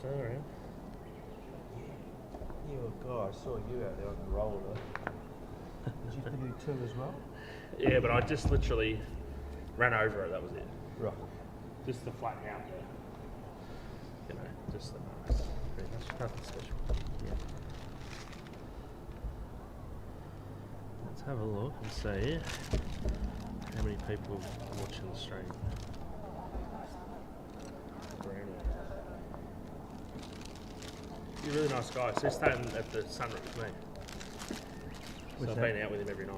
turn around. Yeah, you were guy. I saw you out there on the roller. Did you do two as well? Yeah, but I just literally ran over it. That was it. Right. Just to flatten out the, just the marks. Pretty much nothing special. Yeah. Let's have a look and see how many people are watching the stream. You're a really nice guy. So he's staying at the Sunroom with me. So I've been out with him every night.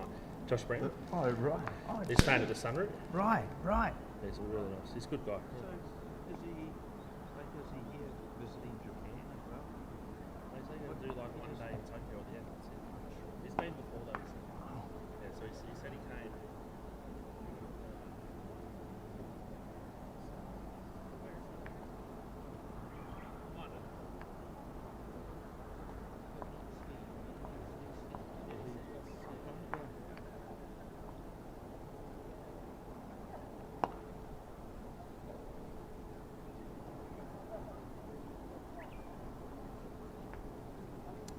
Josh Brown. Oh, right. Oh, He's staying at the Sunroom. right. He's really nice. He's a good guy. So is he here visiting Japan as well? He's going to do like one day in Tokyo at the end. That's it. He's been before though. Yeah, so he said he came.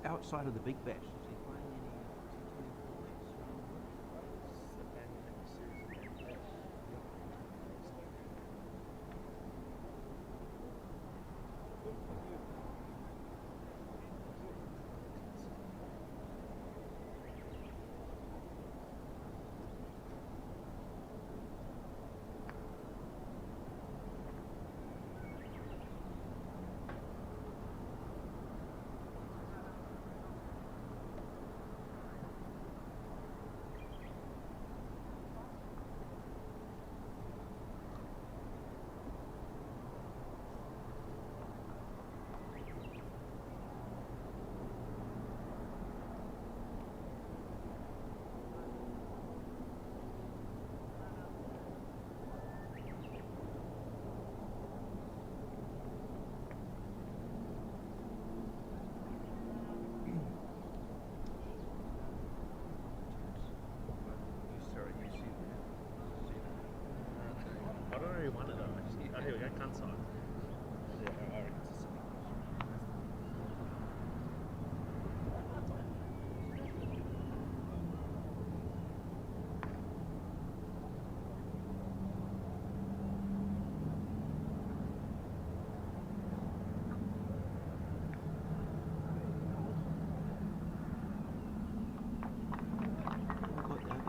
Outside of the Big Bash, is he playing any T20 I don't know who won it though. Actually. Oh, here we go, Kansai. Yeah, I reckon it's a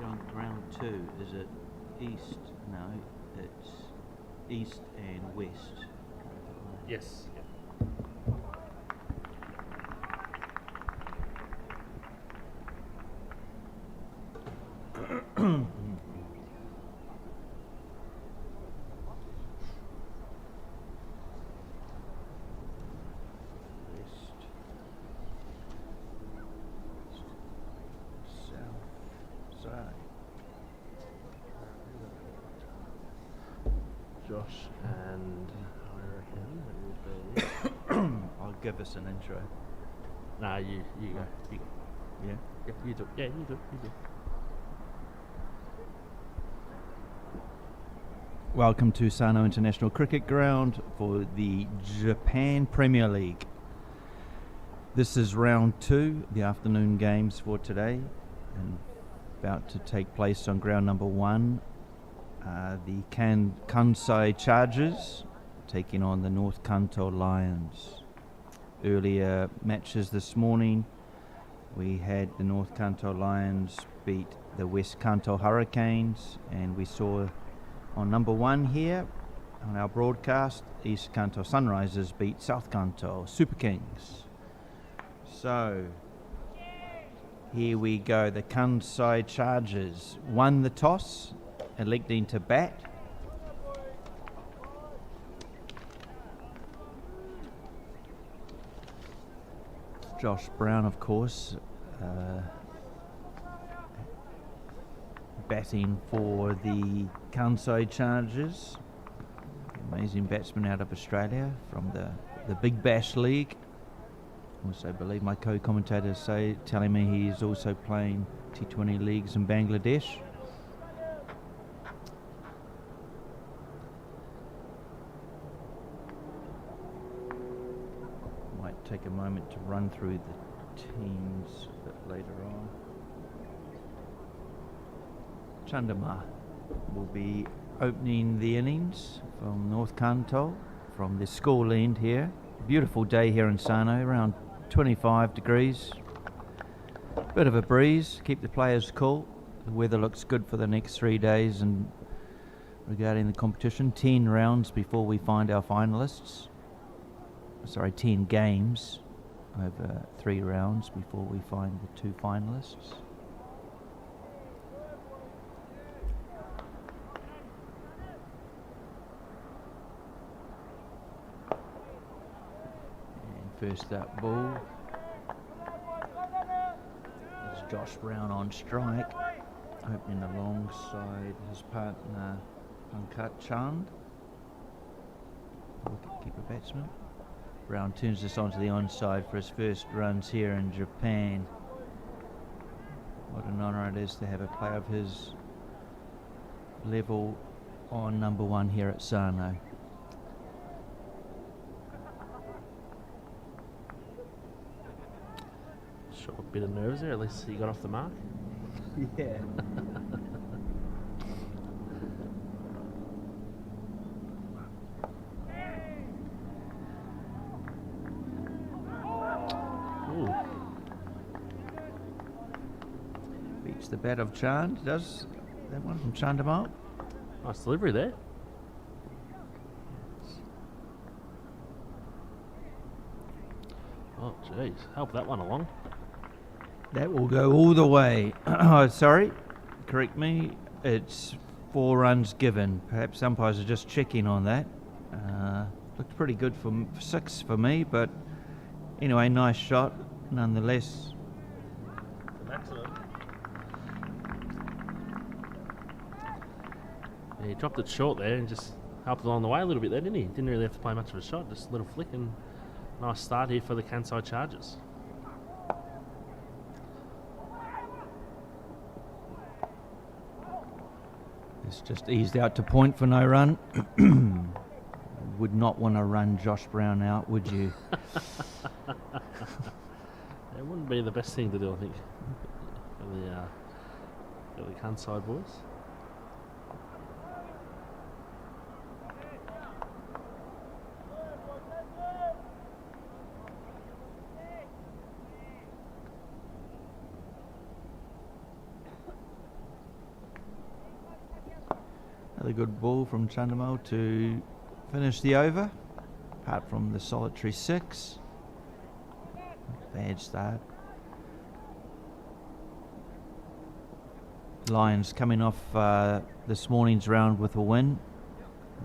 on round two? Is it east? No, it's east and west. Yes. Yeah. South side. Josh and I reckon it will be. I'll give us an intro. Nah, you go. You go. Yeah. Yeah, you do. Yeah, you do. Welcome to Sano International Cricket Ground for the Japan Premier League. This is round two, the afternoon games for today, and about to take place on ground number one. The Kanai Chargers taking on the North Kanto Lions. Earlier matches this morning, we had the North Kanto Lions beat the West Kanto Hurricanes, and we saw on number one here on our broadcast, East Kanto Sunrisers beat South Kanto Super Kings. So here we go. The Kanai Chargers won the toss, electing to bat. Josh Brown, of course, batting for the Kanai Chargers. Amazing batsman out of Australia from the Big Bash League. Also, I believe my co-commentators telling me he is also playing T20 leagues in Bangladesh. take a moment to run through the teams a bit later on. Chandama will be opening the innings from North Kanto, from the school end here. Beautiful day here in Sano, around 25 degrees. Bit of a breeze, keep the players cool. The weather looks good for the next 3 days, and regarding the competition, 10 rounds before we find our finalists. Sorry, 10 games over 3 rounds before we find the 2 finalists. And first up ball. There's Josh Brown on strike, opening alongside his partner Kanai Chargers, wicket-keeper batsman. Brown turns this onto the onside for his first runs here in Japan. What an honour it is to have a player of his level on number 1 here at Sano. Sure, a bit of nerves there, at least he got off the mark. Yeah. Beats the bat of Chand, does that one from Chandamal. Nice delivery there. Oh, jeez. Help that one along. That will go all the way. Oh, sorry, correct me. It's 4 runs given. Perhaps umpires are just checking on that. Looked pretty good for 6 for me, but anyway, nice shot nonetheless. Yeah, he dropped it short there and just helped along the way a little bit there, didn't he? Didn't really have to play much of a shot, just a little flick, and nice start here for the Kansai Chargers. It's just eased out to point for no run. Would not want to run Josh Brown out, would you? It wouldn't be the best thing to do, I think, for the Kansai boys. Another good ball from Chandamal to finish the over, apart from the solitary 6. Bad start. Lions coming off this morning's round with a win.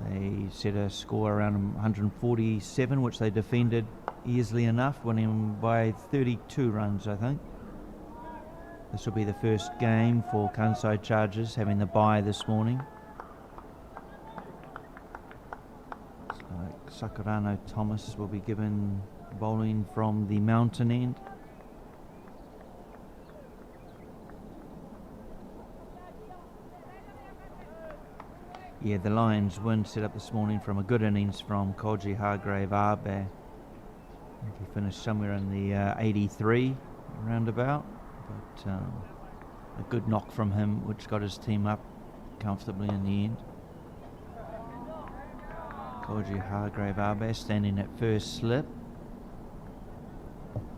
They set a score around 147, which they defended easily enough, winning by 32 runs, I think. This will be the first game for Kanto Chargers, having the bye this morning. Sakurano Thomas will be given bowling from the mountain end. Yeah, the Lions win set up this morning from a good innings from Koji Hargrave Arbe. He finished somewhere in the 83 roundabout, but a good knock from him which got his team up comfortably in the end. Koji Hargrave Arbe standing at first slip.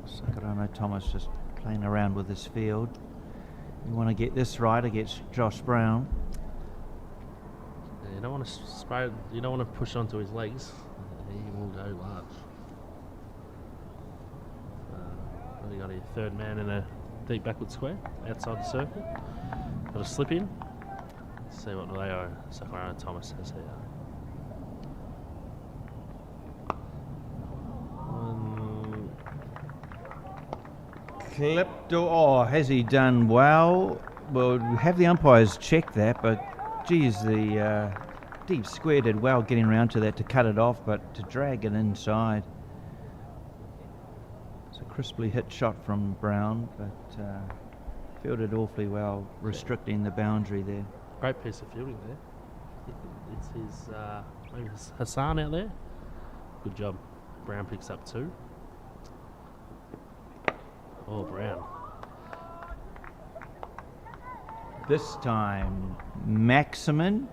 Sakurano Thomas just playing around with his field. You want to get this right against Josh Brown. Yeah, you don't want to spray. You don't want to push onto his legs. He will go large. What do you got here? Third man in a deep backward square outside the circle. Got a slip in. Let's see what Leo Sakurano Thomas has here. Clipped. Oh, has he done well? Well, have the umpires check that, but geez, the deep square did well getting around to that to cut it off, but to drag it inside. It's a crisply hit shot from Brown, but fielded awfully well, restricting the boundary there. Great piece of fielding there. It's his, maybe Hassan out there. Good job. Brown picks up 2. Oh, Brown. This time, Maximin.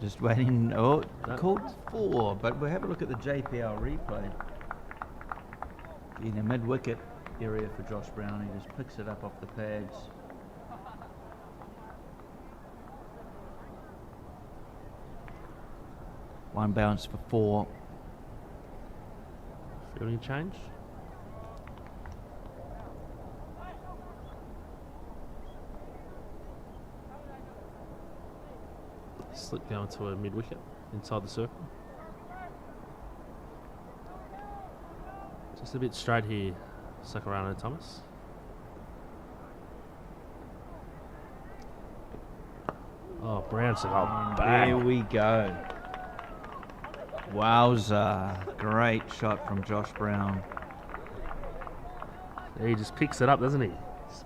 Just waiting. Oh, No. called 4, but we'll have a look at the JPL replay. In the mid-wicket area for Josh Brown. He just picks it up off the pads. One bounce for 4. Fielding change. Slip going to a mid-wicket inside the circle. Just a bit straight here, Sakurano Thomas. Oh, Brown's got There bang. we go. Wowza. Great shot from Josh Brown. He just picks it up, doesn't he? Just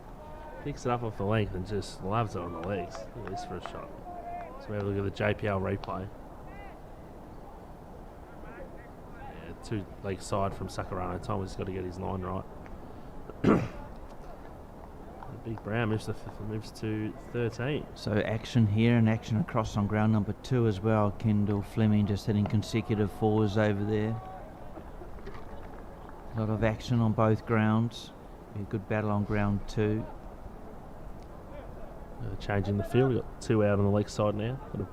picks it up off the length and just loves it on the legs. Look at this for a shot. So we have a look at the JPL replay. Yeah, 2 leg side from Sakurano Thomas. He's got to get his line right. Big Brown moves to 13. So action here and action across on ground number 2 as well. Kendall Fleming just hitting consecutive 4s over there. A lot of action on both grounds. A good battle on ground 2. Change in the field. We've got 2 out on the leg side now. Got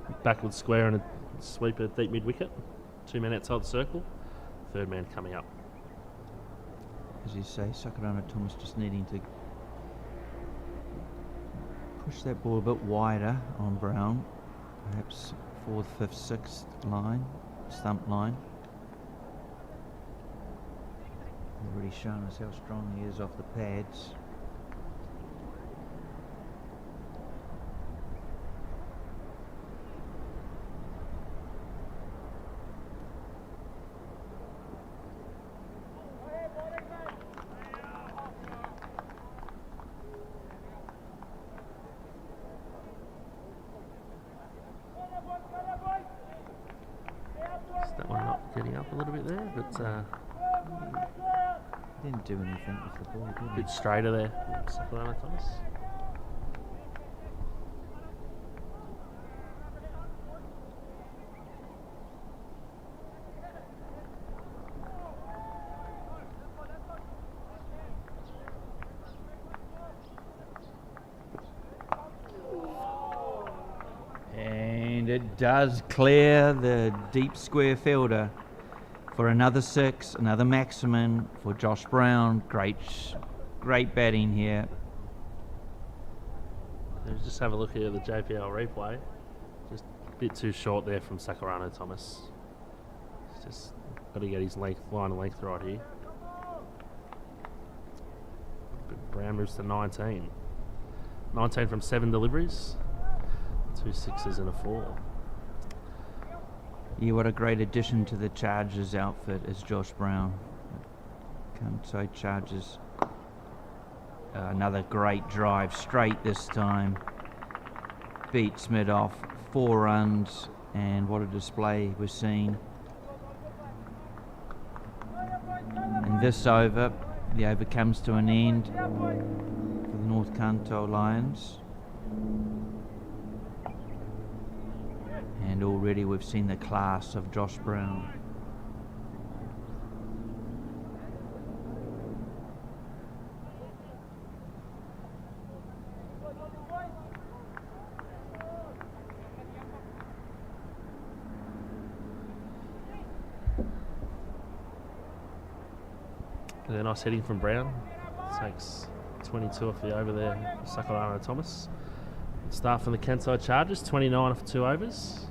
a backward square and a sweeper deep mid wicket. 2 men outside the circle. 3rd man coming up. As you say, Sakurano Thomas just needing to push that ball a bit wider on Brown. Perhaps 4th, 5th, 6th line, stump line. Already shown us how strong he is off the pads. That one not getting up a little bit there, but Didn't do anything with the ball, a did bit he? straighter there. Sakurano Thomas. And it does clear the deep square fielder for another 6, another Maximin for Josh Brown. Great batting here. Let's just have a look here at the JPL replay. Just a bit too short there from Sakurano Thomas. He's just got to get his line of length right here. But Brown moves to 19. 19 from 7 deliveries. 2 6s and a 4. Yeah, what a great addition to the Chargers outfit is Josh Brown. Kanto Chargers. Another great drive, straight this time. Beats mid off, 4 runs, and what a display we're seeing. And this over, the over comes to an end for the North Kanto Lions. And already we've seen the class of Josh Brown. And a nice hitting from Brown. Takes 22 off the over there for Sakurano Thomas. Start from the Kanto Chargers, 29 for 2 overs.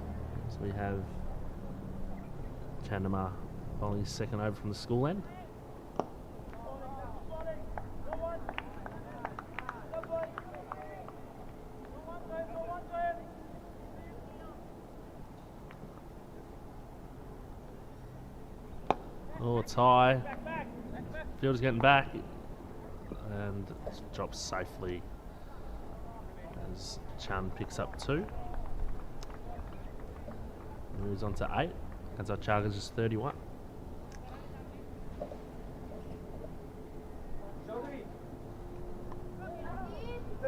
So we have Chandamar bowling his 2nd over from the school end. Oh, it's high. Fielder's getting back. And drops safely as Chan picks up 2. Moves on to 8. Kanto Chargers is 31.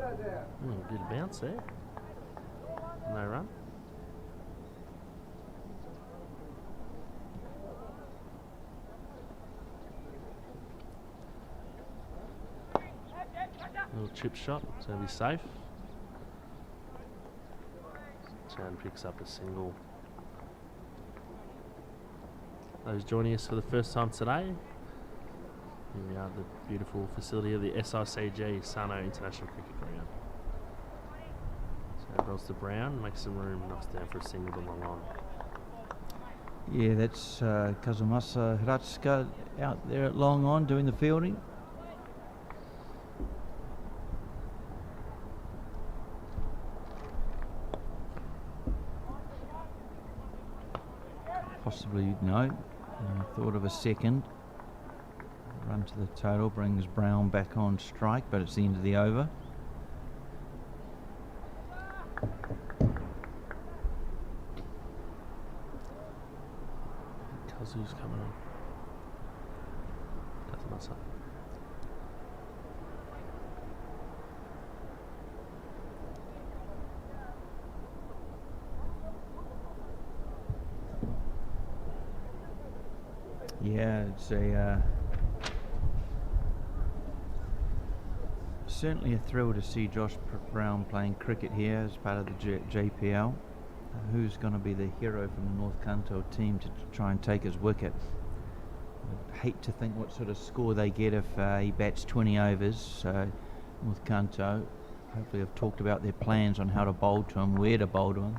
Good bounce there. No run. Little chip shot, so he'll be safe. Chan picks up a single. Those joining us for the first time today, here we are at the beautiful facility of the SICG, Sano International Cricket Ground. So rolls to Brown, makes some room, knocks down for a single to long on. Yeah, that's Kazumasa Hiratsuka out there at long on doing the fielding. Possibly no. Thought of a second. Run to the total brings Brown back on strike, but it's the end of the over. Kazu's coming on. Kazumasa. Yeah, it's a certainly a thrill to see Josh Brown playing cricket here as part of the JPL. Who's going to be the hero from the North Kanto team to try and take his wicket? I'd hate to think what sort of score they get if he bats 20 overs. So North Kanto hopefully have talked about their plans on how to bowl to him, where to bowl to him.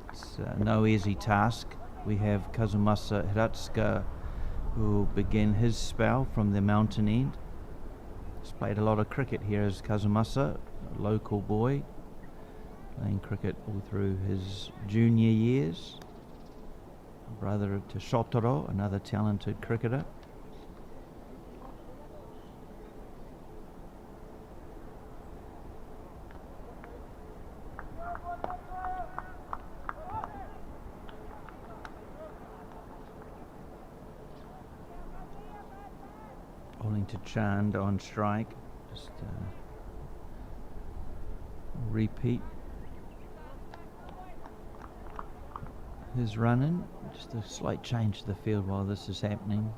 It's no easy task. We have Kazumasa Hiratsuka, who will begin his spell from the mountain end. He's played a lot of cricket here as Kazumasa, a local boy, playing cricket all through his junior years. Brother to Shotaro, another talented cricketer. Bowling to Chand on strike. Just repeat his running. Just a slight change to the field while this is happening.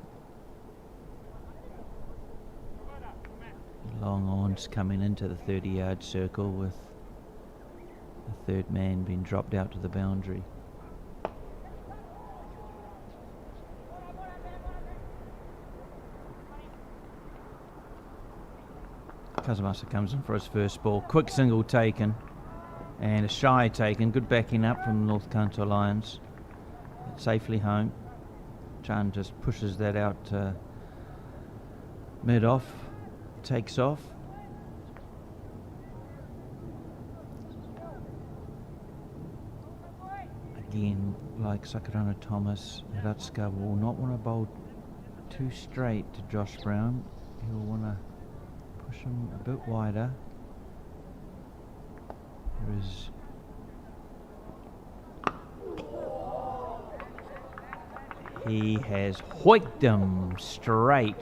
Long ons coming into the 30-yard circle with the third man being dropped out to the boundary. Kazumasa comes in for his first ball. Quick single taken and a shy taken. Good backing up from the North Kanto Lions. Safely home. Chan just pushes that out mid-off. Takes off. Again, like Sakurana Thomas, Hiratsuka will not want to bowl too straight to Josh Brown. He'll want to push him a bit wider. There is he has hoiked him straight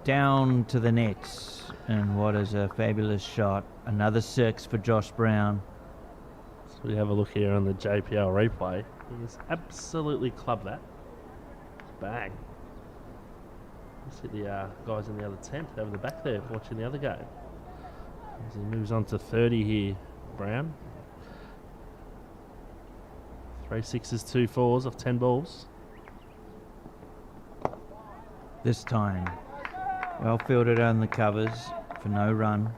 down to the nets, and what is a fabulous shot. Another six for Josh Brown. So we have a look here on the JPL replay. He's absolutely clubbed that. Bang. See the guys in the other tent over the back there watching the other game. As he moves on to 30 here, Brown. 3 sixes, 2 fours off 10 balls. This time, well fielded on the covers for no run.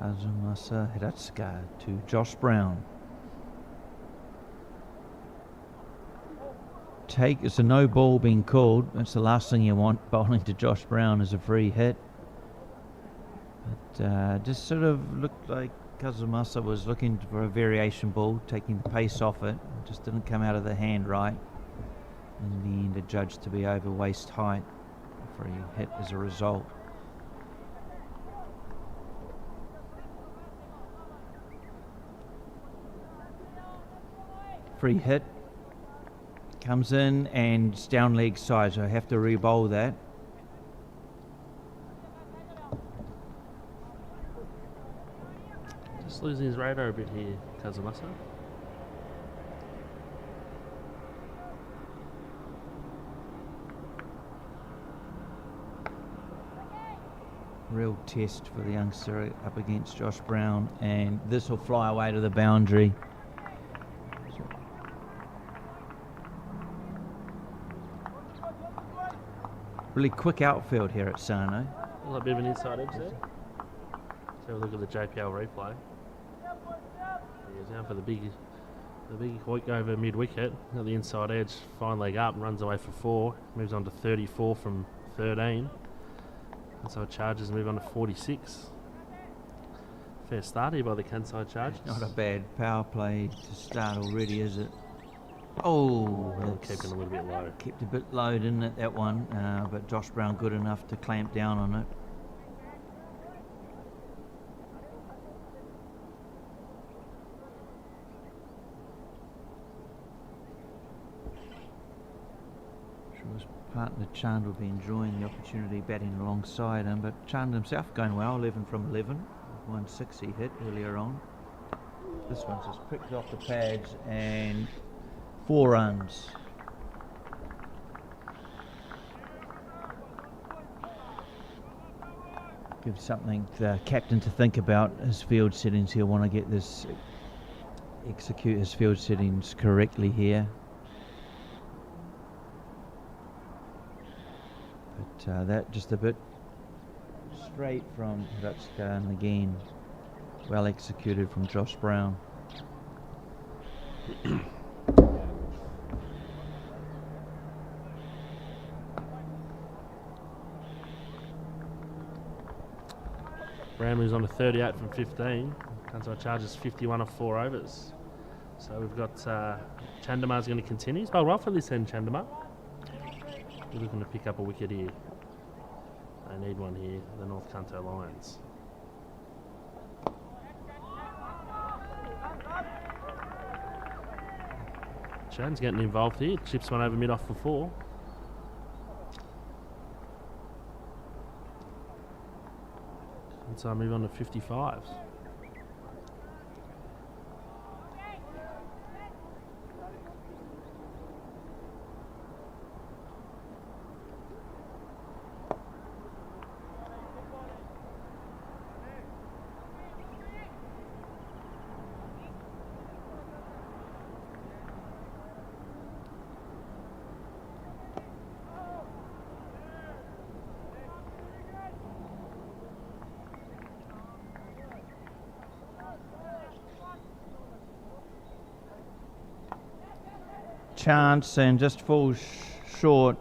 Kazumasa Hiratsuka to Josh Brown. It's a no ball being called. That's the last thing you want. Bowling to Josh Brown is a free hit. But just sort of looked like Kazumasa was looking for a variation ball, taking the pace off it. Just didn't come out of the hand right. In the end, adjudged to be over waist height. Free hit as a result. Free hit. Comes in and it's down leg side, so I have to re-bowl that. Just losing his radar a bit here, Kazumasa. Real test for the youngster up against Josh Brown, and this will fly away to the boundary. Really quick outfield here at Sano. A little bit of an inside edge there. Let's have a look at the JPL replay. He's down for the big hoik over mid wicket. Got the inside edge, fine leg up, runs away for 4. Moves on to 34 from 13. And so Chargers move on to 46. Fair start here by the Kansai Chargers. Not a bad power play to start already, is it? Oh, keeping a little bit low. Kept a bit low, didn't it, that one? But Josh Brown good enough to clamp down on it. Sure his partner Chand will be enjoying the opportunity batting alongside him, but Chand himself going well, 11 from 11. 160 hit earlier on. This one's just pricked off the pads and 4 runs. Give something the captain to think about his field settings. He'll want to get this, execute his field settings correctly here. But that just a bit straight from Rutska, and again well executed from Josh Brown. Brown moves on to 38 from 15. Kansai Chargers 51 off 4 overs. So we've got Chandamar's going to continue. He's bowled well for this end, Chandamar. We're looking to pick up a wicket here. They need one here, the North Kanto Lions. Chan's getting involved here. Chips one over mid off for 4. And so I move on to 55s. Chance and just falls short.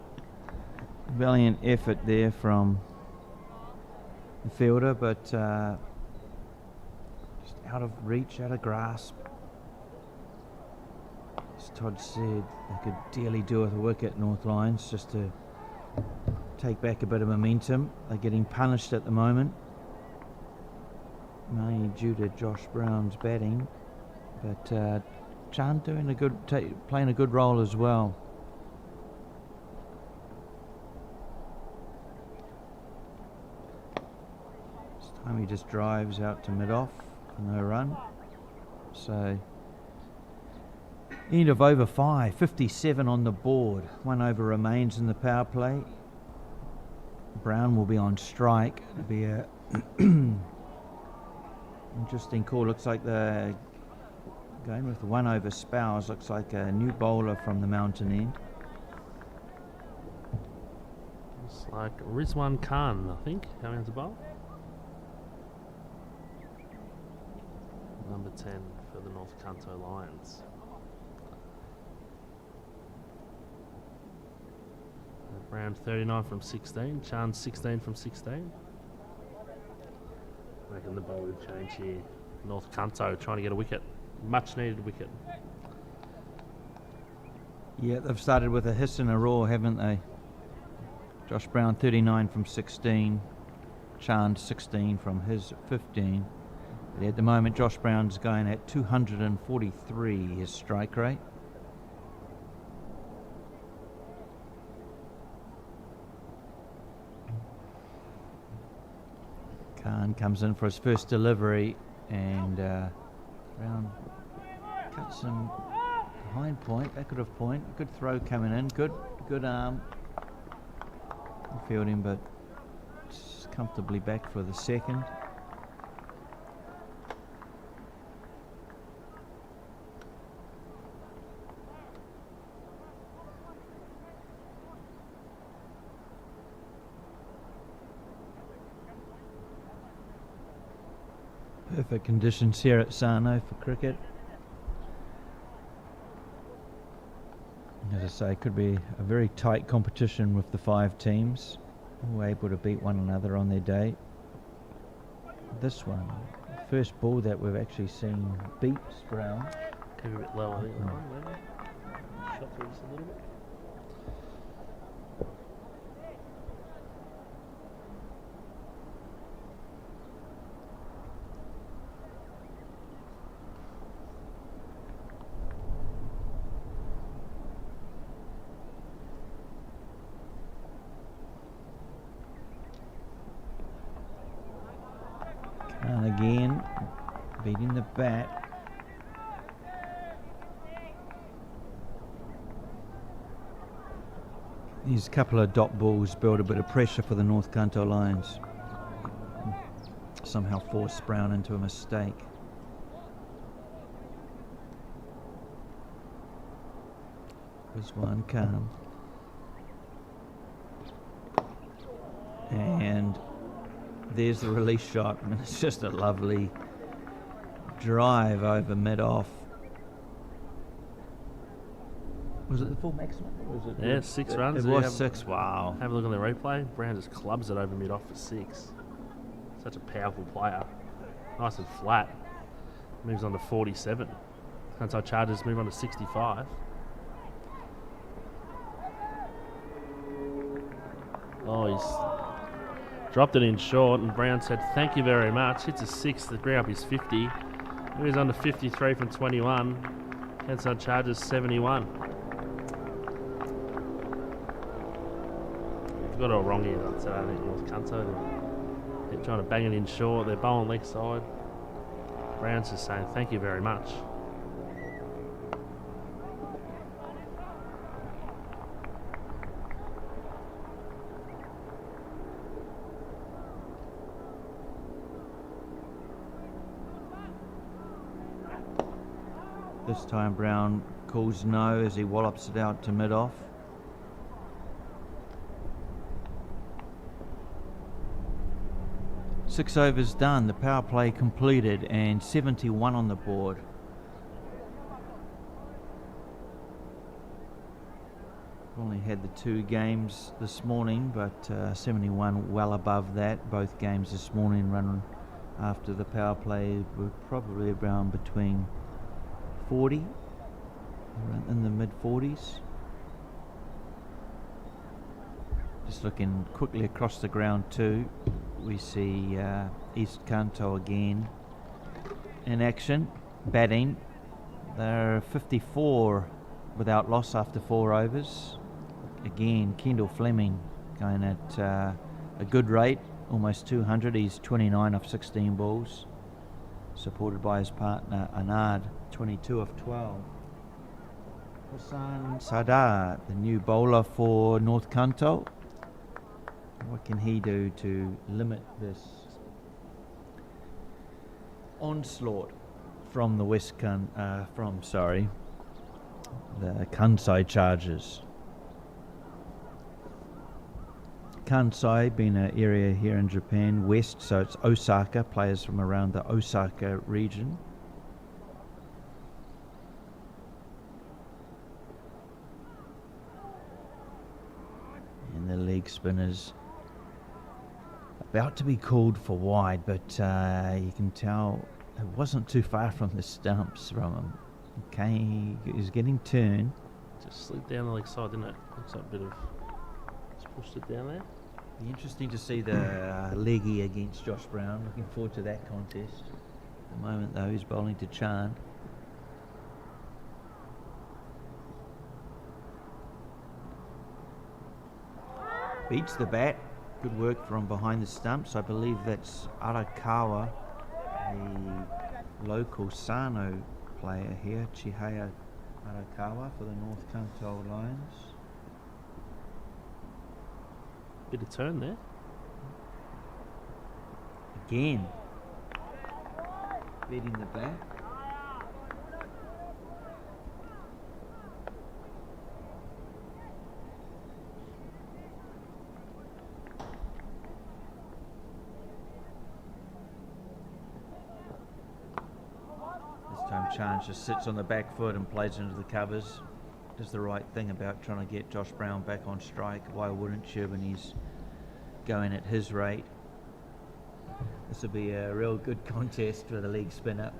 Valiant effort there from the fielder, but just out of reach, out of grasp. As Todd said, they could dearly do with a wicket, North Lions, just to take back a bit of momentum. They're getting punished at the moment, mainly due to Josh Brown's batting, but Chan doing a good, playing a good role as well. This time he just drives out to mid-off for no run. So end of over 5, 57 on the board. 1 over remains in the power play. Brown will be on strike. It'll be a interesting call. Looks like the going with the 1 over Spouse. Looks like a new bowler from the mountain end. It's like Rizwan Khan, I think, coming to bowl. Number 10 for the North Kanto Lions. Brown 39 from 16. Chan 16 from 16. Making the bowling change here. North Kanto trying to get a wicket. Much needed wicket. Yeah, they've started with a hiss and a roar, haven't they? Josh Brown 39 from 16. Chan 16 from his 15. But at the moment, Josh Brown's going at 243, his strike rate. Khan comes in for his first delivery, and Brown cuts him behind point, back of point. Good throw coming in, good arm. Fielding, but just comfortably back for the second. Perfect conditions here at Sano for cricket. As I say, it could be a very tight competition with the 5 teams, all able to beat one another on their day. This one, first ball that we've actually seen beat Brown. Came a bit low, I think. Maybe. Shot through just a little bit. And again, beating the bat. These couple of dot balls build a bit of pressure for the North Kanto Lions. Somehow force Brown into a mistake. There's one calm. And there's the release shot. I mean, it's just a lovely drive over mid-off. Was it the full maximum? Or was it? Yeah, 6 runs. It was 6. Wow. Have a look on the replay. Brown just clubs it over mid-off for 6. Such a powerful player. Nice and flat. Moves on to 47. Kanai Chargers move on to 65. Oh, he's dropped it in short, and Brown said, "Thank you very much." Hits a 6 to bring up his 50. Moves on to 53 from 21. Kanto Chargers 71. We've got it all wrong here. I'd say, I think North Kanto. They're trying to bang it in short. They're bowling leg side. Brown's just saying, "Thank you very much." This time Brown calls no as he wallops it out to mid-off. Six overs done, the power play completed, and 71 on the board. Only had the 2 games this morning, but 71 well above that. Both games this morning run after the power play were probably around between 40, in the mid-40s. Just looking quickly across the ground too, we see East Kanto again in action, batting. They're 54 without loss after 4 overs. Again, Kendall Fleming going at a good rate, almost 200. He's 29 off 16 balls, supported by his partner Anand, 22 of 12. Hassan Sadar, the new bowler for North Kanto. What can he do to limit this onslaught from the the Kansai Chargers? Kansai being an area here in Japan, west, so it's Osaka, players from around the Osaka region. And the leg spinners about to be called for wide, but you can tell it wasn't too far from the stumps from him. Okay, he's getting turned. Just slid down the leg side, didn't it? Looks like a bit of... Just pushed it down there. Be interesting to see the leggy against Josh Brown. Looking forward to that contest. At the moment, though, he's bowling to Chan. Beats the bat. Good work from behind the stumps. I believe that's Arakawa, the local Sano player here, Chihaya Arakawa for the North Kanto Lions. Bit of turn there. Again. Leading the back. This time Chance just sits on the back foot and plays into the covers. Does the right thing about trying to get Josh Brown back on strike. Why wouldn't you when he's going at his rate? This will be a real good contest for the leg spinner.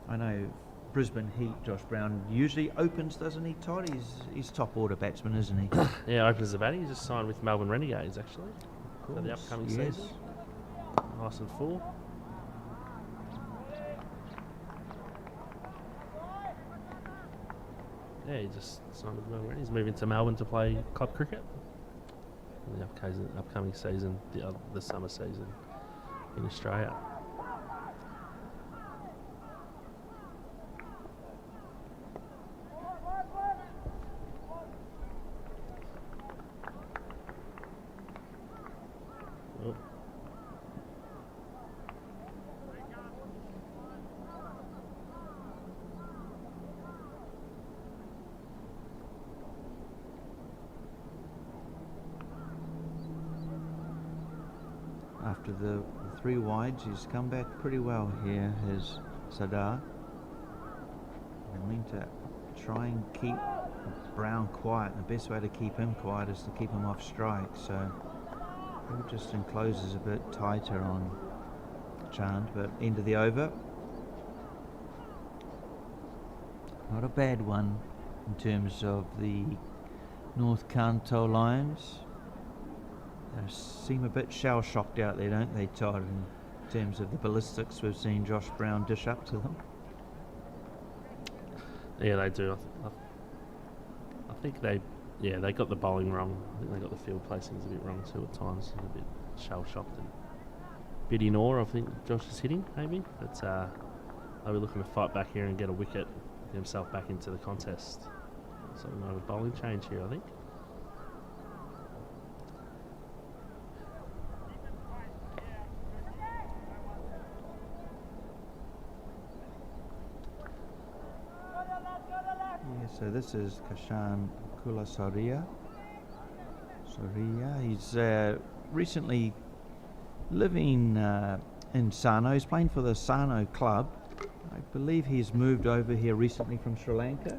I know Brisbane Heat, Josh Brown usually opens, doesn't he, Todd? He's top order batsman, isn't he? Yeah, opens the bat. He just signed with Melbourne Renegades, actually, for the upcoming season. Nice and full. Yeah, he just signed with Melbourne. He's moving to Melbourne to play club cricket in the upcoming season, the summer season in Australia. Oh. After the 3 wides, he's come back pretty well here, his Sadar. I mean to try and keep Brown quiet. The best way to keep him quiet is to keep him off strike, so he just encloses a bit tighter on Chand, but end of the over. Not a bad one in terms of the North Kanto Lions. They seem a bit shell-shocked out there, don't they, Todd, in terms of the ballistics we've seen Josh Brown dish up to them? Yeah, they do. I think they got the bowling wrong. I think they got the field placings a bit wrong too at times. A bit shell-shocked and bit in awe. I think Josh is hitting, maybe. But they'll be looking to fight back here and get a wicket, get himself back into the contest. So we might have a bowling change here, I think. So this is Kashan Kulasoria. He's recently living in Sano. He's playing for the Sano club. I believe he's moved over here recently from Sri Lanka.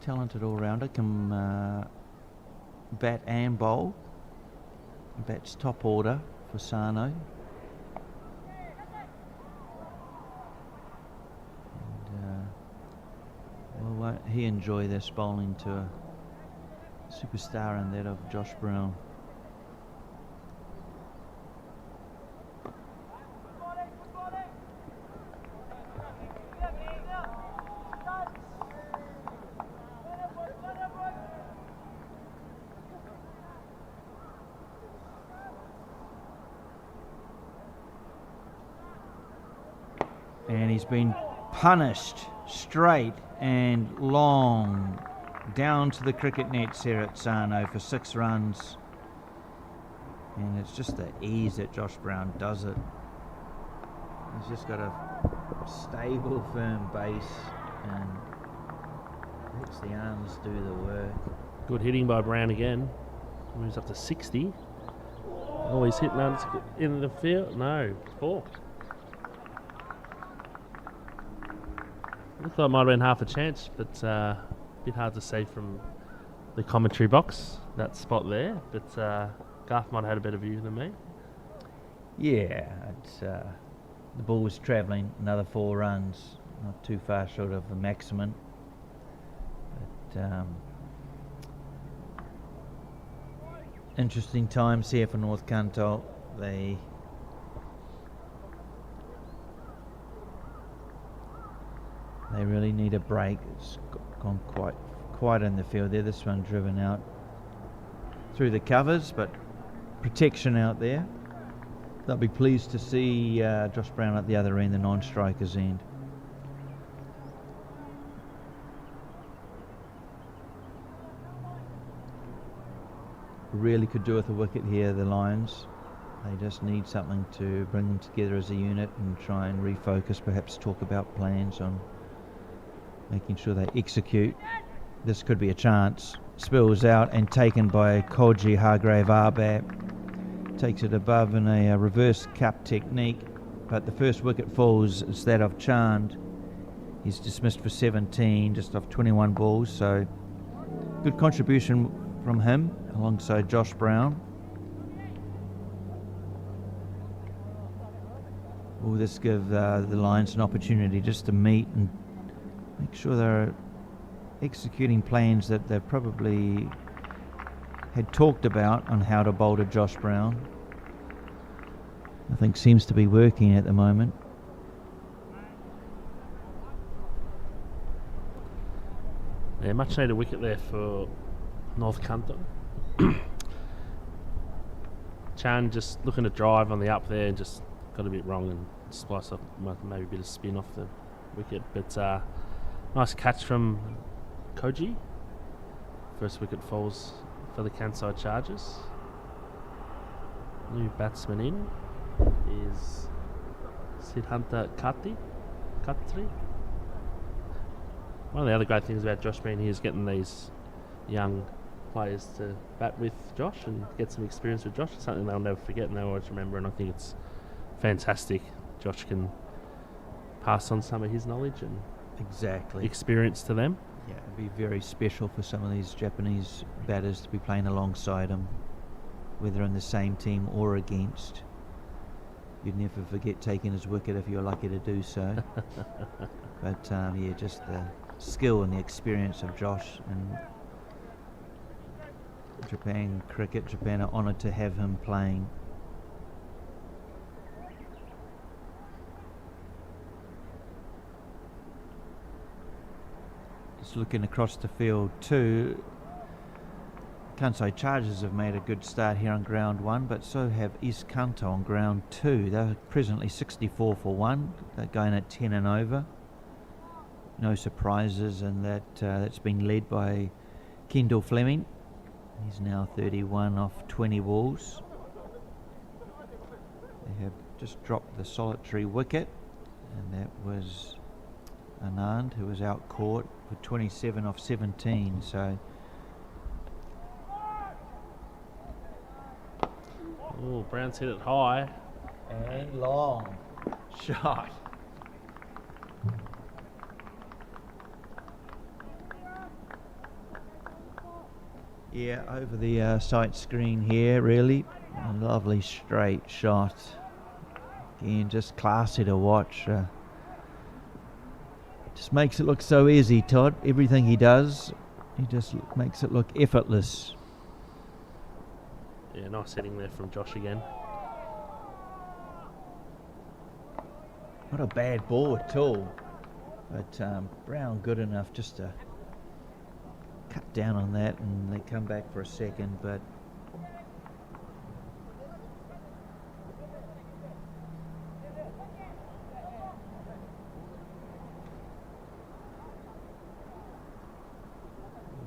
Talented all-rounder, can bat and bowl. Bats top order for Sano. Well, won't he enjoy this bowling to a superstar in that of Josh Brown? And he's been punished straight and long down to the cricket nets here at Sano for 6 runs. And it's just the ease that Josh Brown does it. He's just got a stable, firm base and lets the arms do the work. Good hitting by Brown again. Moves up to 60. Oh, he's hitting in the field. No, 4. Looks like it might have been half a chance, but a bit hard to see from the commentary box, that spot there. But Garth might have had a better view than me. Yeah, it's, the ball was travelling another 4 runs, not too far short of the maximum. But interesting times here for North Kanto. They They really need a break. It's gone quite in the field there. This one driven out through the covers, but protection out there. They'll be pleased to see Josh Brown at the other end, the non-striker's end. Really could do with a wicket here, the Lions. They just need something to bring them together as a unit and try and refocus, perhaps talk about plans on making sure they execute. This could be a chance. Spills out and taken by Koji Hargrave Arbab. Takes it above in a reverse cup technique, but the first wicket falls is that of Chand. He's dismissed for 17, just off 21 balls, so good contribution from him alongside Josh Brown. Will this give the Lions an opportunity just to meet and make sure they're executing plans that they probably had talked about on how to bowl to Josh Brown? Nothing seems to be working at the moment. Yeah, much needed wicket there for North Kanto. Chan just looking to drive on the up there and just got a bit wrong and spliced off maybe a bit of spin off the wicket. But nice catch from Koji. First wicket falls for the Kanai Chargers. New batsman in is Siddhanta Khatri. One of the other great things about Josh Brown here is getting these young players to bat with Josh and get some experience with Josh. It's something they'll never forget and they'll always remember, and I think it's fantastic. Josh can pass on some of his knowledge and experience to them. Yeah, it'd be very special for some of these Japanese batters to be playing alongside him, whether in the same team or against. You'd never forget taking his wicket if you're lucky to do so. But yeah, just the skill and the experience of Josh, and Japan cricket, Japan are honoured to have him playing. Just looking across the field too, Kanto Chargers have made a good start here on ground 1, but so have East Kanto on ground 2. They're presently 64 for 1. They're going at 10 and over. No surprises in that. That's been led by Kendall Fleming. He's now 31 off 20 balls. They have just dropped the solitary wicket, and that was Anand, who was out caught for 27 off 17. So. Oh, Brown's hit it high. And long shot. Yeah, over the sight screen here, really. A lovely straight shot. Again, just classy to watch. Just makes it look so easy, Todd. Everything he does, he just makes it look effortless. Yeah, nice hitting there from Josh again. Not a bad ball at all. But Brown good enough just to cut down on that, and they come back for a second, but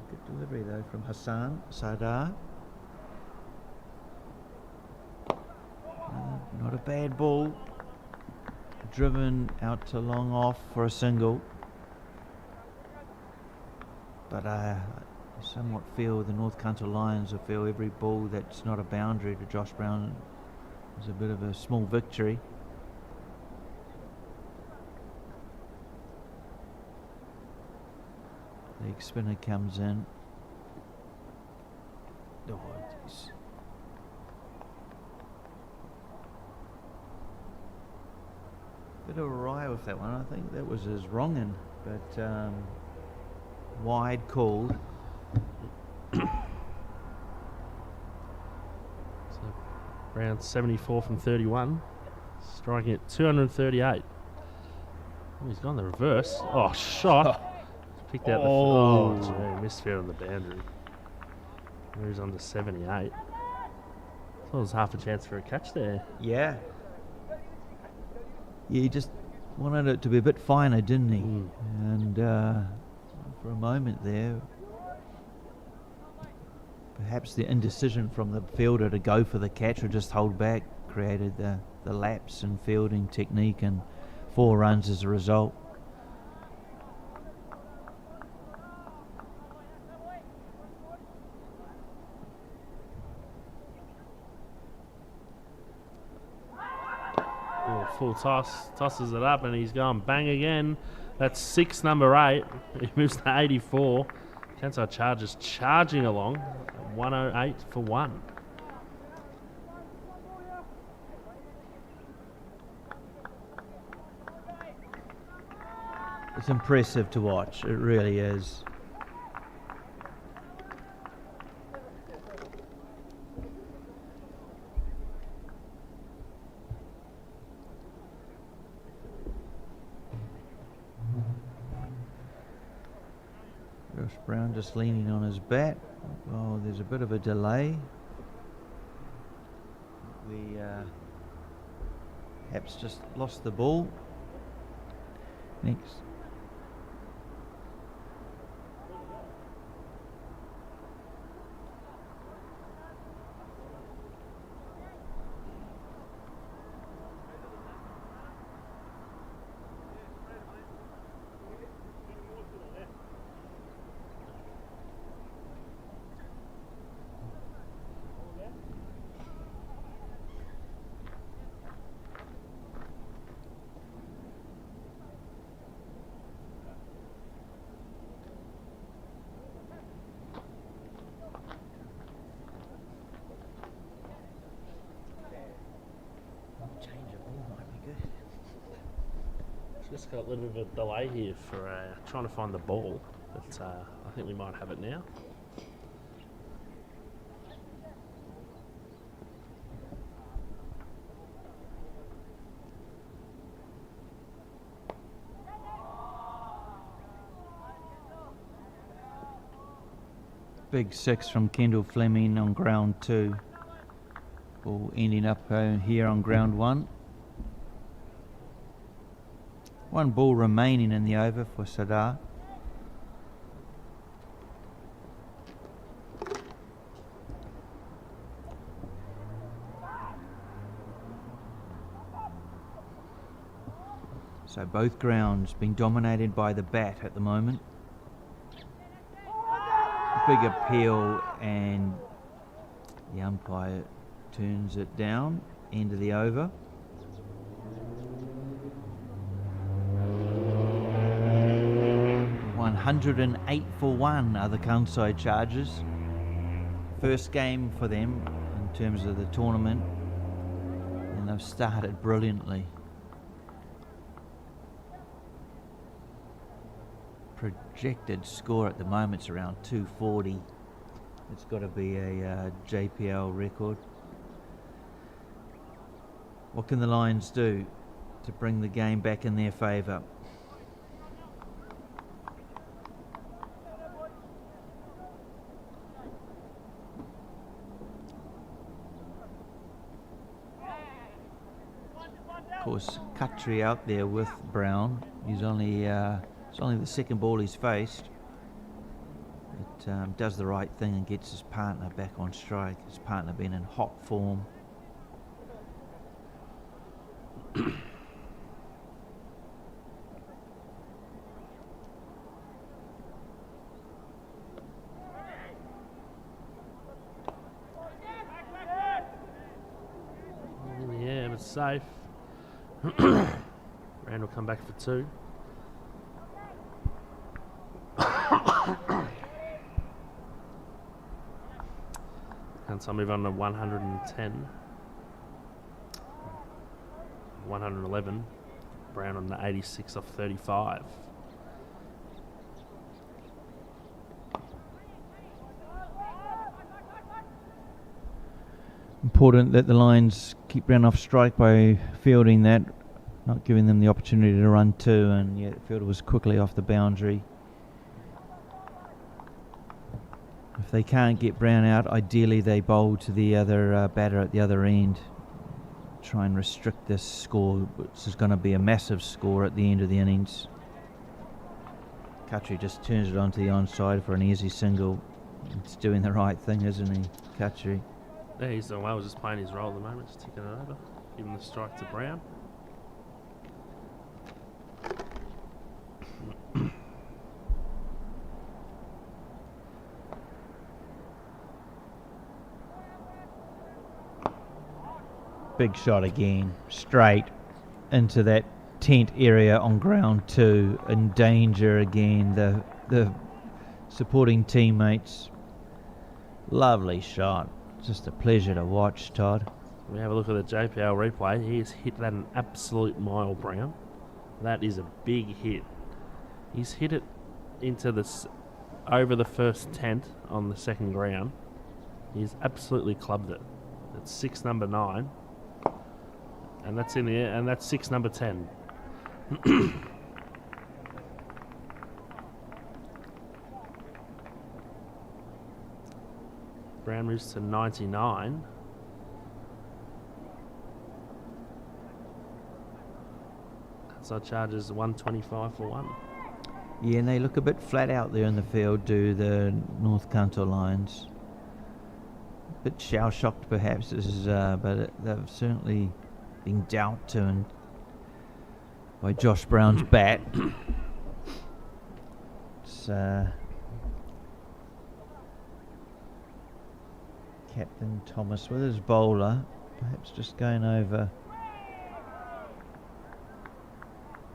good delivery though from Hassan Sardar. Not a bad ball. Driven out to long off for a single. But I somewhat feel the North Kanto Lions will feel every ball that's not a boundary to Josh Brown is a bit of a small victory. Leg spinner comes in. Oh, geez. Bit of a wry with that one. I think that was his wrong'un, but wide called. So Brown 74 from 31, striking at 238. He's gone the reverse. Oh, shot. Picked out the... gee, misfield on the boundary. He's on to 78. I thought it was half a chance for a catch there. Yeah. Yeah, he just wanted it to be a bit finer, didn't he? And for a moment there, perhaps the indecision from the fielder to go for the catch or just hold back created the lapse in fielding technique, and 4 runs as a result. Full toss, tosses it up, and he's going bang again. That's 6, number 8. He moves to 84. Kanto Chargers charging along. 108 for 1. It's impressive to watch. It really is. Josh Brown just leaning on his bat. Oh, there's a bit of a delay. We perhaps just lost the ball. Next. Just got a little bit of a delay here for trying to find the ball, but I think we might have it now. Big 6 from Kendall Fleming on ground 2. Ball ending up here on ground 1. 1 ball remaining in the over for Sadar. So both grounds being dominated by the bat at the moment. Big appeal, and the umpire turns it down. End of the over. $108 for 1 are the Kansai Chargers. First game for them in terms of the tournament, and they've started brilliantly. Projected score at the moment is around 240. It's got to be a JPL record. What can the Lions do to bring the game back in their favour? Of course, Khatri out there with Brown. He's only it's only the second ball he's faced. It does the right thing and gets his partner back on strike. His partner been in hot form. Yeah, but safe. Rand will come back for 2. And so I'll move on to 110. 111. Brown on the 86 off 35. Important that the Lions keep Brown off strike by fielding that not giving them the opportunity to run two, and yet the fielder was quickly off the boundary. If they can't get Brown out, ideally they bowl to the other batter at the other end. Try and restrict this score, which is going to be a massive score at the end of the innings. Khatri just turns it onto the onside for an easy single. It's doing the right thing, isn't he, Khatri? Yeah, he's doing well, just playing his role at the moment, just ticking it over. Giving the strike to Brown. Big shot again, straight into that tent area on ground two. In danger again, the supporting teammates. Lovely shot. Just a pleasure to watch, Todd. We have a look at the JPL replay. He has hit that an absolute mile, Brown. That is a big hit. He's hit it into this over the first tent on the second ground. He's absolutely clubbed it. It's 6 number 9. And that's in the air, and that's 6 number 10. Brown moves to 99. Kanto Chargers 125 for 1. Yeah, and they look a bit flat out there in the field, do the North Kanto Lions. A bit shell-shocked perhaps, but they've certainly been dealt to and by Josh Brown's bat. It's Captain Thomas with his bowler, perhaps just going over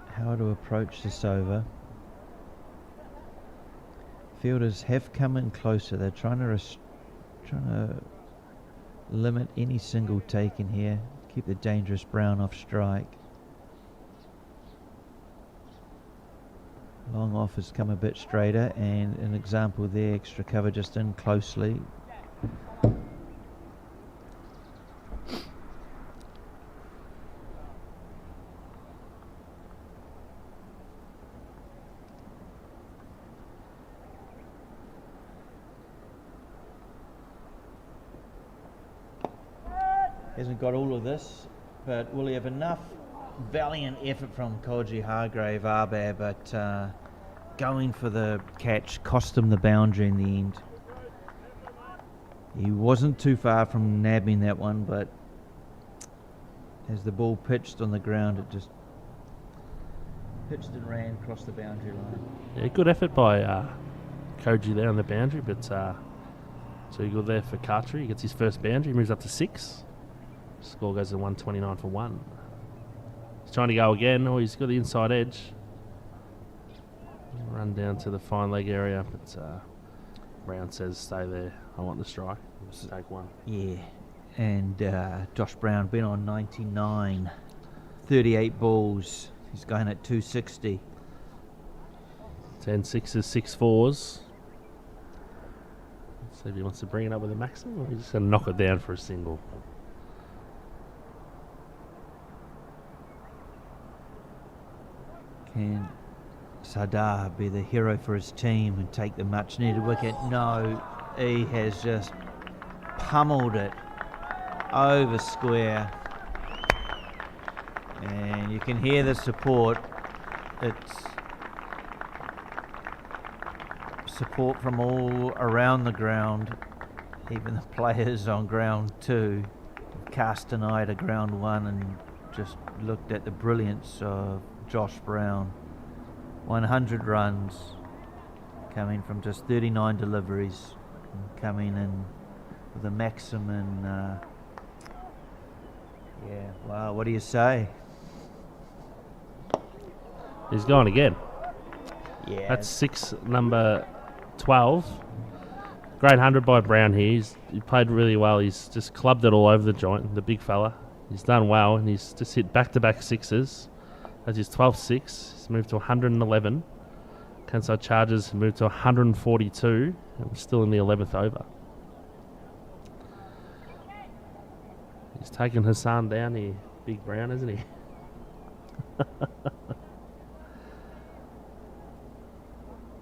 how to approach this over. Fielders have come in closer. They're trying to limit any single take in here. Keep the dangerous Brown off strike. Long off has come a bit straighter, and an example there, extra cover just in closely. Hasn't got all of this, but will he have enough valiant effort from Koji Hargrave, Arbair, but going for the catch cost him the boundary in the end. He wasn't too far from nabbing that one, but as the ball pitched on the ground, it just pitched and ran across the boundary line. Yeah, good effort by Koji there on the boundary, but so good there for Khatri. He gets his first boundary, moves up to 6. Score goes to 129 for 1. He's trying to go again. Oh, he's got the inside edge. Run down to the fine leg area, but Brown says, stay there. I want the strike. Just take one. Yeah, and Josh Brown been on 99, 38 balls. He's going at 260. 10 sixes, 6 fours. Let's see if he wants to bring it up with a maximum, or he's just going to knock it down for a single. Can Sardar be the hero for his team and take the much needed wicket? No, he has just pummeled it over square, and you can hear the support. It's support from all around the ground, even the players on ground 2 cast an eye to ground 1 and just looked at the brilliance of Josh Brown. 100 runs coming from just 39 deliveries, and coming in with a maximum. Yeah, wow, what do you say? He's gone again. Yeah, That's 6 number 12. Great 100 by Brown here. He played really well. He's just clubbed it all over the joint, the big fella. He's done well, and he's just hit back-to-back 6s. That's his 12th 6. He's moved to 111. Kanto Chargers moved to 142. And we're still in the 11th over. He's taken Hassan down here. Big Brown, isn't he?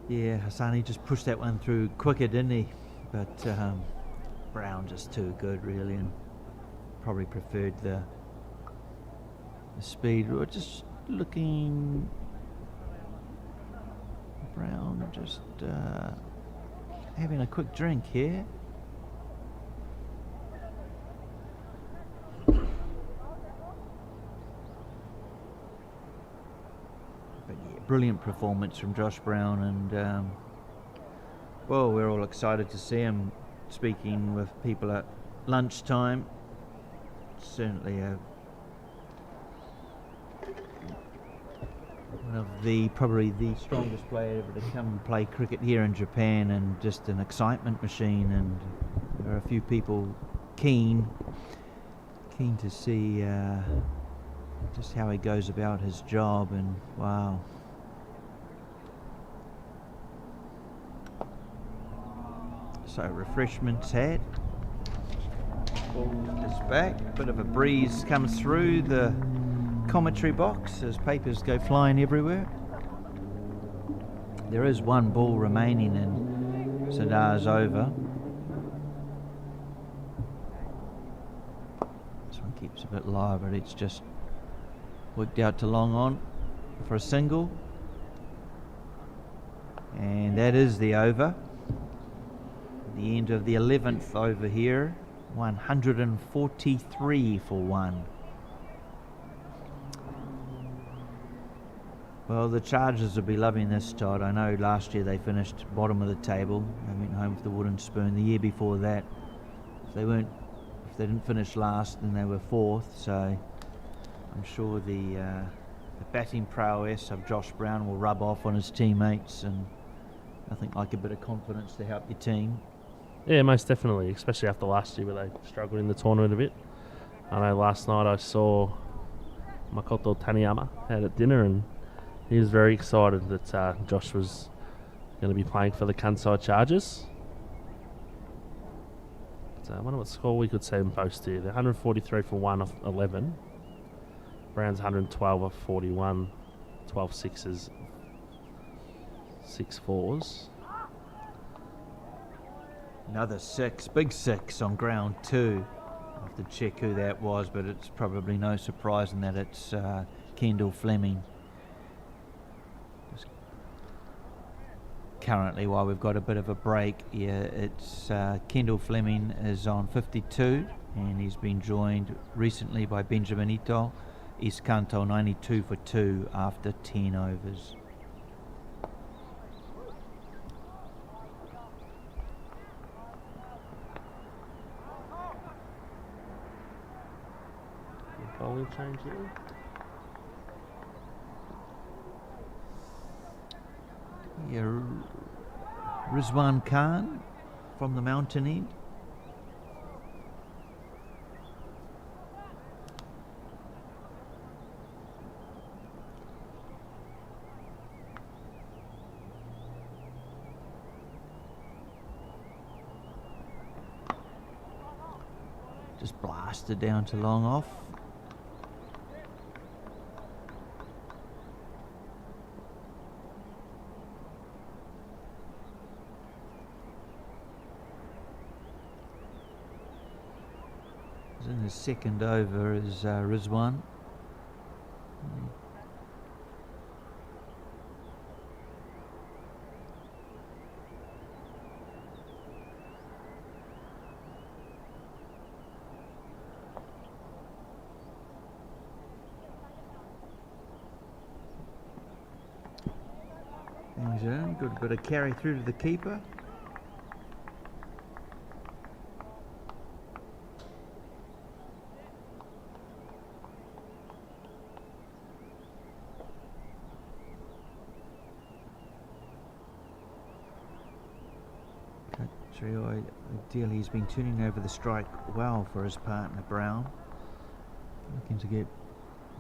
Yeah, Hassani just pushed that one through quicker, didn't he? But Brown just too good, really, and probably preferred the speed. We're just looking. Brown just having a quick drink here. But yeah, brilliant performance from Josh Brown, and well, we're all excited to see him. Speaking with people at lunchtime, certainly one of probably the strongest player ever to come and play cricket here in Japan, and just an excitement machine. And there are a few people keen to see just how he goes about his job, and wow. So refreshments had. Ball is back. Bit of a breeze comes through the commentary box as papers go flying everywhere. There is one ball remaining in Sadar's over. This one keeps a bit low, but it's just worked out to long on for a single. And that is the over. The end of the 11th over here. 143 for one. Well, the Chargers will be loving this, Todd. I know last year they finished bottom of the table. They went home with the wooden spoon. The year before that, if they didn't finish last, then they were fourth. So I'm sure the batting prowess of Josh Brown will rub off on his teammates, and nothing like a bit of confidence to help your team. Yeah, most definitely, especially after last year where they struggled in the tournament a bit. I know last night I saw Makoto Taniyama out at dinner, and he was very excited that Josh was going to be playing for the Kanai Chargers. So I wonder what score we could see him post here. They're 143 for 1 off 11. Brown's 112 off 41, 12 sixes, 6 fours. Another six, big six on ground two. I have to check who that was, but it's probably no surprise in that it's Kendall Fleming. Currently, while we've got a bit of a break, yeah, it's Kendall Fleming is on 52, and he's been joined recently by Benjamin Ito. East Kanto 92 for 2 after 10 overs. Bowling change here. Yeah, Rizwan Khan from the mountain end. Just blasted down to long off. In his second over is Rizwan. Good bit of carry through to the keeper. Ideally, he's been tuning over the strike well for his partner Brown. Looking to get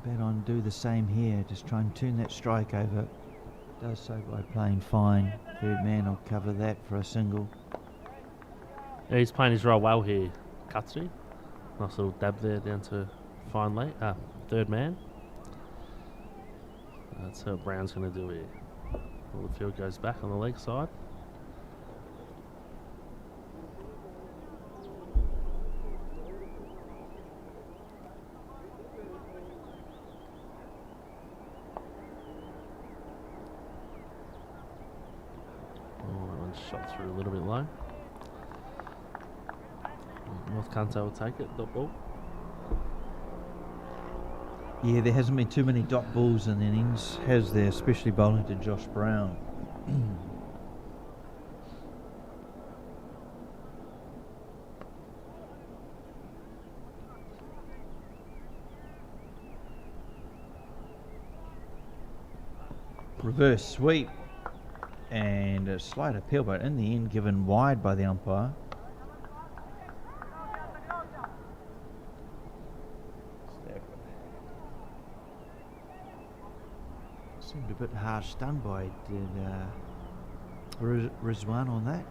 bet on, do the same here. Just try and tune that strike over. Does so by playing fine. Third man will cover that for a single. Yeah, he's playing his role well here, Katsu. Nice little dab there down to fine late. Third man. That's what Brown's going to do here. Well, the field goes back on the leg side. Oh, that one's shot through a little bit low. North Kanto will take it, dot ball. Yeah, there hasn't been too many dot balls in innings, has there? Especially bowling to Josh Brown. Reverse sweep and a slight appeal, but in the end given wide by the umpire. Seemed a bit harsh done by Rizwan on that.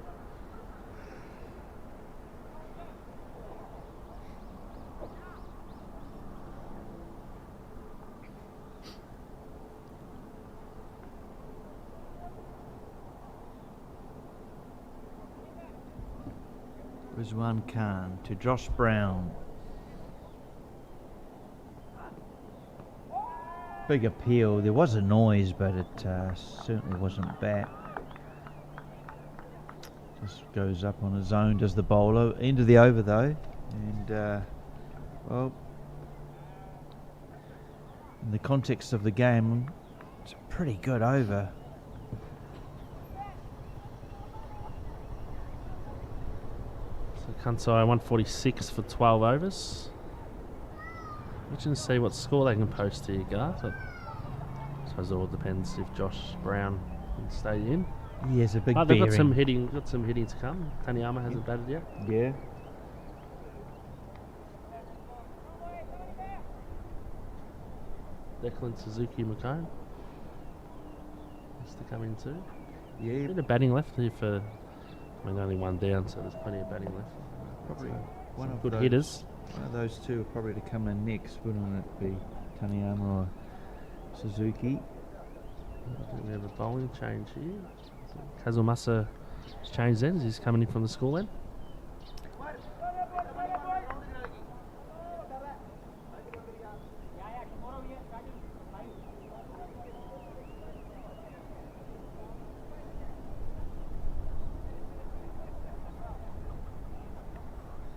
Rizwan Khan to Josh Brown. Big appeal. There was a noise, but it certainly wasn't bad. Just goes up on his own, does the bowler. End of the over though, and well, in the context of the game, it's a pretty good over. So Kansai 146 for 12 overs. Watching to see what score they can post here, Garth. I suppose it all depends if Josh Brown can stay in. Yeah, it's a big They've got some bearing. hitting to come. Taniyama hasn't batted yet. Yeah. Declan Suzuki McCone has to come in too. Yeah. Bit of batting left here for, I mean, only one down, so there's plenty of batting left. Probably So, one some of good those, hitters. One of those two are probably to come in next. Wouldn't it be Taniyama or Suzuki? We have a bowling change here. Kazumasa has changed ends. He's coming in from the school end.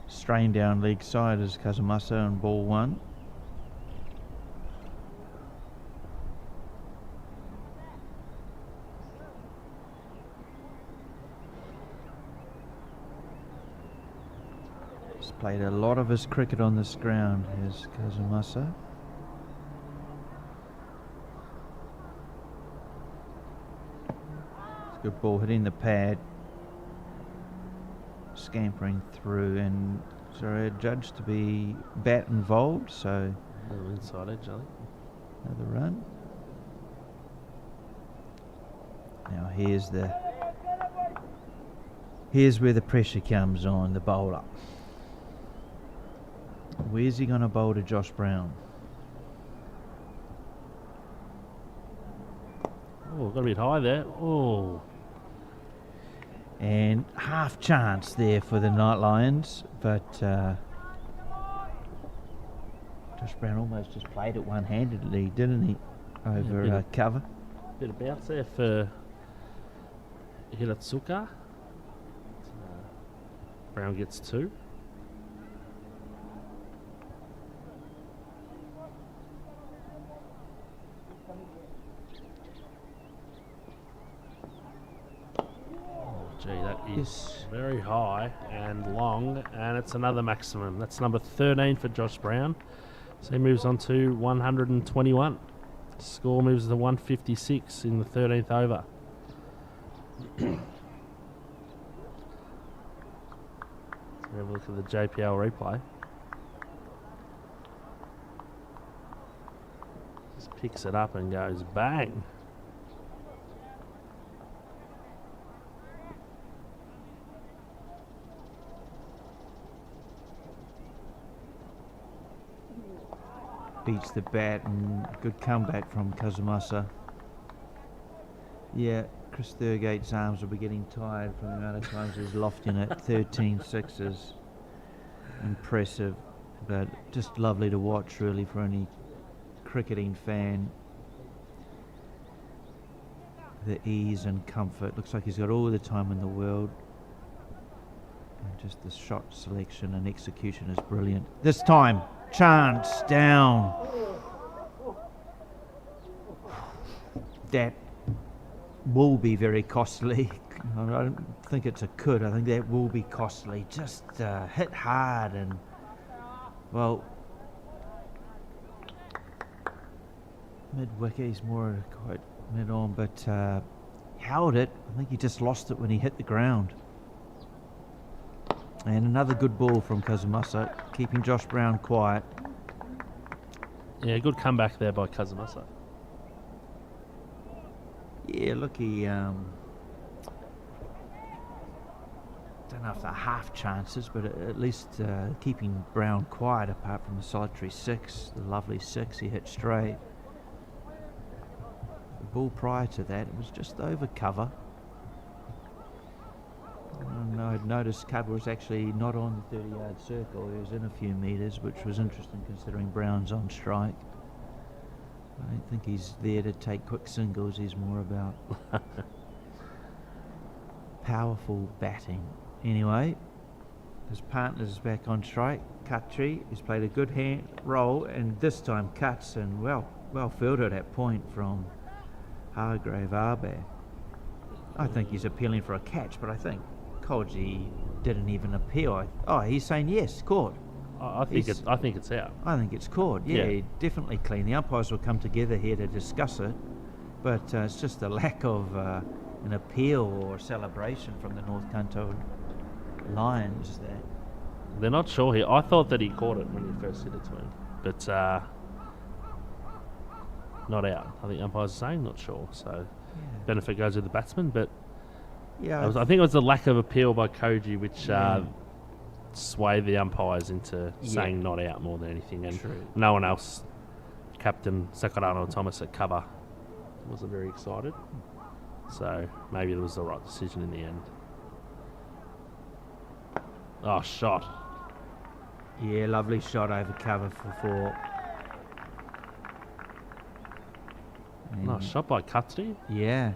Strain down leg side is Kazumasa on ball one. He's played a lot of his cricket on this ground, has Kazumasa. It's a good ball hitting the pad. Scampering through, and sorry, adjudged to be bat involved, so A little inside edge, I think. another run. Now here's where the pressure comes on the bowler. Where's he going to bowl to Josh Brown? Oh, got a bit high there. Oh. And half chance there for the Kanto Lions, but Josh Brown almost just played it one-handedly, didn't he? Over cover. Bit of bounce there for Hiratsuka. Brown gets two. Gee, that is very high and long, and it's another maximum. That's number 13 for Josh Brown. So he moves on to 121. Score moves to 156 in the 13th over. Let's have a look at the JPL replay. Just picks it up and goes bang. Beats the bat, and good comeback from Kazumasa. Yeah, Chris Thurgate's arms will be getting tired from the amount of times he's lofting it. 13 sixes. Impressive, but just lovely to watch, really, for any cricketing fan. The ease and comfort. Looks like he's got all the time in the world. And just the shot selection and execution is brilliant. This time, chance down. That will be very costly. I don't think it's a could. I think that will be costly. Just hit hard and, well, mid-wicket. He's more quite mid-on, but held it. I think he just lost it when he hit the ground. And another good ball from Kazumasa, keeping Josh Brown quiet. Yeah, good comeback there by Kazumasa. Yeah, look, he don't know if they're half chances, but at least keeping Brown quiet, apart from the solitary six, the lovely six he hit straight. The ball prior to that, it was just over cover. And I'd noticed cover was actually not on the 30-yard circle. He was in a few metres, which was interesting considering Brown's on strike. I don't think he's there to take quick singles. He's more about powerful batting. Anyway, his partner's back on strike. Khatri, he's played a good hand roll, and this time cuts, and well fielded at point from Hargrave Arbe. I think he's appealing for a catch, but I think Koji didn't even appeal. He's saying yes, caught. I think it's out. I think it's caught. Yeah, definitely clean. The umpires will come together here to discuss it, but it's just a lack of an appeal or celebration from the North Kanto Lions there. They're not sure here. I thought that he caught it when he first hit it to him, but not out. I think umpires are saying not sure. So benefit goes to the batsman, but I think it was the lack of appeal by Koji which swayed the umpires into saying not out more than anything, and no one else, Captain Sakurano Thomas at cover, wasn't very excited. So maybe it was the right decision in the end. Oh, shot. Yeah, lovely shot over cover for 4. Nice shot by Khatri. Yeah.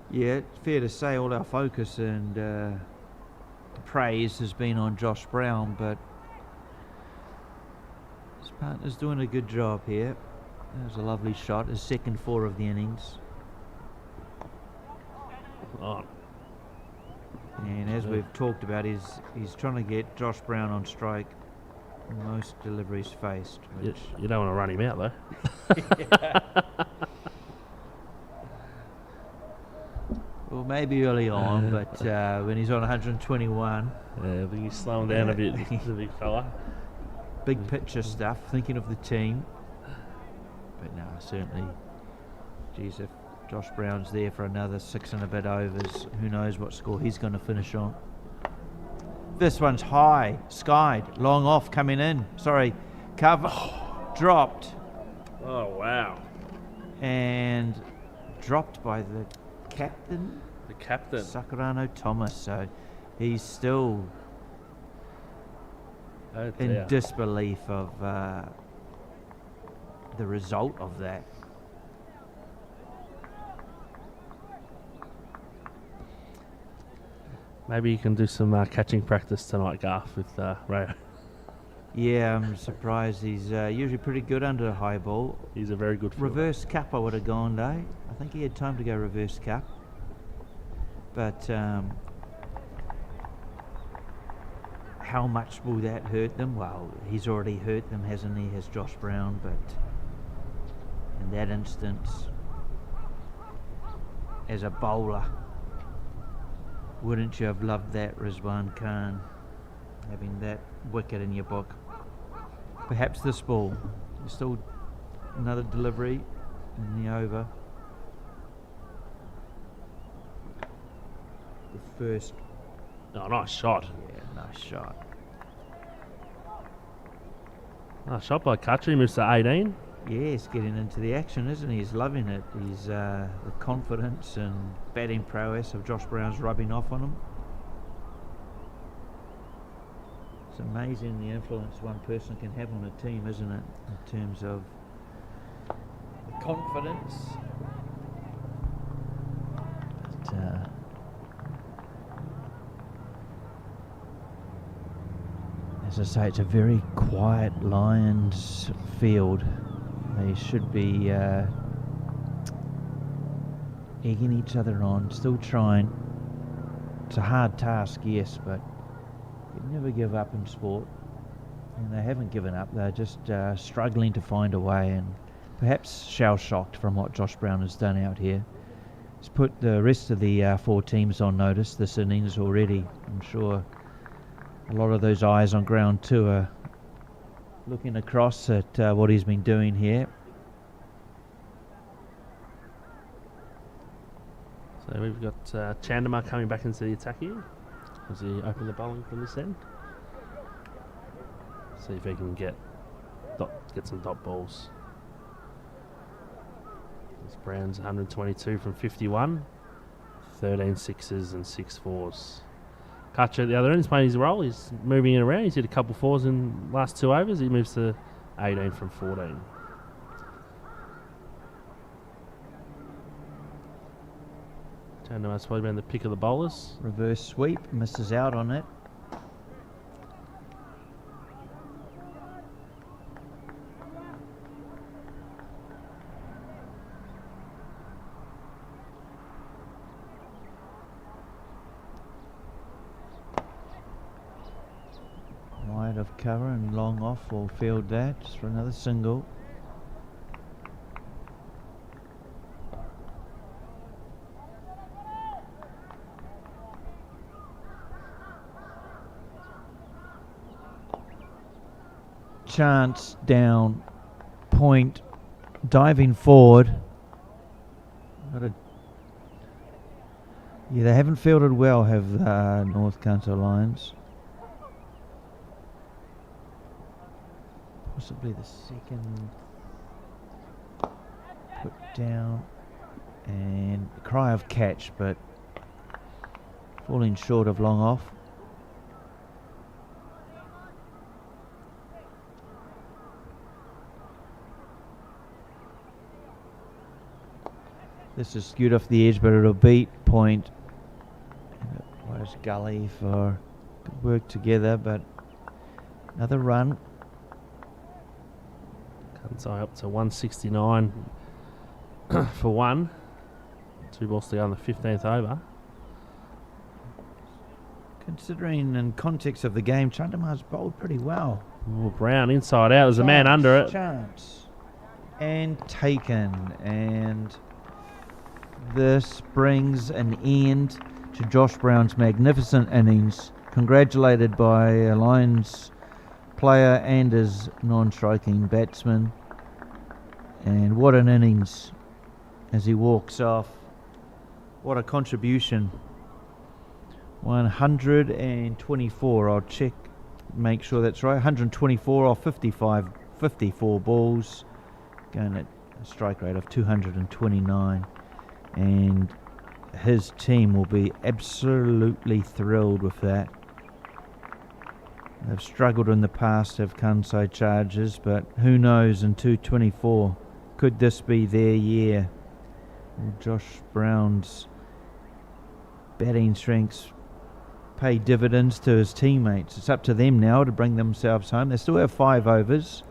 Yeah, it's fair to say all our focus and praise has been on Josh Brown, but his partner's doing a good job here. That was a lovely shot, his second 4 of the innings. Oh. And as we've talked about, he's trying to get Josh Brown on strike. Most deliveries faced. Which You don't want to run him out, though. Well, maybe early on, but when he's on 121. I think he's slowing down a bit, the big fella. Big picture stuff, thinking of the team. But no, certainly, geez, if Josh Brown's there for another 6 and a bit overs, who knows what score he's going to finish on. This one's high, skied, long off, coming in. Sorry, cover, dropped. Oh, wow. And dropped by the captain. The captain. Sakurano Thomas. So he's still in disbelief of the result of that. Maybe you can do some catching practice tonight, Garth, with Rayo. Yeah, I'm surprised. He's usually pretty good under a high ball. He's a very good fielder. Reverse cap I would have gone, though. I think he had time to go reverse cap. But how much will that hurt them? Well, he's already hurt them, hasn't he, as Josh Brown, but in that instance, as a bowler, wouldn't you have loved that, Rizwan Khan, having that wicket in your book? Perhaps this ball. Still another delivery in the over. The first. Oh, nice shot. Yeah, nice shot. Nice shot by Khatri, moves to 18. Yes, getting into the action, isn't he? He's loving it. He's the confidence and batting prowess of Josh Brown's rubbing off on him. It's amazing the influence one person can have on a team, isn't it? In terms of the confidence. But, as I say, it's a very quiet Lions field. They should be egging each other on, still trying. It's a hard task, yes, but you never give up in sport. And they haven't given up. They're just struggling to find a way, and perhaps shell-shocked from what Josh Brown has done out here. He's put the rest of the 4 teams on notice this innings already. I'm sure a lot of those eyes on ground 2 are looking across at what he's been doing here. So we've got Chandamar coming back into the attack here as he opened the bowling from this end. See if he can get some dot balls. This Brown's 122 from 51, 13 sixes and 6 fours. Kutcher at the other end is playing his role. He's moving it around. He's hit a couple fours in the last 2 overs. He moves to 18 from 14. Chandamar's probably been the pick of the bowlers. Reverse sweep, misses out on it. Wide of cover and long off will field that just for another single. Chance down, point, diving forward. Yeah, they haven't fielded well, have North Kanto Lions. Possibly the second put down, and a cry of catch, but falling short of long off. This is skewed off the edge, but it'll beat point. Where's Gully for good work together, but another run. Kansai up to 169 for 1. 2 balls to go on the 15th over. Considering in context of the game, Chandamar's bowled pretty well. Oh, Brown inside out. There's a man under it. Chance. And taken. And this brings an end to Josh Brown's magnificent innings, congratulated by a Lions player and his non-striking batsman. And what an innings as he walks off. What a contribution. 124, I'll check, make sure that's right. 124 off 54 balls, going at a strike rate of 229. And his team will be absolutely thrilled with that. They've struggled in the past, have Kanai Chargers, but who knows in 224, could this be their year? Will Josh Brown's batting strengths pay dividends to his teammates? It's up to them now to bring themselves home. They still have 5 overs,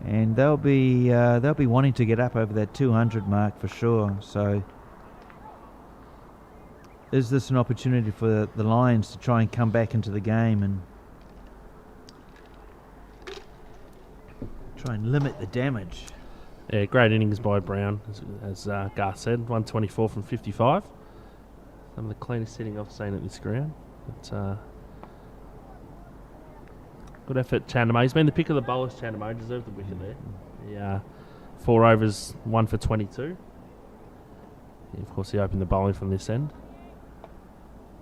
and they'll be wanting to get up over that 200 mark for sure. So is this an opportunity for the Lions to try and come back into the game and try and limit the damage? Yeah, great innings by Brown, as Garth said. 124 from 55. Some of the cleanest hitting I've seen at this ground. But, good effort, Chandamar. He's been the pick of the bowlers, Chandamar. Deserved the wicket there. Yeah, 4 overs, 1 for 22. Yeah, of course, he opened the bowling from this end.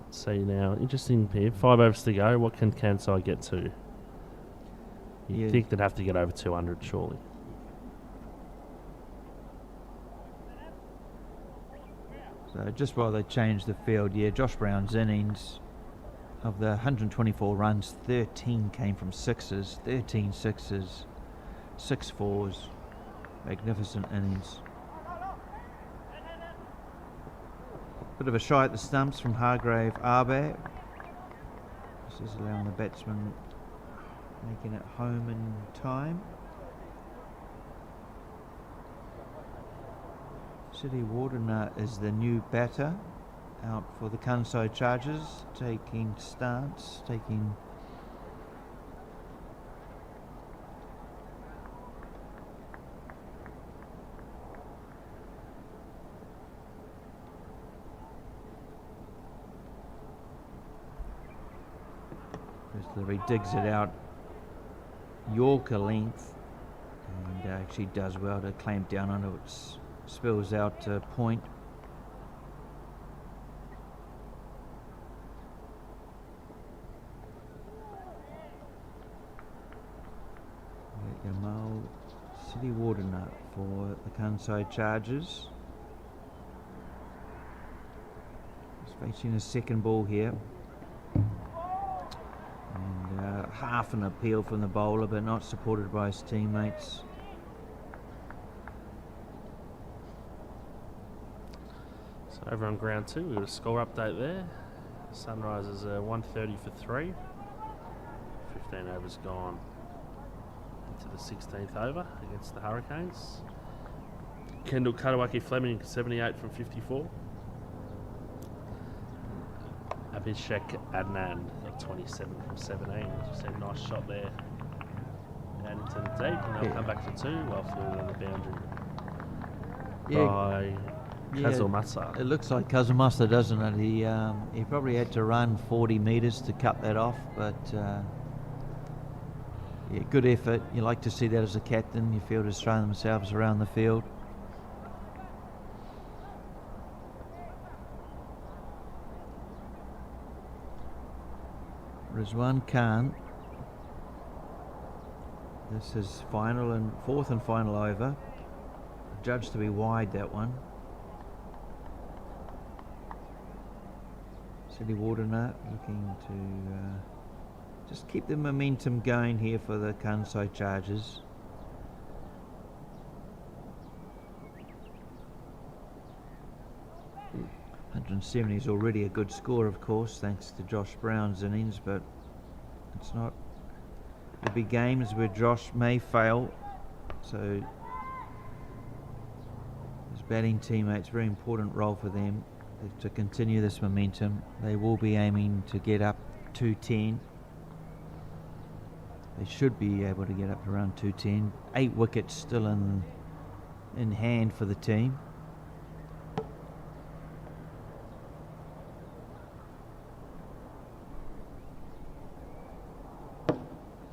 Let's see now. Interesting here. 5 overs to go. What can Kansai get to? You'd think they'd have to get over 200, surely. So just while they change the field, yeah, Josh Brown's innings, of the 124 runs, 13 came from sixes, 13 sixes, 6 fours. Magnificent innings. Bit of a shy at the stumps from Hargrave Arbe. This is allowing the batsman making it home in time. City Wardener is the new batter out for the Kanto Chargers, taking stance, taking he digs it out Yorker length and actually does well to clamp down on it. Spills out to point. Yamal City Wardener for the Kansai Chargers. He's facing a second ball here. And half an appeal from the bowler, but not supported by his teammates. So over on ground 2, we've got a score update there. Sunrisers are 130 for 3. 15 overs gone into the 16th over against the Hurricanes. Kendall Katawaki Fleming 78 from 54. Abhishek Adnan got 27 from 17. Just a nice shot there down into the deep, and they'll come back for 2. Well fielded on the boundary by Kazumasa. It looks like Kazumasa, doesn't it? He probably had to run 40 metres to cut that off, but yeah, good effort. You like to see that as a captain. Your fielders throw themselves around the field. Rizwan Khan. This is final and fourth and final over. Judged to be wide, that one. City Wardener looking to just keep the momentum going here for the Kansai Chargers. .170 is already a good score, of course, thanks to Josh Brown's innings, but it's not. There'll be games where Josh may fail, so his batting teammates, very important role for them to continue this momentum. They will be aiming to get up 210. They should be able to get up to around 210. 8 wickets still in hand for the team.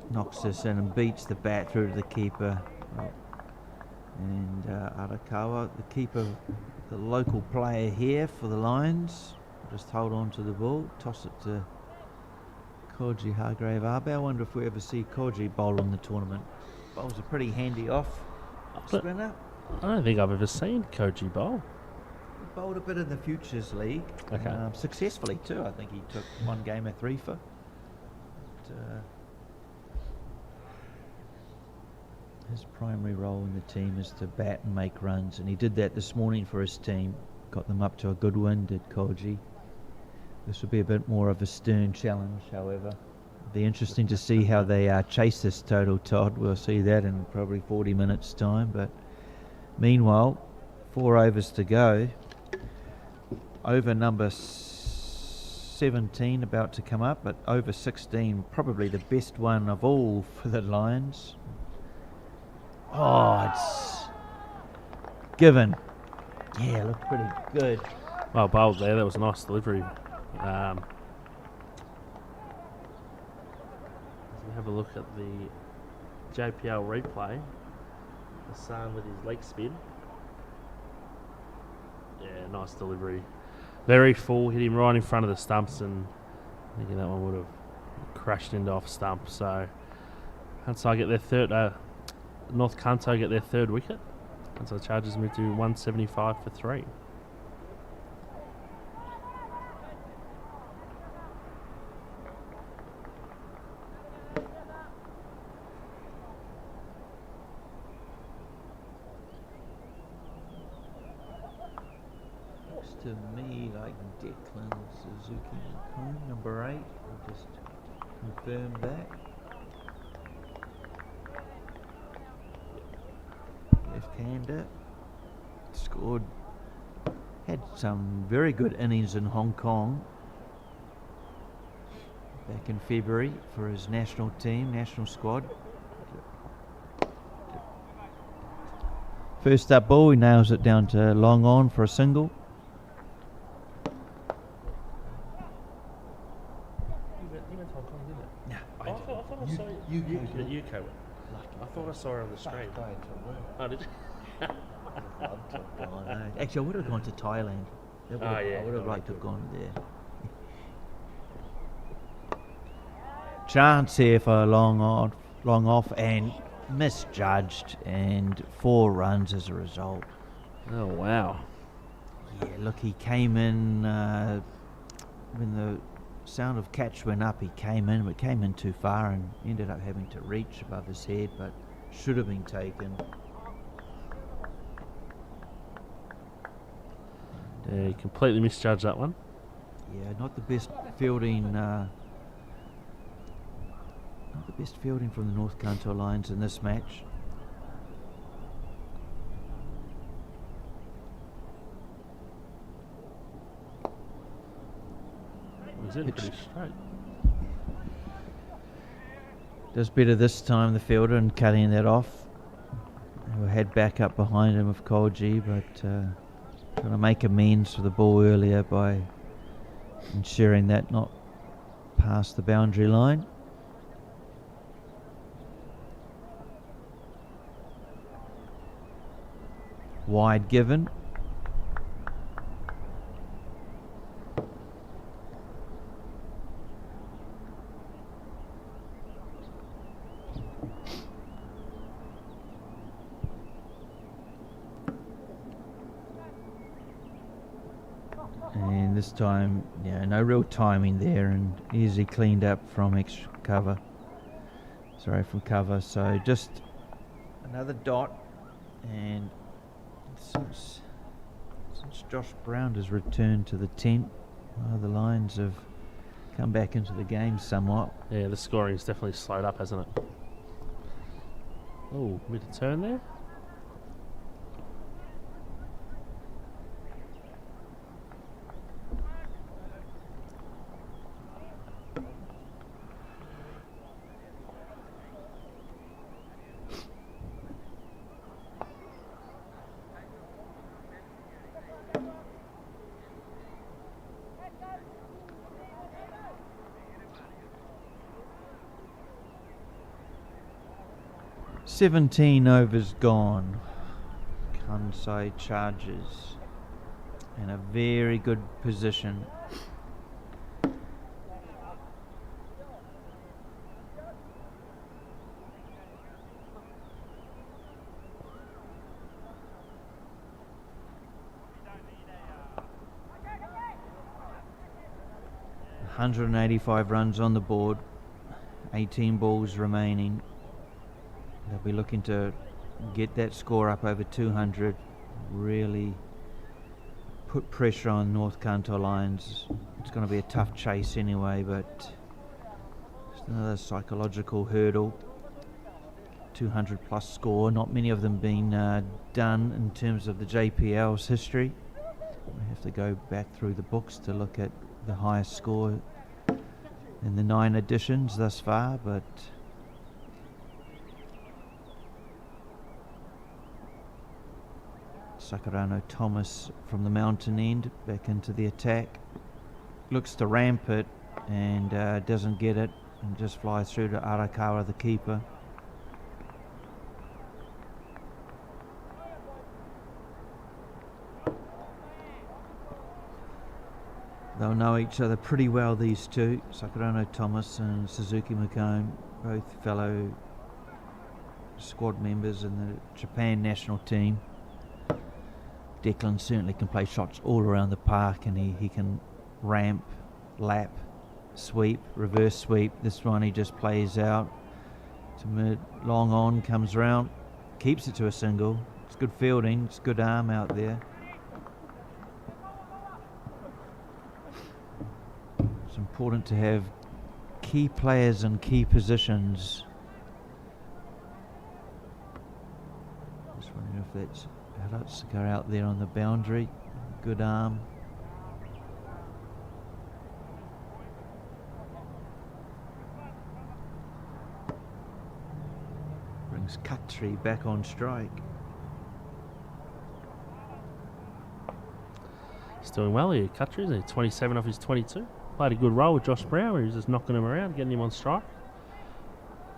Knocks this in and beats the bat through to the keeper. And Arakawa, the keeper, the local player here for the Lions, just hold on to the ball, toss it to Koji Hargrave Arbe. I wonder if we ever see Koji bowl in the tournament. Bowls a pretty handy off spinner. I don't think I've ever seen Koji bowl. He bowled a bit in the Futures League. Okay. Successfully too. I think he took one game a 3 for. His primary role in the team is to bat and make runs, and he did that this morning for his team. Got them up to a good win, did Koji. This will be a bit more of a stern challenge, however. It'll be interesting to see how they chase this total, Todd. We'll see that in probably 40 minutes' time. But meanwhile, 4 overs to go. Over number 17 about to come up, but over 16, probably the best one of all for the Lions. Oh, it's given. Yeah, looked pretty good. Well bowled there. That was a nice delivery. As we have a look at the JPL replay, Hassan with his leg spin. Yeah, nice delivery. Very full, hit him right in front of the stumps, and I think that one would have crashed into off stump. So Kansai get their third. North Kanto get their 3rd wicket, and so the Chargers move to 175 for 3. to me like Declan Suzuki McComb, number 8. I'll just confirm that. Left-hander. Scored. Had some very good innings in Hong Kong back in February for his national team, national squad. First up ball, he nails it down to long on for a single. He went to Hong Kong, didn't it? No, I thought I saw you. UK. I thought I saw her on the stream. Oh, did you? Actually, I would have gone to Thailand. I would have liked to have gone there. Chance here for a long off, and misjudged, and 4 runs as a result. Oh, wow. Yeah, look, he came in when the sound of catch went up. He came in, but came in too far and ended up having to reach above his head, but should have been taken. Yeah, he completely misjudged that one. Yeah, not the best fielding. Not the best fielding from the North Kanto Lions in this match. He's in pretty straight. Does better this time, the fielder, and cutting that off. He had back up behind him with Kolji, but trying to make amends for the ball earlier by ensuring that not past the boundary line. Wide given. And this time, yeah, no real timing there, and easily cleaned up from extra cover. Sorry, from cover. So just another dot, and since Josh Brown has returned to the tent, the Lions have come back into the game somewhat. Yeah, the scoring's definitely slowed up, hasn't it? Oh, mid turn there. "17 overs gone." Kanai Chargers in a very good position. "185 runs on the board, 18 balls remaining." They'll be looking to get that score up over 200, really put pressure on North Kanto Lions. It's going to be a tough chase anyway, but it's another psychological hurdle. 200 plus score, not many of them being done in terms of the JPL's history. We have to go back through the books to look at the highest score in the 9 editions thus far, but Sakurano Thomas from the mountain end back into the attack. Looks to ramp it and doesn't get it and just flies through to Arakawa, the keeper. They'll know each other pretty well, these two, Sakurano Thomas and Suzuki McComb, both fellow squad members in the Japan national team. Declan certainly can play shots all around the park, and he can ramp, lap, sweep, reverse sweep. This one he just plays out to mid, long on, comes round, keeps it to a single. It's good fielding, it's good arm out there. important to have key players in key positions. Just wondering if that's Haratsuka out there on the boundary. Good arm. Brings Khatri back on strike. He's doing well here, Khatri, isn't he? 27 off his 22. Played a good role with Josh Brown, where he's just knocking him around, getting him on strike.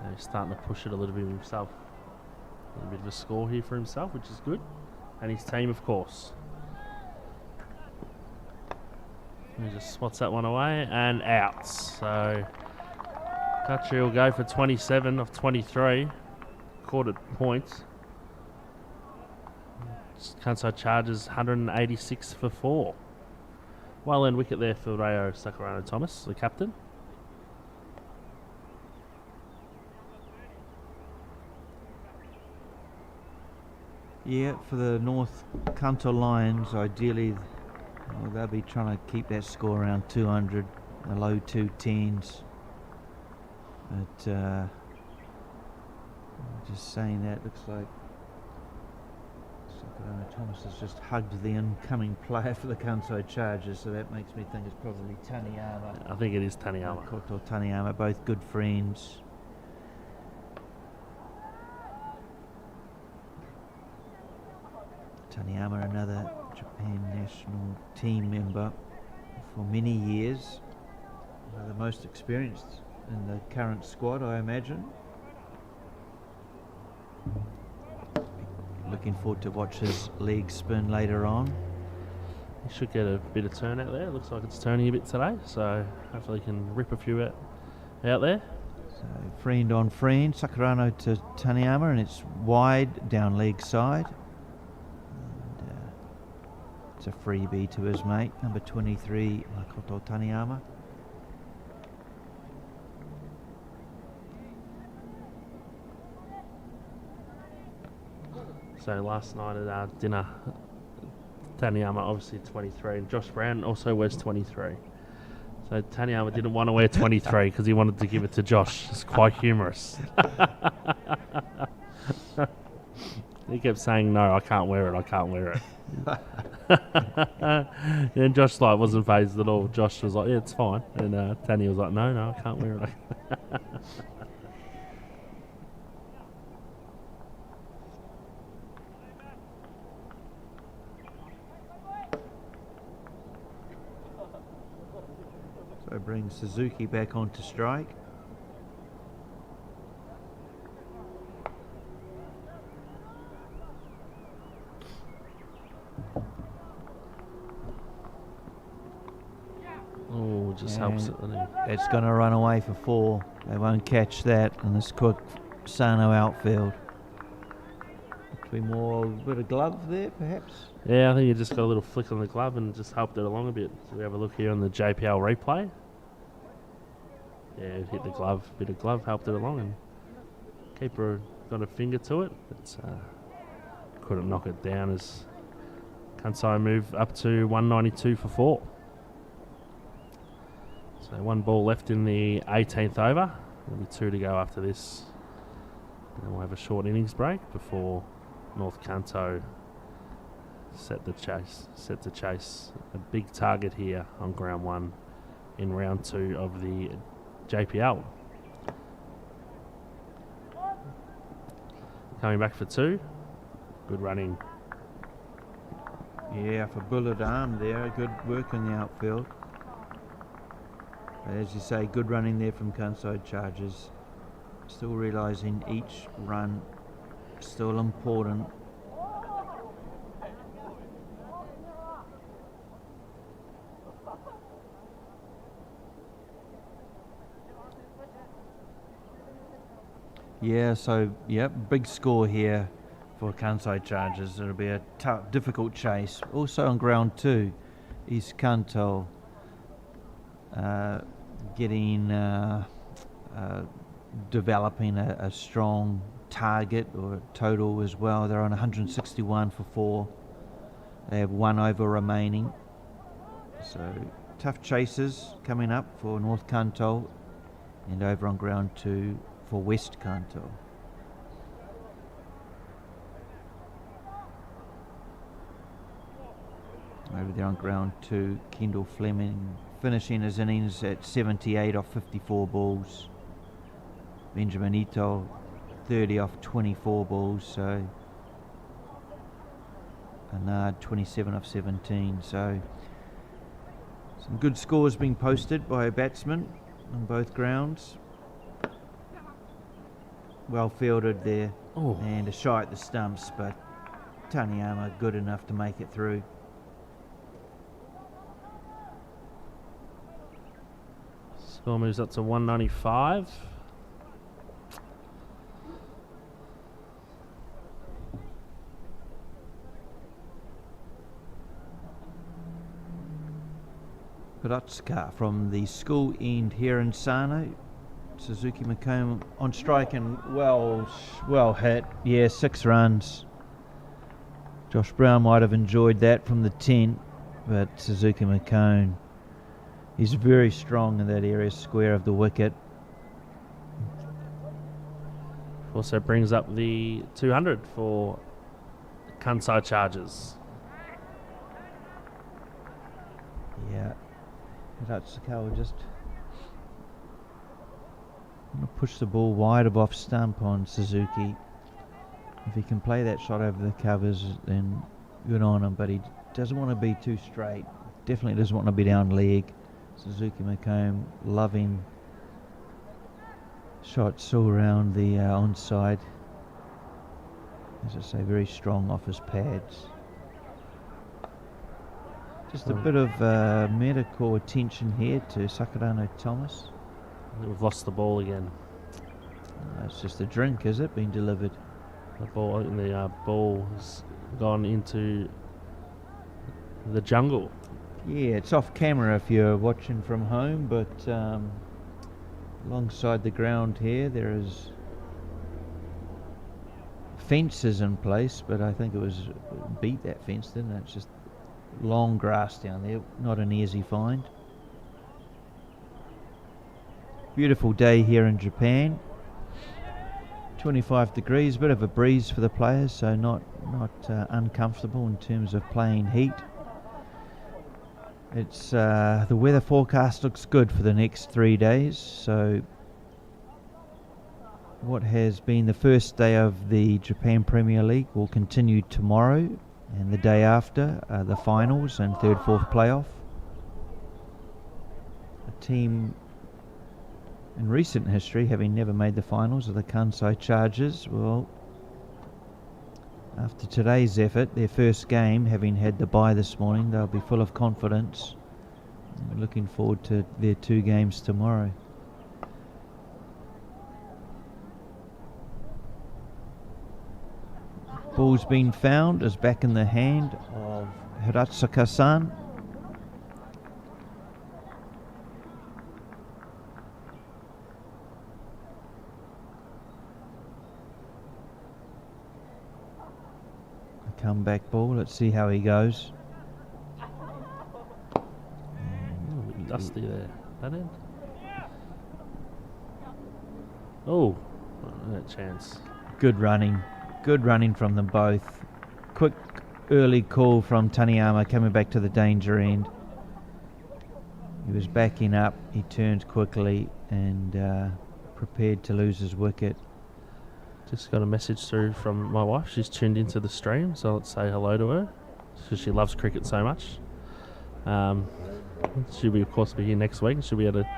Now he's starting to push it a little bit himself. A little bit of a score here for himself, which is good. And his team, of course. He just swats that one away and out. So Khatri will go for 27 off 23. Caught at points. Kanto Chargers 186 for 4. Well earned wicket there for Rayo Sakurano Thomas, the captain. Yeah, for the North Kanto Lions, ideally they'll be trying to keep that score around 200, the low 210s. But just saying that, looks like Sakurano Thomas has just hugged the incoming player for the Kanto Chargers, so that makes me think it's probably Taniyama. I think it is Taniyama. Koto Taniyama, both good friends. Taniyama, another Japan national team member for many years. The most experienced in the current squad, I imagine. Looking forward to watch his leg spin later on. He should get a bit of turnout there. Looks like it's turning a bit today, so hopefully he can rip a few out there. So friend on friend, Sakurano to Taniyama, and it's wide down leg side. And, it's a freebie to his mate, number 23, Makoto Taniyama. So last night at our dinner, Taniyama obviously 23, and Josh Brown also wears 23. So Taniyama didn't want to wear 23 because he wanted to give it to Josh. It's quite humorous. He kept saying, "No, I can't wear it. I can't wear it." And Josh wasn't phased at all. Josh was like, "Yeah, it's fine." And Tanny was like, "No, I can't wear it." So brings Suzuki back onto strike. Oh, just helps it. It's going to run away for 4. They won't catch that in this quick Sano outfield. Could be more a bit of glove there, perhaps? Yeah, I think he just got a little flick on the glove and just helped it along a bit. So we have a look here on the JPL replay. Yeah, it hit the glove, bit of glove, helped it along, and keeper got a finger to it. But couldn't knock it down as Kansai move up to 192 for 4. So 1 ball left in the 18th over. There'll be 2 to go after this. And then we'll have a short innings break before North Kanto set to chase a big target here on ground 1 in round 2 of the JPL. Coming back for 2. Good running. Yeah, for bullet arm there. Good work in the outfield. But as you say, good running there from Kanto Chargers. Still realising each run still important. Yeah, so big score here for Kansai Chargers. It'll be a tough, difficult chase. Also on ground 2, East Kanto developing a strong target or total as well. They're on 161 for 4. They have 1 over remaining. So tough chasers coming up for North Kanto and over on ground 2 for West Kanto. Over there on ground 2, Kendall Fleming finishing his innings at 78 off 54 balls. Benjamin Ito 30 off 24 balls, so Anard 27 off 17. So some good scores being posted by a batsman on both grounds. Well fielded there, and a shot at the stumps, but Taniyama good enough to make it through. Score moves up to 195. Hirotsuka from the school end here in Sano. Suzuki Macomb on strike and well hit. Yeah, 6 runs. Josh Brown might have enjoyed that from the 10, but Suzuki Macomb, he's very strong in that area square of the wicket. Also brings up the 200 for Kanai Chargers. Yeah, Hirotsuka will just push the ball wide of off stump on Suzuki. If he can play that shot over the covers, then good on him, but he doesn't want to be too straight. Definitely doesn't want to be down leg. Suzuki Macomb loving shots all around the onside. As I say, very strong off his pads. Just a bit of medical attention here to Sakurano Thomas. We've lost the ball again. It's just a drink, is it, being delivered? The ball has gone into the jungle. Yeah, it's off camera if you're watching from home, but alongside the ground here there is fences in place, but I think it was beat that fence, didn't it? It's just long grass down there, not an easy find. Beautiful day here in Japan. 25 degrees, bit of a breeze for the players, so not uncomfortable in terms of playing heat. It's the weather forecast looks good for the next 3 days, so what has been the first day of the Japan Premier League will continue tomorrow, and the day after the finals and 3rd, 4th playoff. A team in recent history having never made the finals of the Kanai Chargers. Well, after today's effort, their first game, having had the bye this morning, they'll be full of confidence. We're looking forward to their 2 games tomorrow. Ball's been found, is back in the hand of Hirotsuka-san. Comeback ball, let's see how he goes. Dusty there, that end. Oh, that chance. Good running from them both. Quick early call from Taniyama coming back to the danger end. He was backing up, he turned quickly and prepared to lose his wicket. Just got a message through from my wife. She's tuned into the stream, so let's say hello to her because she loves cricket so much. She'll be, of course, be here next week, and she'll be able to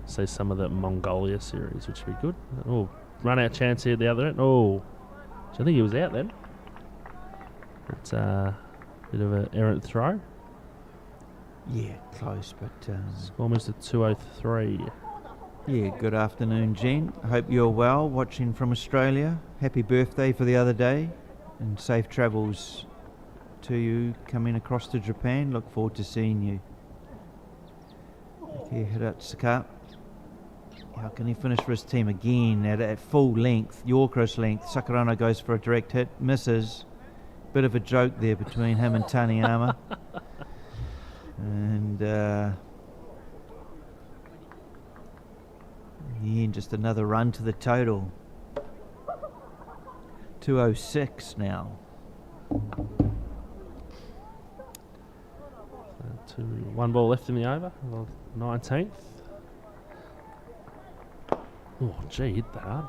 see some of the Mongolia series, which will be good. Oh, run out chance here at the other end. Oh, I think he was out then. It's a bit of an errant throw. Yeah, close, but Score moves to 203. yeah, good afternoon, Jen. I hope you're well, watching from Australia. Happy birthday for the other day, and safe travels to you coming across to Japan. Look forward to seeing you. Okay, Hirotsuka. How can he finish for his team again at full length, Yorkers length? Sakurano goes for a direct hit, misses. Bit of a joke there between him and Taniyama. And In the end, just another run to the total. 206 now. One ball left in the over. 19th. Oh, gee, hit that hard.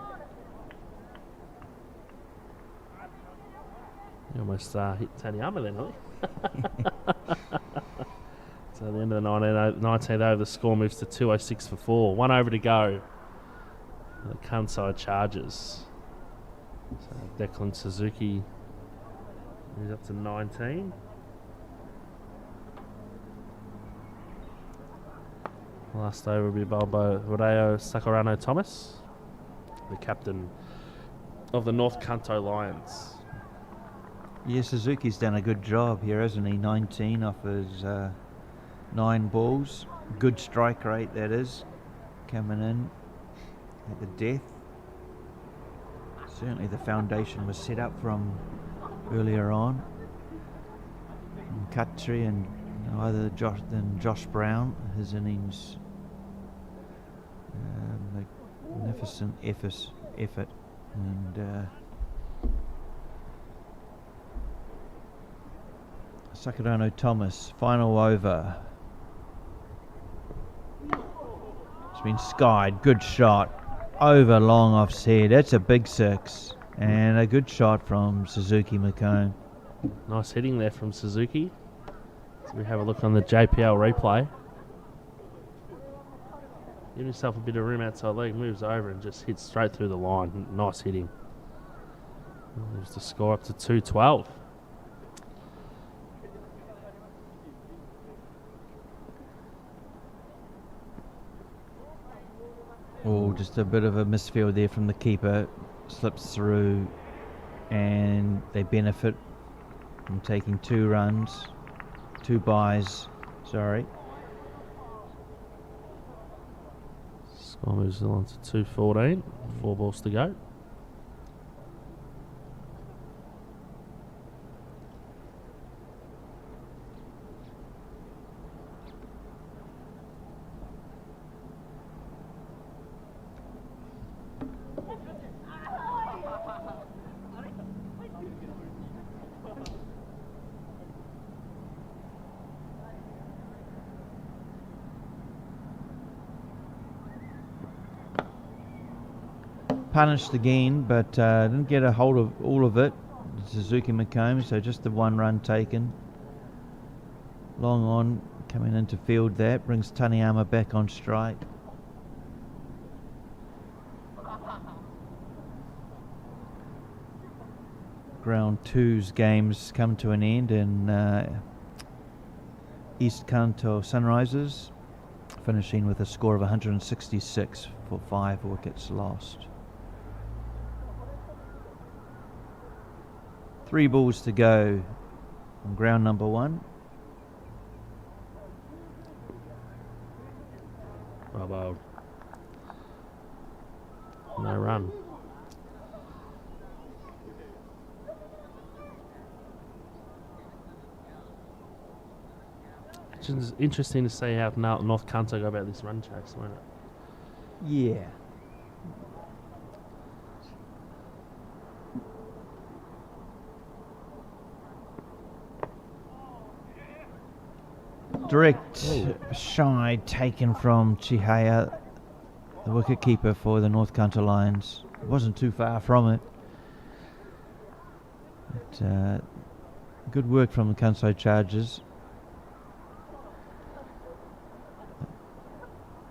You almost hit Taniyama then, Ollie. So at the end of the 19th over, the score moves to 206 for 4. 1 over to go. The Kanto Chargers. So Declan Suzuki is up to 19. Last over will be bowled by Rodeo Sakurano Thomas, the captain of the North Kanto Lions. Yeah, Suzuki's done a good job here, hasn't he? 19 off his 9 balls. Good strike rate, that is. Coming in at the death. Certainly the foundation was set up from earlier on. And Khatri and either Josh Brown, his innings, magnificent effort, and Sakurano Thomas, final over. It's been skied, good shot. Over long offside, that's a big 6. And a good shot from Suzuki McComb. Nice hitting there from Suzuki. So we have a look on the JPL replay. Give himself a bit of room outside leg, moves over and just hits straight through the line. Nice hitting. Moves the score up to 212. Oh, just a bit of a misfield there from the keeper. Slips through and they benefit from taking 2 runs. 2 byes, sorry. Score moves on to 214. 4 balls to go. Punished again, but didn't get a hold of all of it. Suzuki McComb, so just the 1 run taken. Long on, coming into field that, brings Taniyama back on strike. Ground 2's games come to an end in East Kanto Sunrisers, finishing with a score of 166 for 5 wickets lost. 3 balls to go on ground number 1. Well bowled. No run. It's interesting to see how North Kanto go about this run chase, won't it? Yeah. Direct shy taken from Chihaya, the wicketkeeper for the North Kanto Lions. It wasn't too far from it. But, good work from the Kanto Chargers.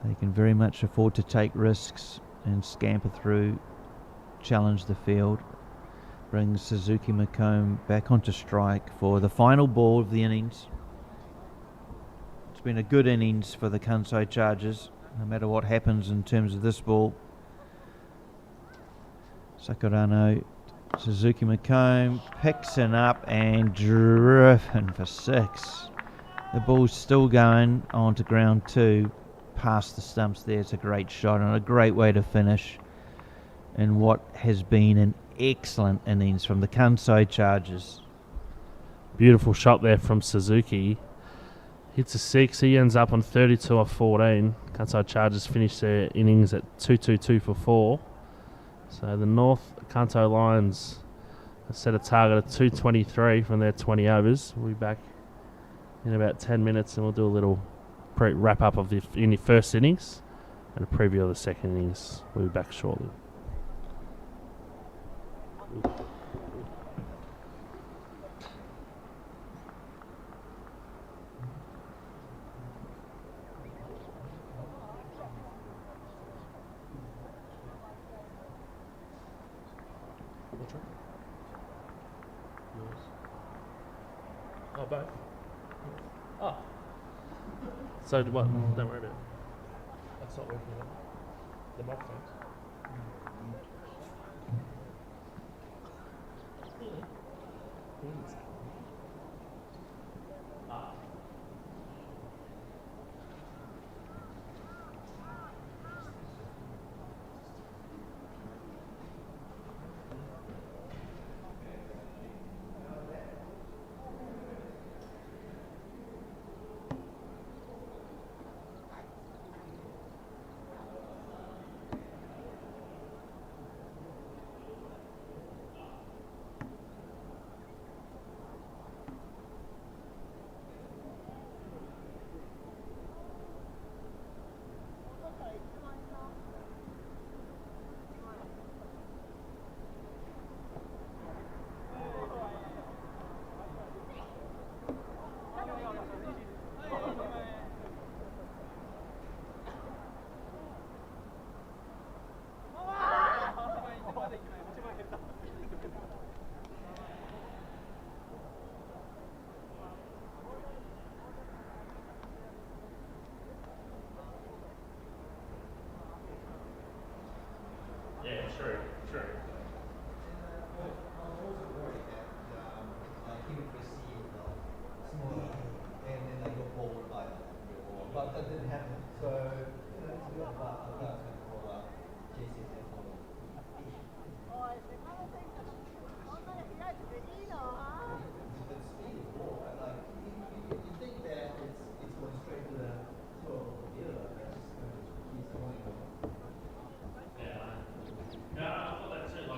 They can very much afford to take risks and scamper through, challenge the field. Brings Suzuki McComb back onto strike for the final ball of the innings. It's been a good innings for the Kanto Chargers, no matter what happens in terms of this ball. Sakurano, Suzuki McComb picks it up and driven for 6. The ball's still going on to ground 2. Past the stumps there. It's a great shot and a great way to finish in what has been an excellent innings from the Kanto Chargers. Beautiful shot there from Suzuki. hits a 6. He ends up on 32 off 14. Kanto Chargers finish their innings at 222 for 4. So the North Kanto Lions have set a target of 223 from their 20 overs. We'll be back in about 10 minutes and we'll do a little wrap up of the first innings and a preview of the second innings. We'll be back shortly. Which one? Yours. Oh, both. Oh. So what? Don't worry about it. That's not working. The microphones. Yeah, true. But that didn't happen. So, you know, to be honest, I was going to call GCSF for the speed of ball, right? Like, you think that it's going straight to the field, that's just going to keep going. Yeah, I thought that too.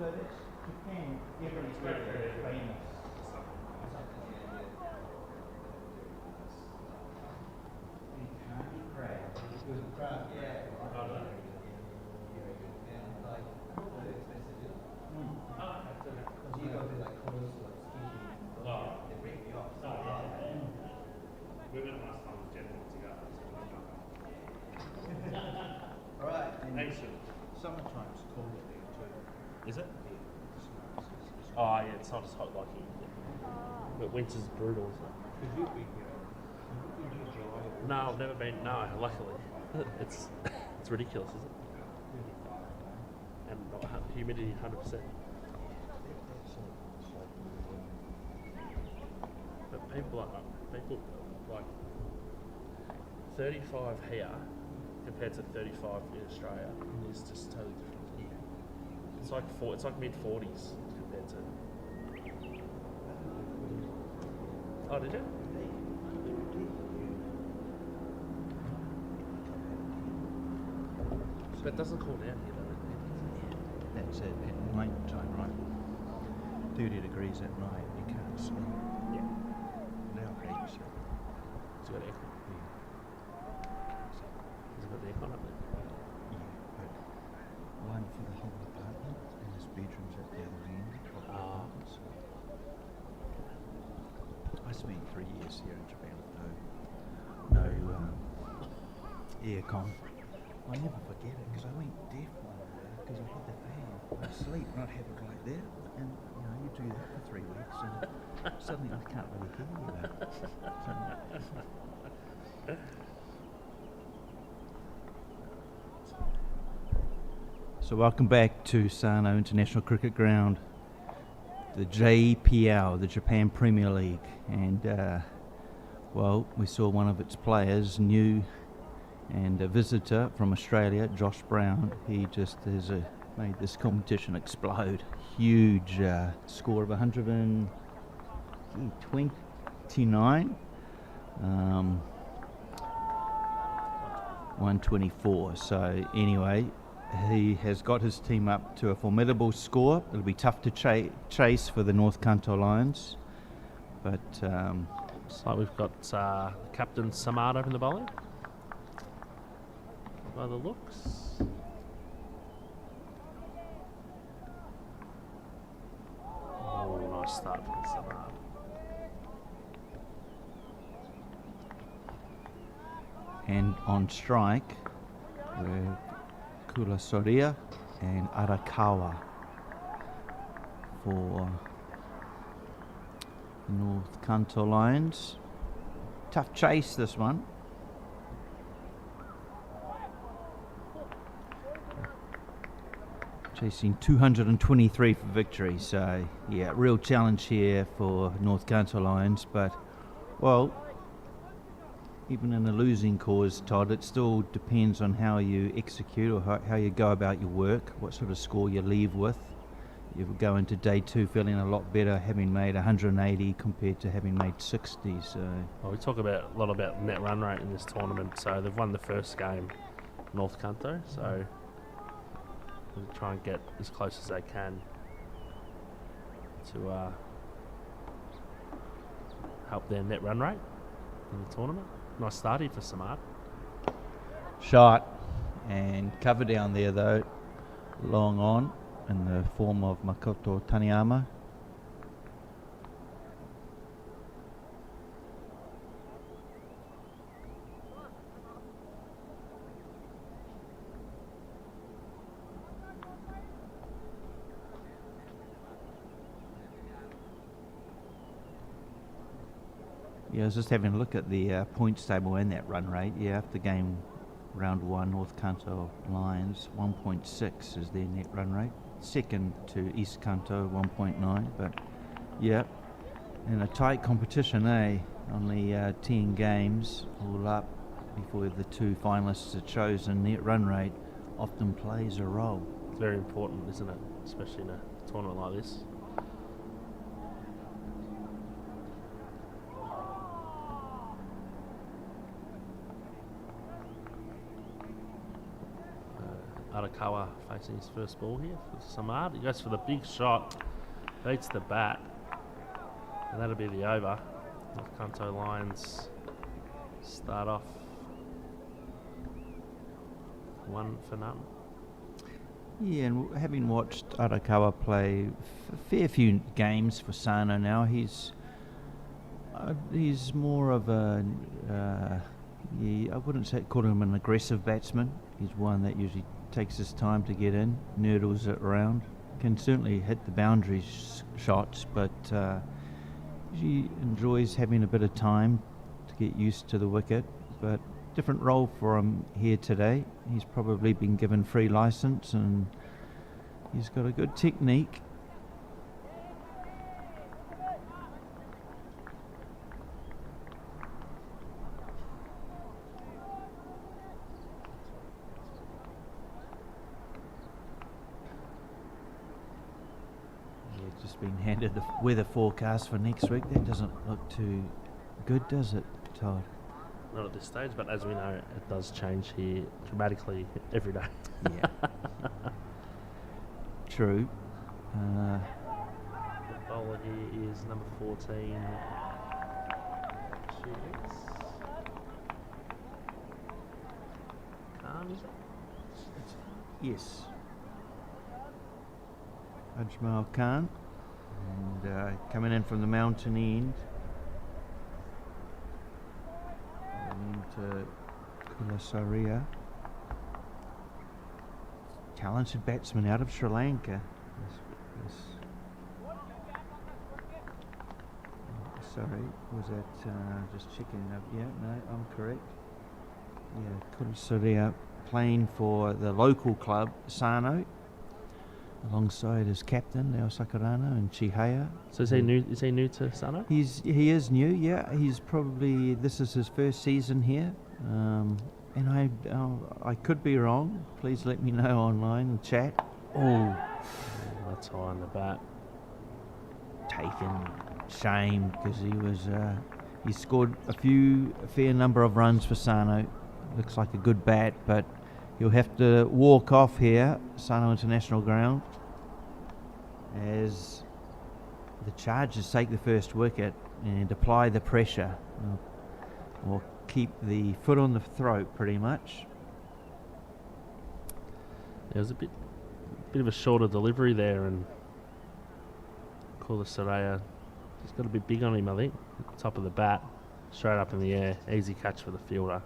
But it's Japan, everywhere they're famous. Crab, yeah. And like, really expensive, you know? Because you go to like close to like ski, they break me off. We went last time with Jen ago. Alright. Summertime's cold there too. Is it? Oh yeah, it's not as hot like here. But winter's brutal, isn't it? Because you've been here. You've been here July. No, I've never been. No, luckily. It's ridiculous, isn't it? And humidity 100%. But people like 35 here compared to 35 in Australia is just totally different. It's like mid 40s compared to. Oh, did you? But it doesn't cool down here though. That's it, at night time, right? 30 degrees at night, you can't sleep. Yeah. Now heat, so. It's got aircon. Has it got aircon up there? Yeah, but one for the whole apartment, and his bedroom's at the other end of the apartment. So. I spent 3 years here in Japan with no aircon. I never forget it because I went deaf one day because I had the fan. I'd sleep and I'd have it right there, and you do that for 3 weeks, and suddenly I can't really hear you. So welcome back to Sano International Cricket Ground, the JPL, the Japan Premier League, and well, we saw one of its players, new and a visitor from Australia, Josh Brown. He just has made this competition explode. Huge score of 129, 124. So anyway, he has got his team up to a formidable score. It'll be tough to chase for the North Kanto Lions, but Looks like we've got Captain Samad up in the bowling. By the looks. Oh, nice start from Samad. and on strike were Kulasoria and Arakawa for the North Kanto Lions. Tough chase, this one. Chasing 223 for victory, so yeah, real challenge here for North Kanto Lions, but well, even in a losing cause, Todd, it still depends on how you execute or how you go about your work, what sort of score you leave with. You go into day two feeling a lot better, having made 180 compared to having made 60. So well, we talk a lot about net run rate in this tournament. So they've won the first game, North Kanto. So they'll try and get as close as they can to help their net run rate in the tournament. Nice start here for Samad. shot and cover down there though, long on in the form of Makoto Taniyama. Yeah, I was just having a look at the points table and that run rate. Yeah, after game round one, North Kanto Lions 1.6 is their net run rate. Second to East Kanto 1.9, but yeah, in a tight competition, only 10 games all up before the two finalists are chosen. Net run rate often plays a role. It's very important, isn't it? Especially in a tournament like this. Arakawa facing his first ball here for Samad. He goes for the big shot, beats the bat, and that'll be the over. The Kanto Lions start off 1-0. Yeah, and having watched Arakawa play a fair few games for Sano now, he's more of a, I wouldn't say call him an aggressive batsman. He's one that usually takes his time to get in, nurdles it around, can certainly hit the boundary shots, but he enjoys having a bit of time to get used to the wicket. But different role for him here today. He's probably been given free license and he's got a good technique. Just been handed the weather forecast for next week. That doesn't look too good, does it, Todd? Not at this stage, but as we know, it does change here dramatically every day. Yeah. True. The bowler here is number 14. Khan, is it? Yes. Ajmal Khan. And coming in from the mountain end. Into Kulasaria. Talented batsman out of Sri Lanka. Sorry, was that just checking up? Yeah, no, I'm correct. Yeah, Kulasaria playing for the local club, Sano, alongside his captain, Leo Sakurano and Chihaya. So is he new? Is he new to Sano? He is new. Yeah, he's probably this is his first season here, and I could be wrong. Please let me know online and chat. Oh, That's high on the bat. taken shame because he scored a fair number of runs for Sano. Looks like a good bat, but he'll have to walk off here, Sano International Ground, as the Chargers take the first wicket and apply the pressure, or keep the foot on the throat pretty much. There was a bit of a shorter delivery there, and Kula Saraya just got to be big on him, I think. Top of the bat, straight up in the air, easy catch for the fielder.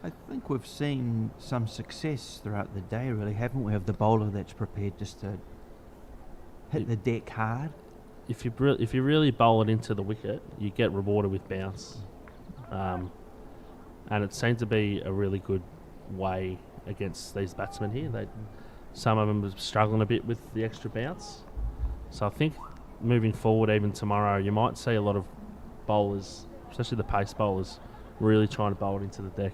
I think we've seen some success throughout the day, really, haven't we? Of the bowler that's prepared just to hit the deck hard. If you really bowl it into the wicket, you get rewarded with bounce, and it seemed to be a really good way against these batsmen here. Some of them were struggling a bit with the extra bounce, so I think moving forward, even tomorrow, you might see a lot of bowlers, especially the pace bowlers, really trying to bowl it into the deck.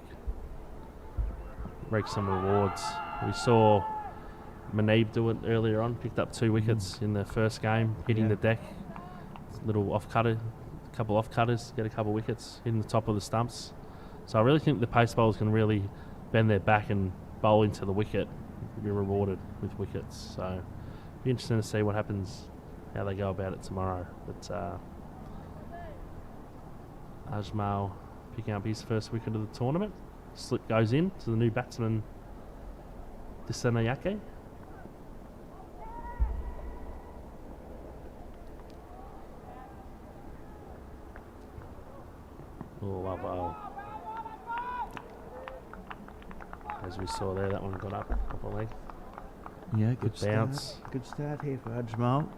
Reap some rewards. We saw Manib do it earlier on, picked up 2 wickets in the first game, hitting the deck. Little off-cutter, a couple off-cutters, get a couple wickets, hitting the top of the stumps. So I really think the pace bowlers can really bend their back and bowl into the wicket, be rewarded with wickets. So it'll be interesting to see what happens, how they go about it tomorrow. But Ajmal picking up his first wicket of the tournament. Slip goes in to the new batsman, Disanayake. Oh, wow. As we saw there, that one got up a length. Yeah, Good bounce. Good start here for Ajmal.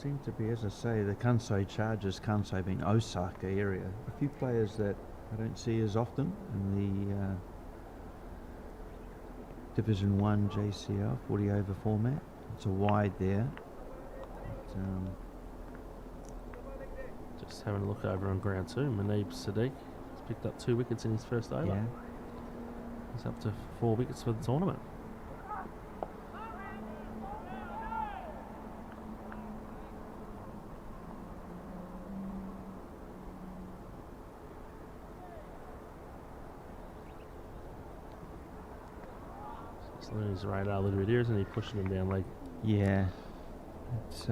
Seem to be, as I say, the Kanai Chargers, Kansai being Osaka area. A few players that I don't see as often in the Division 1 JCL 40 over format. It's a wide there. Just having a look over on ground 2. Manib Sadiq has picked up 2 wickets in his first over. Yeah. He's up to 4 wickets for the tournament. Just learning his radar a little bit here, isn't he? Pushing him down leg. Yeah. It's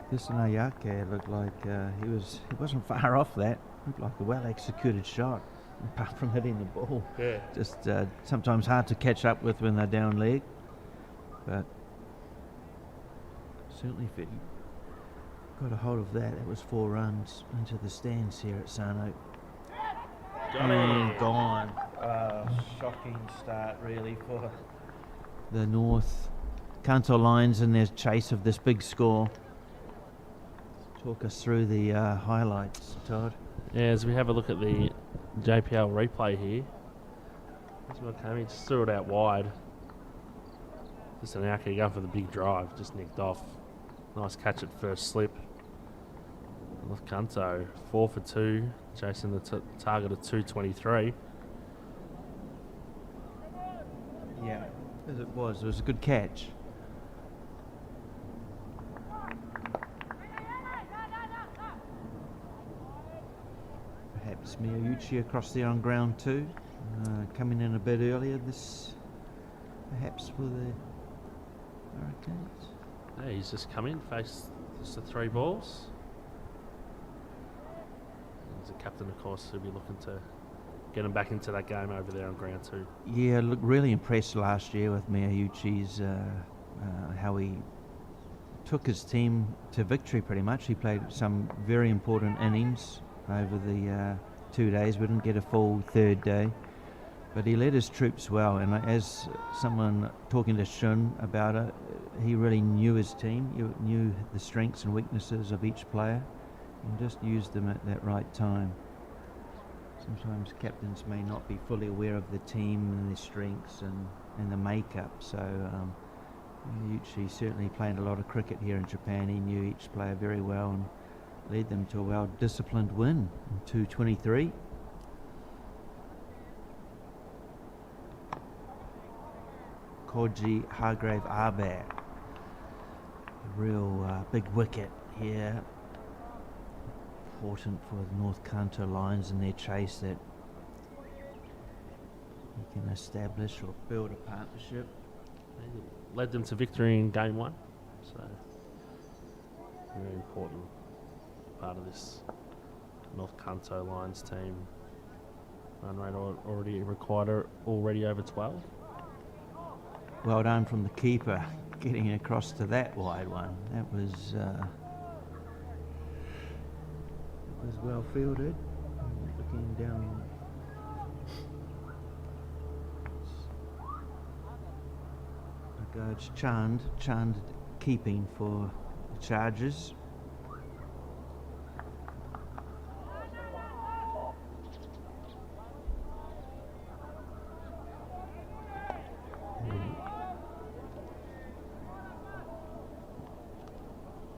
this Nayake looked like he wasn't far off that. Looked like a well executed shot, apart from hitting the ball. Yeah. Just sometimes hard to catch up with when they're down leg, but certainly if he got a hold of that, it was 4 runs into the stands here at Sano. Gone. Shocking start really for the North Kanto Lions in their chase of this big score. Talk us through the highlights, Todd. Yeah, as we have a look at the JPL replay here. This one came, he just threw it out wide. Just an Aoki going for the big drive, just nicked off. Nice catch at first slip. North Kanto 4 for 2, chasing the target of 223. Yeah, as it was a good catch. Perhaps Miyauchi across there on ground too, coming in a bit earlier this, perhaps for the Hurricanes. Yeah, he's just come in, faced just the 3 balls. He's the captain, of course, who'll be looking to get him back into that game over there on ground 2. Yeah, look, really impressed last year with Miyauchi's how he took his team to victory pretty much. He played some very important innings over the 2 days. We didn't get a full 3rd day, but he led his troops well, and as someone talking to Shun about it, he really knew his team, knew the strengths and weaknesses of each player, and just used them at that right time. Sometimes captains may not be fully aware of the team and their strengths and the makeup, so Miyauchi certainly played a lot of cricket here in Japan. He knew each player very well and led them to a well-disciplined win in 223. Koji Hargrave Arbair. A real big wicket here. Important for the North Kanto Lions in their chase that he can establish or build a partnership. He led them to victory in game 1, so very important part of this North Kanto Lions team. Run rate already required already over 12. Well done from the keeper, getting across to that wide one. That was well fielded. Looking down. It's Chand keeping for the Chargers.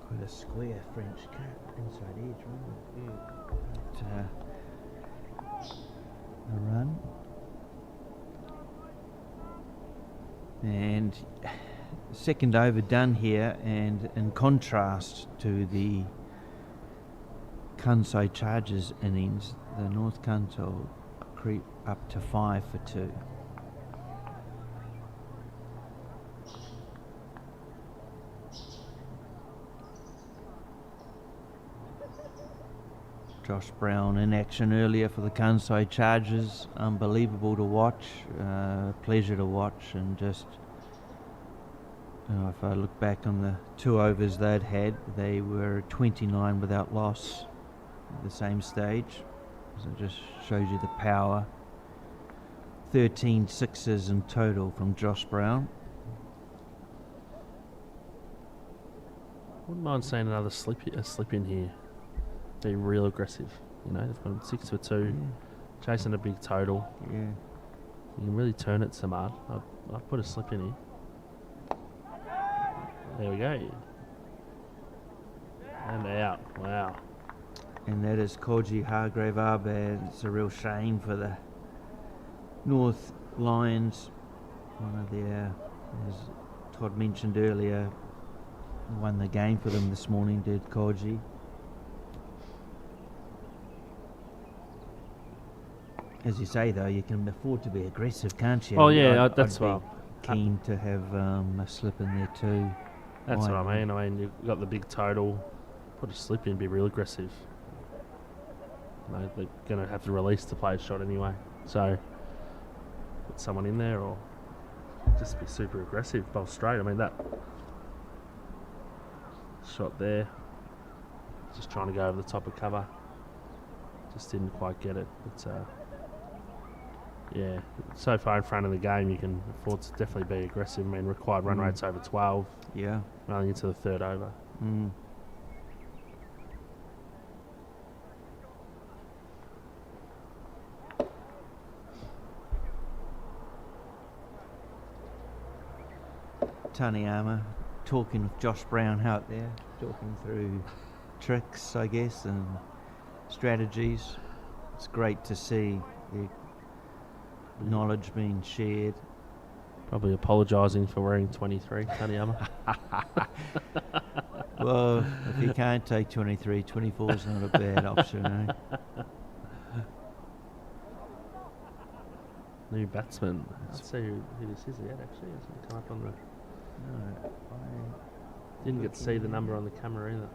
Quite a square French cap inside edge, wasn't it? A run. And second over done here, and in contrast to the Kanai Chargers innings, the North Kanto creep up to 5 for 2. Josh Brown in action earlier for the Kansai Chargers. Unbelievable to watch, pleasure to watch, and just, if I look back on the 2 overs they'd had, they were 29 without loss at the same stage. So it just shows you the power. 13 sixes in total from Josh Brown. Wouldn't mind seeing another slip in here. Be real aggressive, they've gone 6 for 2, chasing a big total. Yeah. You can really turn it, Samad. I've put a slip in here. There we go. And out. Wow. And that is Koji Hargrave Arbair. It's a real shame for the North Lions. One of their, as Todd mentioned earlier, won the game for them this morning, did Koji. As you say, though, you can afford to be aggressive, can't you? Oh, yeah, I'd that's be what keen to have a slip in there too. That's Why what I mean. I mean, you've got the big total. Put a slip in, be real aggressive. No, they're going to have to release the player's shot anyway. So, put someone in there or just be super aggressive, bowl straight. I mean, that shot there, just trying to go over the top of cover. Just didn't quite get it. But, yeah, so far in front of the game, you can afford to definitely be aggressive. I mean, required run rate's over 12. Yeah. Running into the third over. Mm. Taniyama talking with Josh Brown out there, talking through tricks, I guess, and strategies. It's great to see the knowledge being shared. Probably apologising for wearing 23, Taniyama. Well, if you can't take 23, 24 is not a bad option, eh? New batsman. Let's see who this is yet, actually. It hasn't come up on the... No, Didn't get to see the number on the camera either.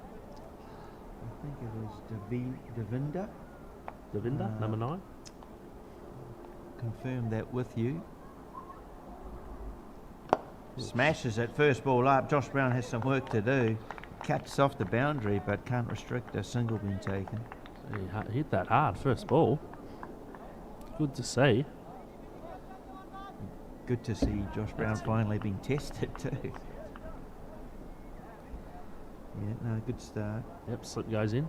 I think it was Devinder. Devinder, number 9. Confirm that with you. Smashes at first ball up. Josh Brown has some work to do. Cuts off the boundary, but can't restrict a single being taken. He hit that hard, first ball. Good to see. Good to see Josh Brown finally being tested too. Yeah, no, good start. Yep, slip goes in.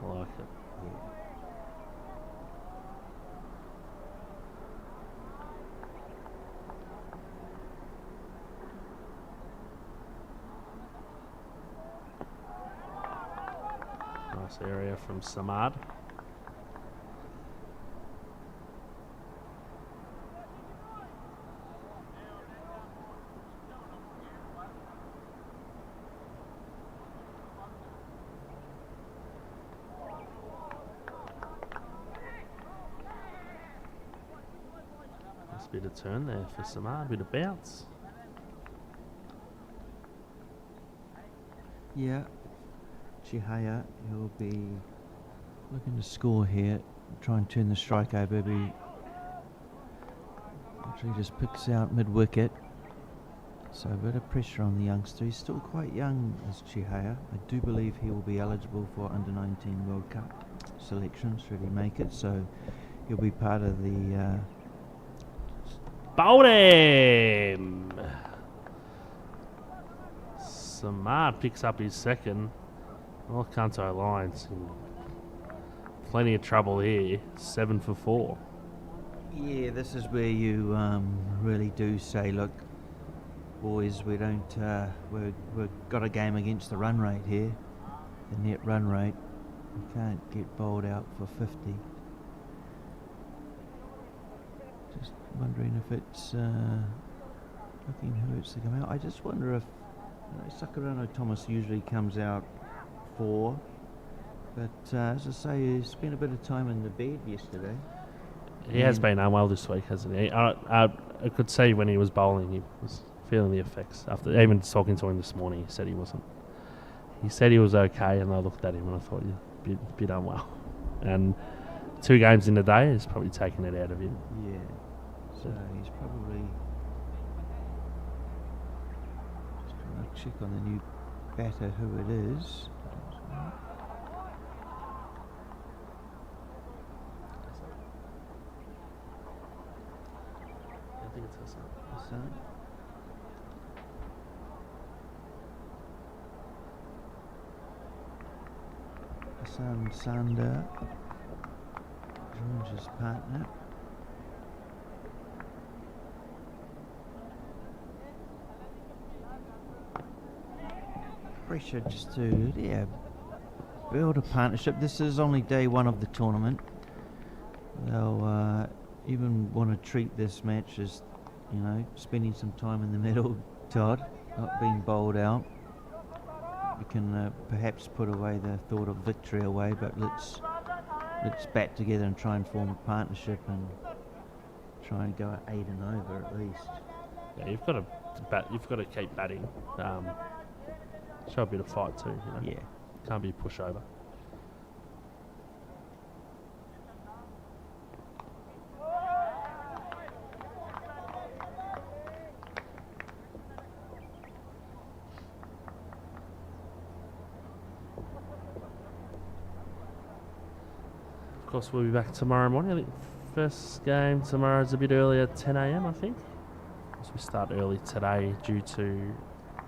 I like it. Yeah. Nice area from Samad. Nice bit of turn there for Samad, bit of bounce. Yeah. Chihaya, he'll be looking to score here, try and turn the strike over. Actually just picks out mid-wicket. So a bit of pressure on the youngster. He's still quite young as Chihaya. I do believe he will be eligible for Under-19 World Cup selection should he make it. So he'll be part of the... Bowled him! Samad picks up his second. Well, Kanto Lions in plenty of trouble here. 7 for 4. Yeah, this is where you really do say, look, boys, we don't, we've got a game against the run rate here, the net run rate. We can't get bowled out for 50. Just wondering if it's looking who it's to come out. I just wonder if Sakurano Thomas usually comes out 4, but as I say, he spent a bit of time in the bed yesterday. He has been unwell this week, hasn't he? I could see when he was bowling, he was feeling the effects. After even talking to him this morning, he said he wasn't. He said he was okay, and I looked at him and I thought, yeah, bit unwell. And 2 games in a day has probably taken it out of him. Yeah, so he's probably just trying to check on the new batter who it is. I think it's Hassan. Hassan. Hassan Sander joins his partner. Pressure just to build a partnership. This is only day 1 of the tournament. They'll even want to treat this match as, spending some time in the middle, Todd, not being bowled out. You can perhaps put away the thought of victory away, but let's let's bat together and try and form a partnership and try and go 8 and over at least. Yeah, you've got to bat. You've got to keep batting. Show a bit of fight too. Yeah. Can't be a pushover. Of course, we'll be back tomorrow morning. I think first game tomorrow is a bit earlier, 10 a.m. I think. So we start early today due to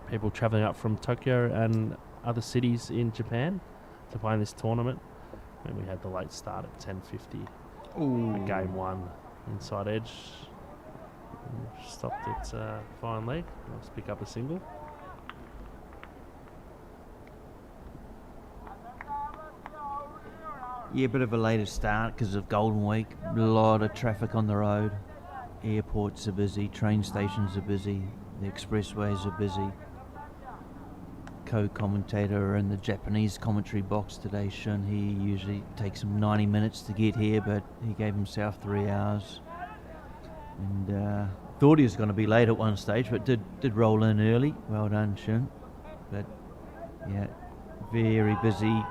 people travelling up from Tokyo and other cities in Japan to play in this tournament. And we had the late start at 10:50. Game 1 inside edge. Stopped at fine leg. Let's pick up a single. Yeah, a bit of a later start because of Golden Week. A lot of traffic on the road. Airports are busy, train stations are busy, the expressways are busy. Co-commentator in the Japanese commentary box today, Shun, he usually takes him 90 minutes to get here, but he gave himself 3 hours. And thought he was going to be late at one stage, but did roll in early. Well done, Shun. But yeah, very busy.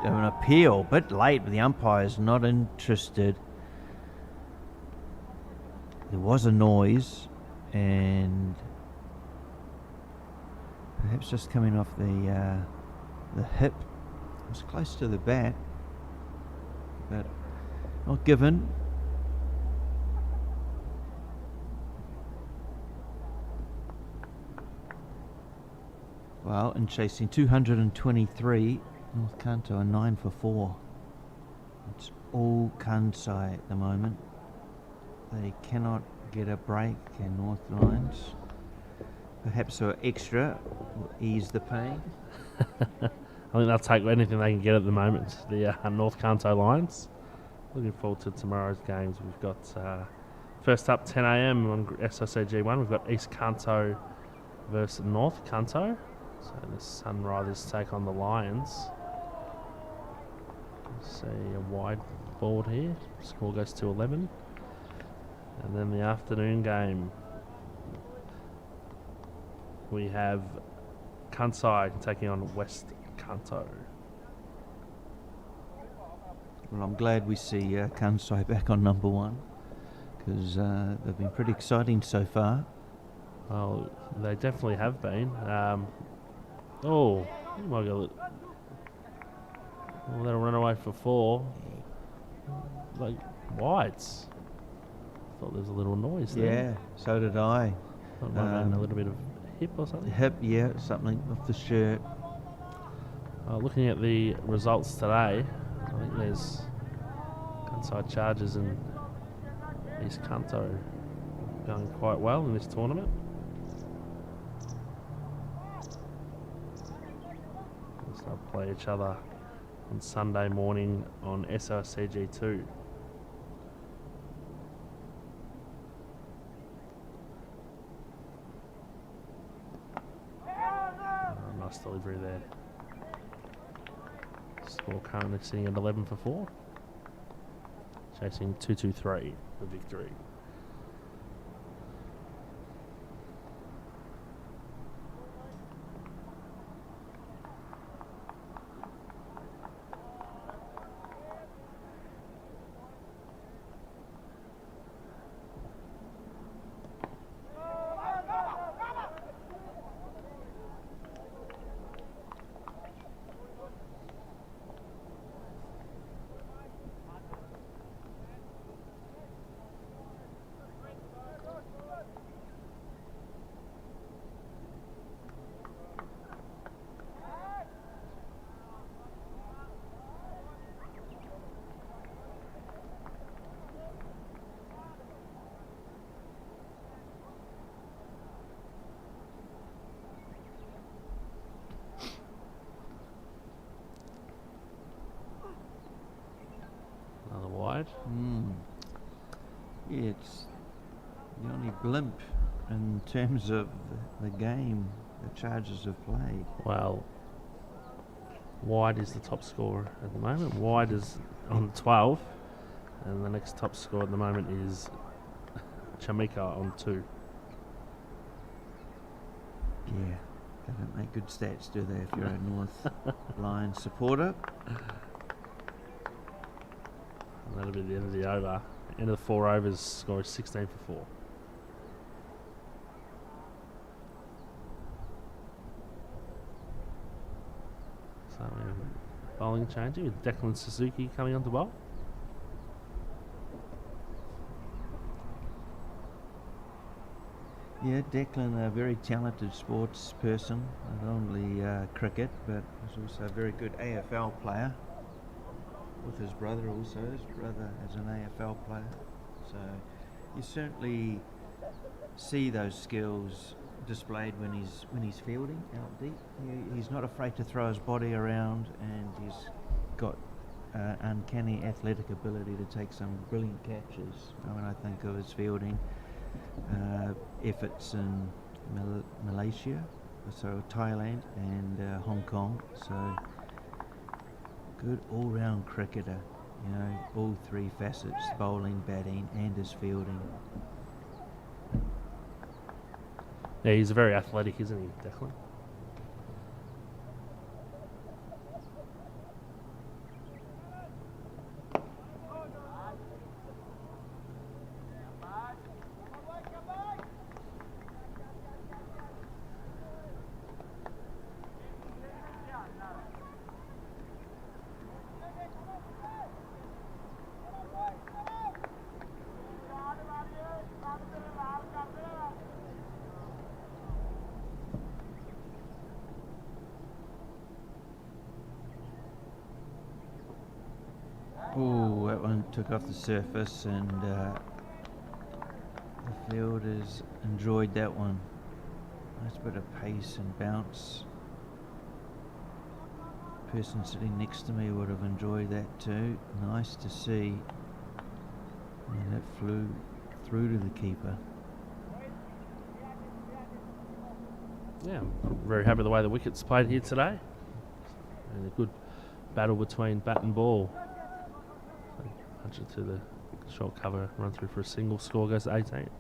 An appeal, a bit late, but the umpire's not interested. There was a noise, and perhaps just coming off the hip. It was close to the bat, but not given. Well, and chasing 223. North Kanto are 9 for 4. It's all Kansai at the moment. They cannot get a break, and North Lions. Perhaps an extra will ease the pain. I think they'll take anything they can get at the moment. The North Kanto Lions. Looking forward to tomorrow's games. We've got first up 10 a.m. on SOCG1. We've got East Kanto versus North Kanto. So the Sunrisers take on the Lions. See a wide board here. Score goes to 11. And then the afternoon game, we have Kansai taking on West Kanto. Well, I'm glad we see Kansai back on number 1 because they've been pretty exciting so far. Well, they definitely have been. Oh, you might go. Oh, that'll run away for 4. Like wides. Thought there was a little noise there. Yeah, so did I. Might have been a little bit of hip or something. Hip, yeah, something off the shirt. Looking at the results today, I think there's Kanai Chargers and East Kanto going quite well in this tournament. They'll play each other on Sunday morning on SRCG2. Nice delivery there. Score currently sitting at 11 for 4. Chasing 2-2-3 for victory. Yeah, it's the only blimp in terms of the game the Chargers have played. Well, Wide is the top scorer at the moment. Wide is on 12, and the next top scorer at the moment is Chamika on 2. Yeah, they don't make good stats, do they, if you're a North Lions supporter? And that'll be the end of the over. End of the 4 overs, score is 16 for 4. So we have bowling changing with Declan Suzuki coming on to bowl. Yeah, Declan, a very talented sports person, not only cricket, but he's also a very good AFL player. With his brother also, his brother is an AFL player. So you certainly see those skills displayed when he's fielding out deep. He's not afraid to throw his body around, and he's got uncanny athletic ability to take some brilliant catches. When I think of his fielding efforts in Malaysia, so Thailand and Hong Kong. So good all-round cricketer, all 3 facets: bowling, batting, and his fielding. Yeah, he's very athletic, isn't he, Declan? Oh, that one took off the surface, and the fielders enjoyed that one. Nice bit of pace and bounce. Person sitting next to me would have enjoyed that too. Nice to see. And that flew through to the keeper. Yeah, I'm very happy with the way the wicket's played here today. And a good battle between bat and ball. Punch it to the short cover, run through for a single, score goes to 18.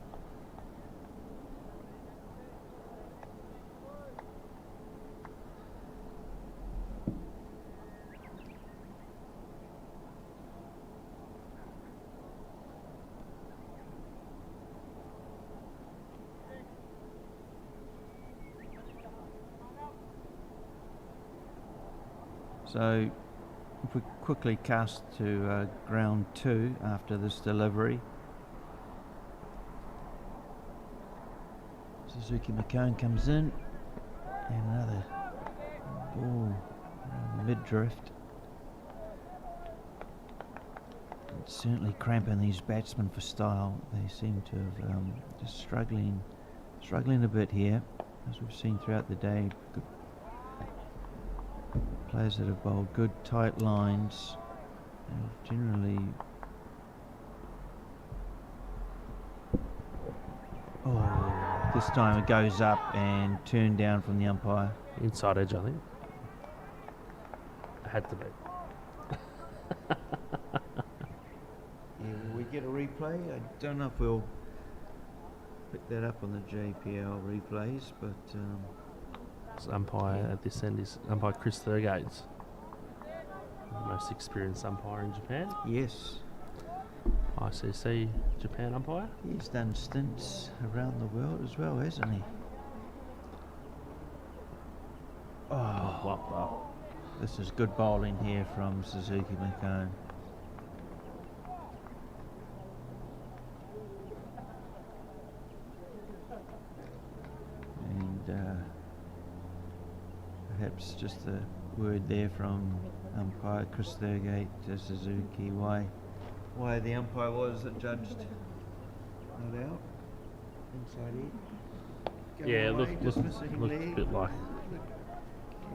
So if we quickly cast to ground 2 after this delivery. Suzuki McCone comes in, and another ball mid-drift. It's certainly cramping these batsmen for style. They seem to have just struggling a bit here, as we've seen throughout the day. Good players that have bowled good tight lines, and generally this time it goes up and turned down from the umpire. Inside edge, I think. It had to be. Yeah, will we get a replay? I don't know if we'll pick that up on the JPL replays, but Umpire at this end is umpire Chris Thurgate, the most experienced umpire in Japan. yes, ICC Japan umpire. he's done stints around the world as well, hasn't he? Well, This is good bowling here from Suzuki McCone. And perhaps just a word there from umpire Chris Thurgate to Suzuki why the umpire was adjudged not out. Inside edge. Going yeah, away, looked dismissing a leg. bit like.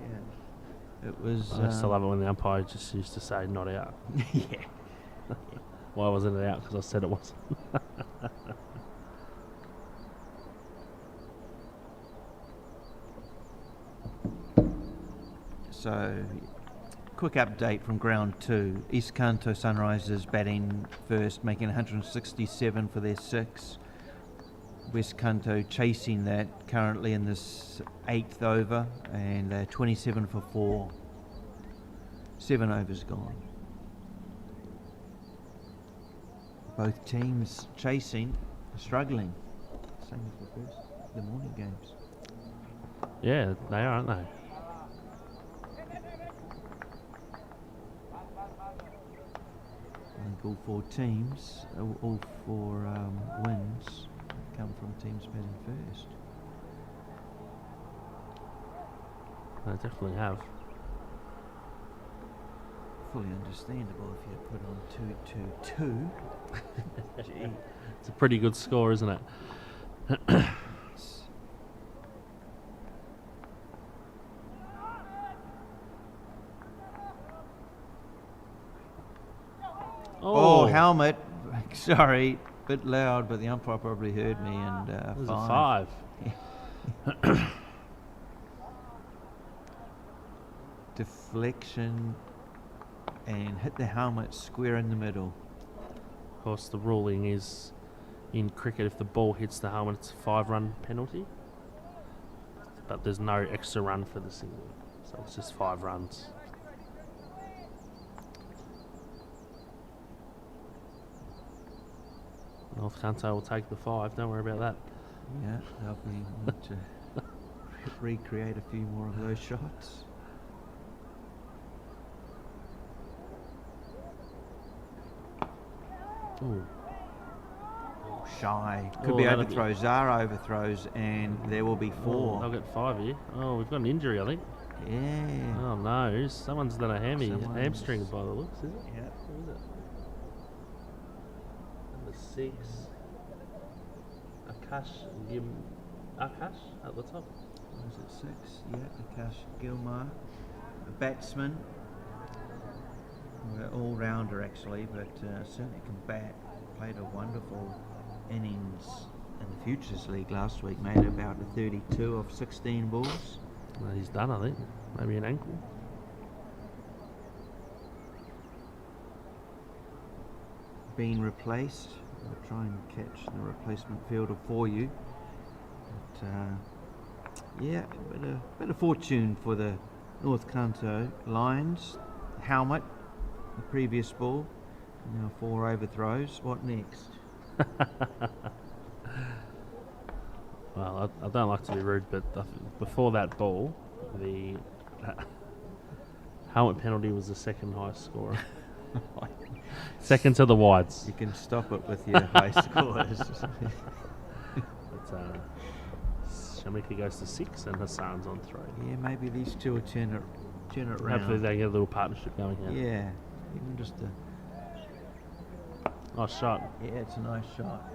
Yeah. It was. I still love it when the umpire just used to say not out. Yeah. Why wasn't it out? Because I said it wasn't. So quick update from ground 2. East Kanto Sunrisers batting first, making 167 for their 6. West Kanto chasing that currently in this 8th over, and they're 27 for 4. 7 overs gone. Both teams chasing, struggling. Same as the morning games. Yeah, they are, aren't they? I think all 4 teams, all 4 wins come from teams batting first. They definitely have. Fully understandable if you put on 2-2-2. Gee. It's a pretty good score, isn't it? Oh, helmet. Sorry, bit loud, but the umpire probably heard me. And It was 5. a 5. Deflection and hit the helmet square in the middle. Of course, the ruling is in cricket, if the ball hits the helmet, it's a 5-run penalty. But there's no extra run for the single, so it's just 5 runs. North Kanto will take the 5. Don't worry about that. Yeah, they'll be wanting to recreate a few more of those shots. Ooh. Shy. Could Oh, be that'll be- overthrows, are overthrows, and there will be 4. I'll get 5 here. Oh, we've got an injury, I think. Yeah. Oh no, someone's done a Someone's- hamstring by the looks, is it? Yeah. Who is it? Number 6. Akash at the top. Was it 6? Yeah, Akash Gilmar. A batsman. All-rounder actually, but certainly can bat. Played a wonderful innings in the Futures League last week. Made about a 32 of 16 balls. Well, he's done, I think. Maybe an ankle. Being replaced. I'll try and catch the replacement fielder for you. But, yeah, bit of fortune for the North Kanto Lions. Helmet, the previous ball. Now 4 overthrows. What next? Well, I don't like to be rude, but before that ball, the helmet penalty was the second highest scorer. Second to the wides. You can stop it with your high scores. But, Shamika goes to 6 and Hassan's on 3. Yeah, maybe these two will turn it Hopefully round. they get a little partnership going here. Yeah, even just a... Nice shot. Yeah, it's a nice shot.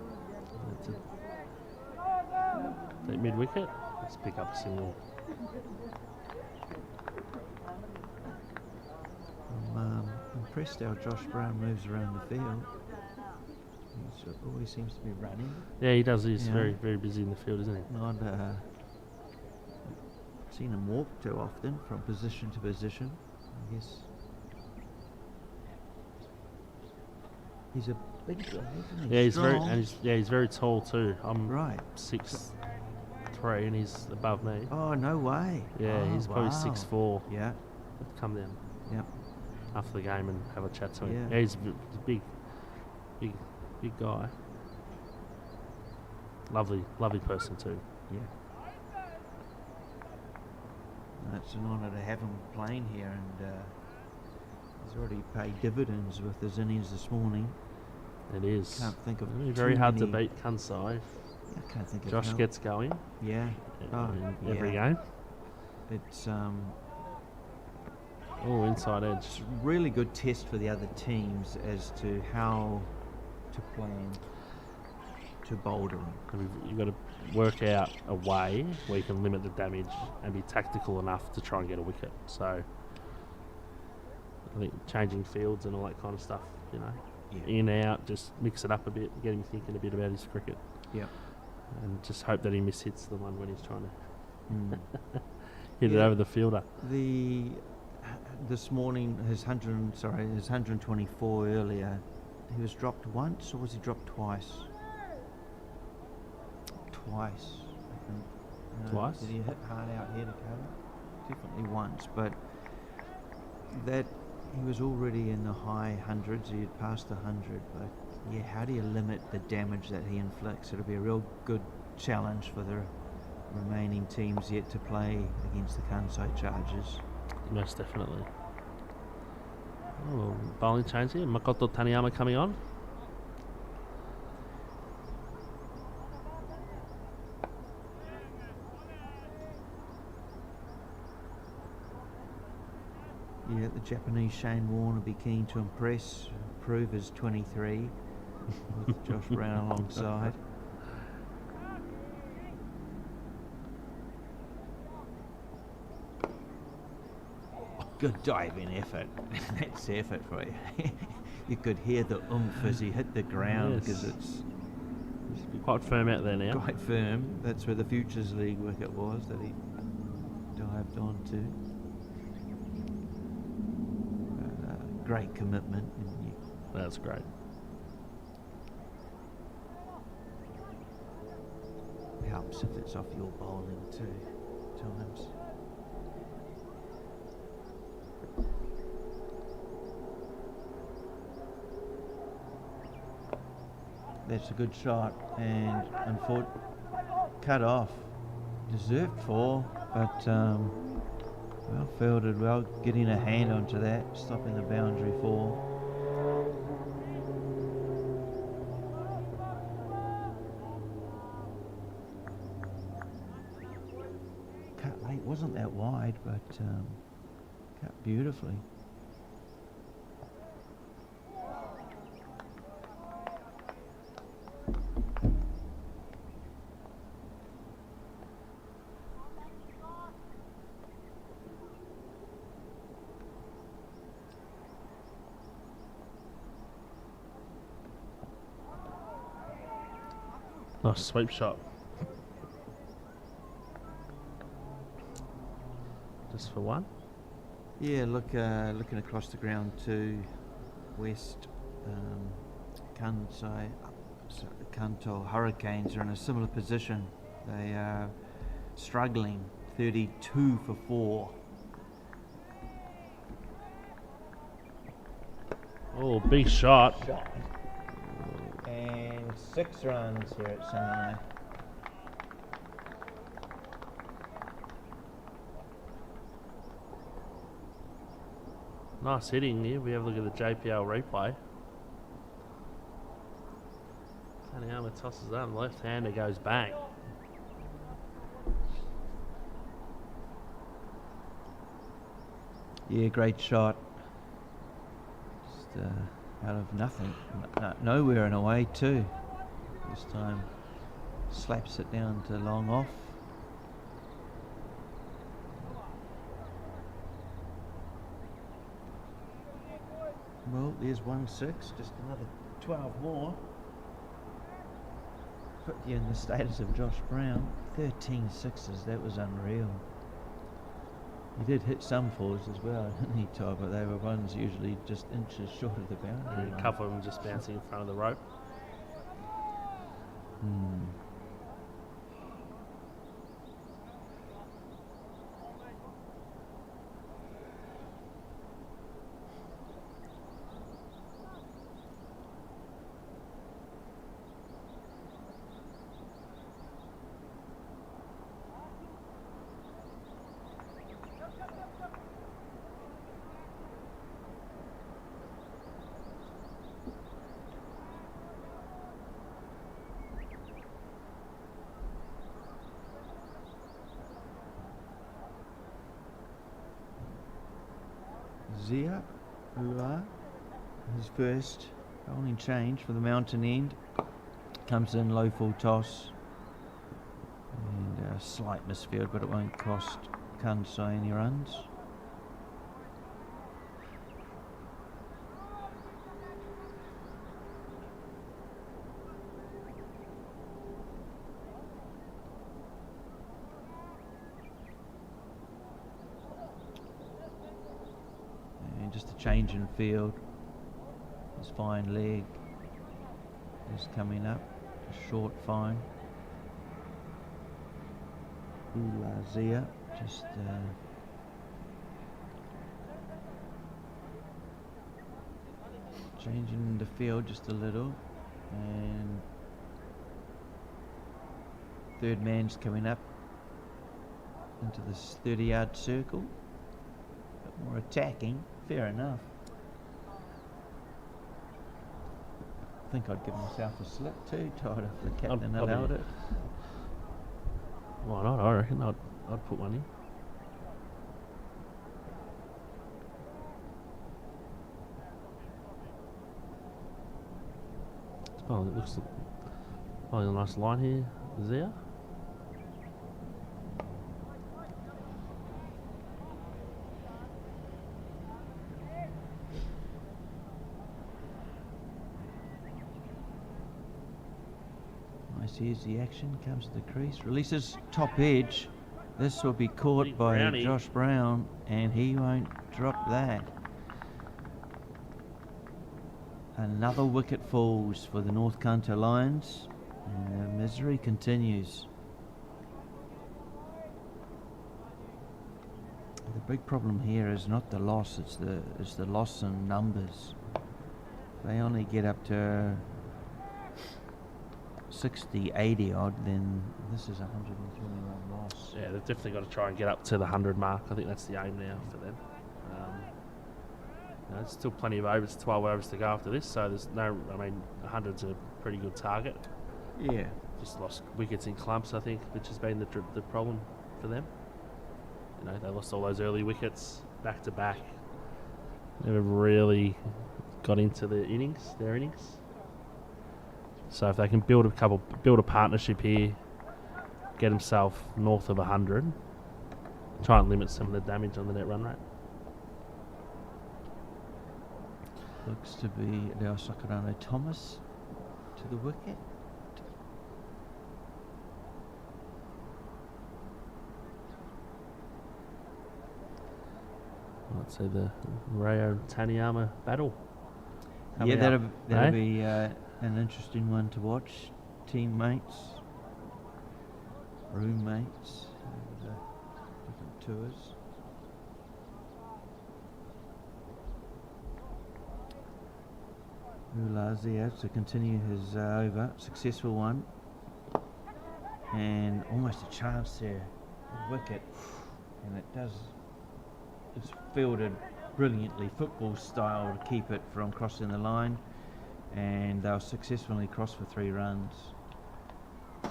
That's it. Mid wicket. Let's pick up a single. I'm impressed how Josh Brown moves around the field. He always seems to be running. Yeah, he does. He's Yeah. very, very busy in the field, isn't he? Not seen him walk too often from position to position. I guess he's a big guy, isn't he? Yeah, he's very, Strong. and he's very tall too. I'm Right. 6'3" and he's above me. Oh, no way. Yeah, Oh, he's probably wow. 6'4". Yeah. Come down Yep. after the game and have a chat to him. Yeah. Yeah, he's a big guy. Lovely person too. Yeah. It's an honour to have him playing here, and he's already paid dividends with his innings this morning. It is. Can't think of very too hard to many- beat Kansai. I can't think of Josh how- gets going Yeah. Oh, in every yeah. game. It's Oh, inside edge. it's a really good test for the other teams as to how to plan to boulder him. You've got to work out a way where you can limit the damage and be tactical enough to try and get a wicket. So I think changing fields and all that kind of stuff, Yeah. in, out, just mix it up a bit, get him thinking a bit about his cricket. Yep. And just hope that he mishits the one when he's trying to Mm. hit it Yeah. over the fielder. The this morning, his 124 earlier, he was dropped once, or was he dropped twice? Twice, I think. Twice? Did he hit hard out here to cover? Definitely once, but that he was already in the high hundreds. He had passed the 100, but yeah, how do you limit the damage that he inflicts? It'll be a real good challenge for the remaining teams yet to play against the Kanto Chargers. Most definitely. Oh, bowling change here. Makoto Taniyama coming on. Yeah, the Japanese Shane Warne will be keen to prove his 23 with Josh Brown alongside. Good diving effort. That's effort for you. You could hear the oomph as he hit the ground because it's quite firm out there now. quite firm. That's where the Futures League wicket was that he dived onto. Great commitment. That's great. Helps if it's off your bowling too, times. That's a good shot, and unfortunately cut off. Deserved 4, but well fielded well, getting a hand onto that, stopping the boundary 4. Cut late, wasn't that wide, but cut beautifully. Nice sweep shot. Just for one. Yeah, looking across the ground to West Kansai, Kanto Hurricanes are in a similar position. They are struggling, 32 for 4. Oh, big shot. And 6 runs here at Sanai. Nice hitting here. We have a look at the JPL replay. Taniyama tosses up, left hander goes bang. Yeah, great shot. Just out of nothing, nowhere and away too. This time slaps it down to long off. Well, there's 1-6, just another 12 more. Put you in the status of Josh Brown. 13 sixes, that was unreal. He did hit some 4s as well, didn't he, Todd? But they were ones usually just inches short of the boundary. A couple of them just bouncing in front of the rope. Zia Ula, his first bowling change for the Mountain End. Comes in low full toss. And a slight misfield, but it won't cost Kansai any runs. change in field. His fine leg is coming up. A short fine. Ulazia just changing the field just a little, and third man's coming up into this 30-yard circle. Bit more attacking, fair enough. I think I'd give myself a slip too, tied if the captain allowed it. Why not? I reckon I'd put one in. Oh, it looks like a nice line here, Zia. Nice, here's the action, comes to the crease, releases top edge. This will be caught Big by Brownie. Josh Brown, and he won't drop that. Another wicket falls for the North Kanto Lions, and the misery continues. The big problem here is not the loss; it's the loss in numbers. If they only get up to 60, 80 odd, then this is 121 loss. Yeah, they've definitely got to try and get up to the 100 mark. I think that's the aim now for them. There's still plenty of overs, 12 overs to go after this, so there's no, 100's a pretty good target. Yeah. Just lost wickets in clumps, I think, which has been the problem for them. They lost all those early wickets back to back. Never really got into their innings. So if they can build a partnership here, get himself north of 100, try and limit some of the damage on the net run rate. Looks to be Leo Sakurano Thomas to the wicket. I'd say the Rayo Taniyama battle. Yeah, that'll eh? be an interesting one to watch. Teammates, roommates, and, different tours. Ulazia to continue his over, successful one, and almost a chance there, a wicket, and it's fielded brilliantly, football style, to keep it from crossing the line, and they'll successfully cross for 3 runs. So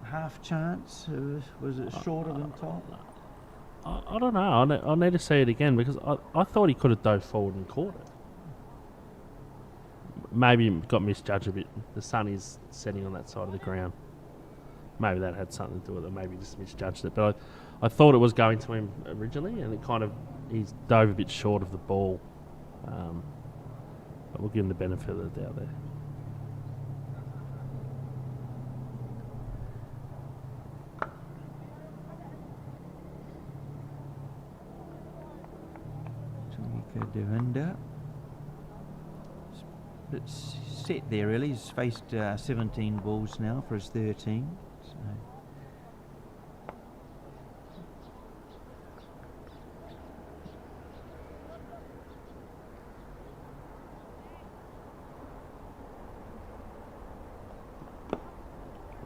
half chance, was it shorter than top? I don't know. I'll need to see it again because I thought he could have dove forward and caught it. Maybe got misjudged a bit. The sun is setting on that side of the ground. Maybe that had something to do with it. Maybe just misjudged it. But I thought it was going to him originally, and he's dove a bit short of the ball. But we'll give him the benefit of the doubt there. Tumika Devinda. It's set there really. He's faced 17 balls now for his 13. So.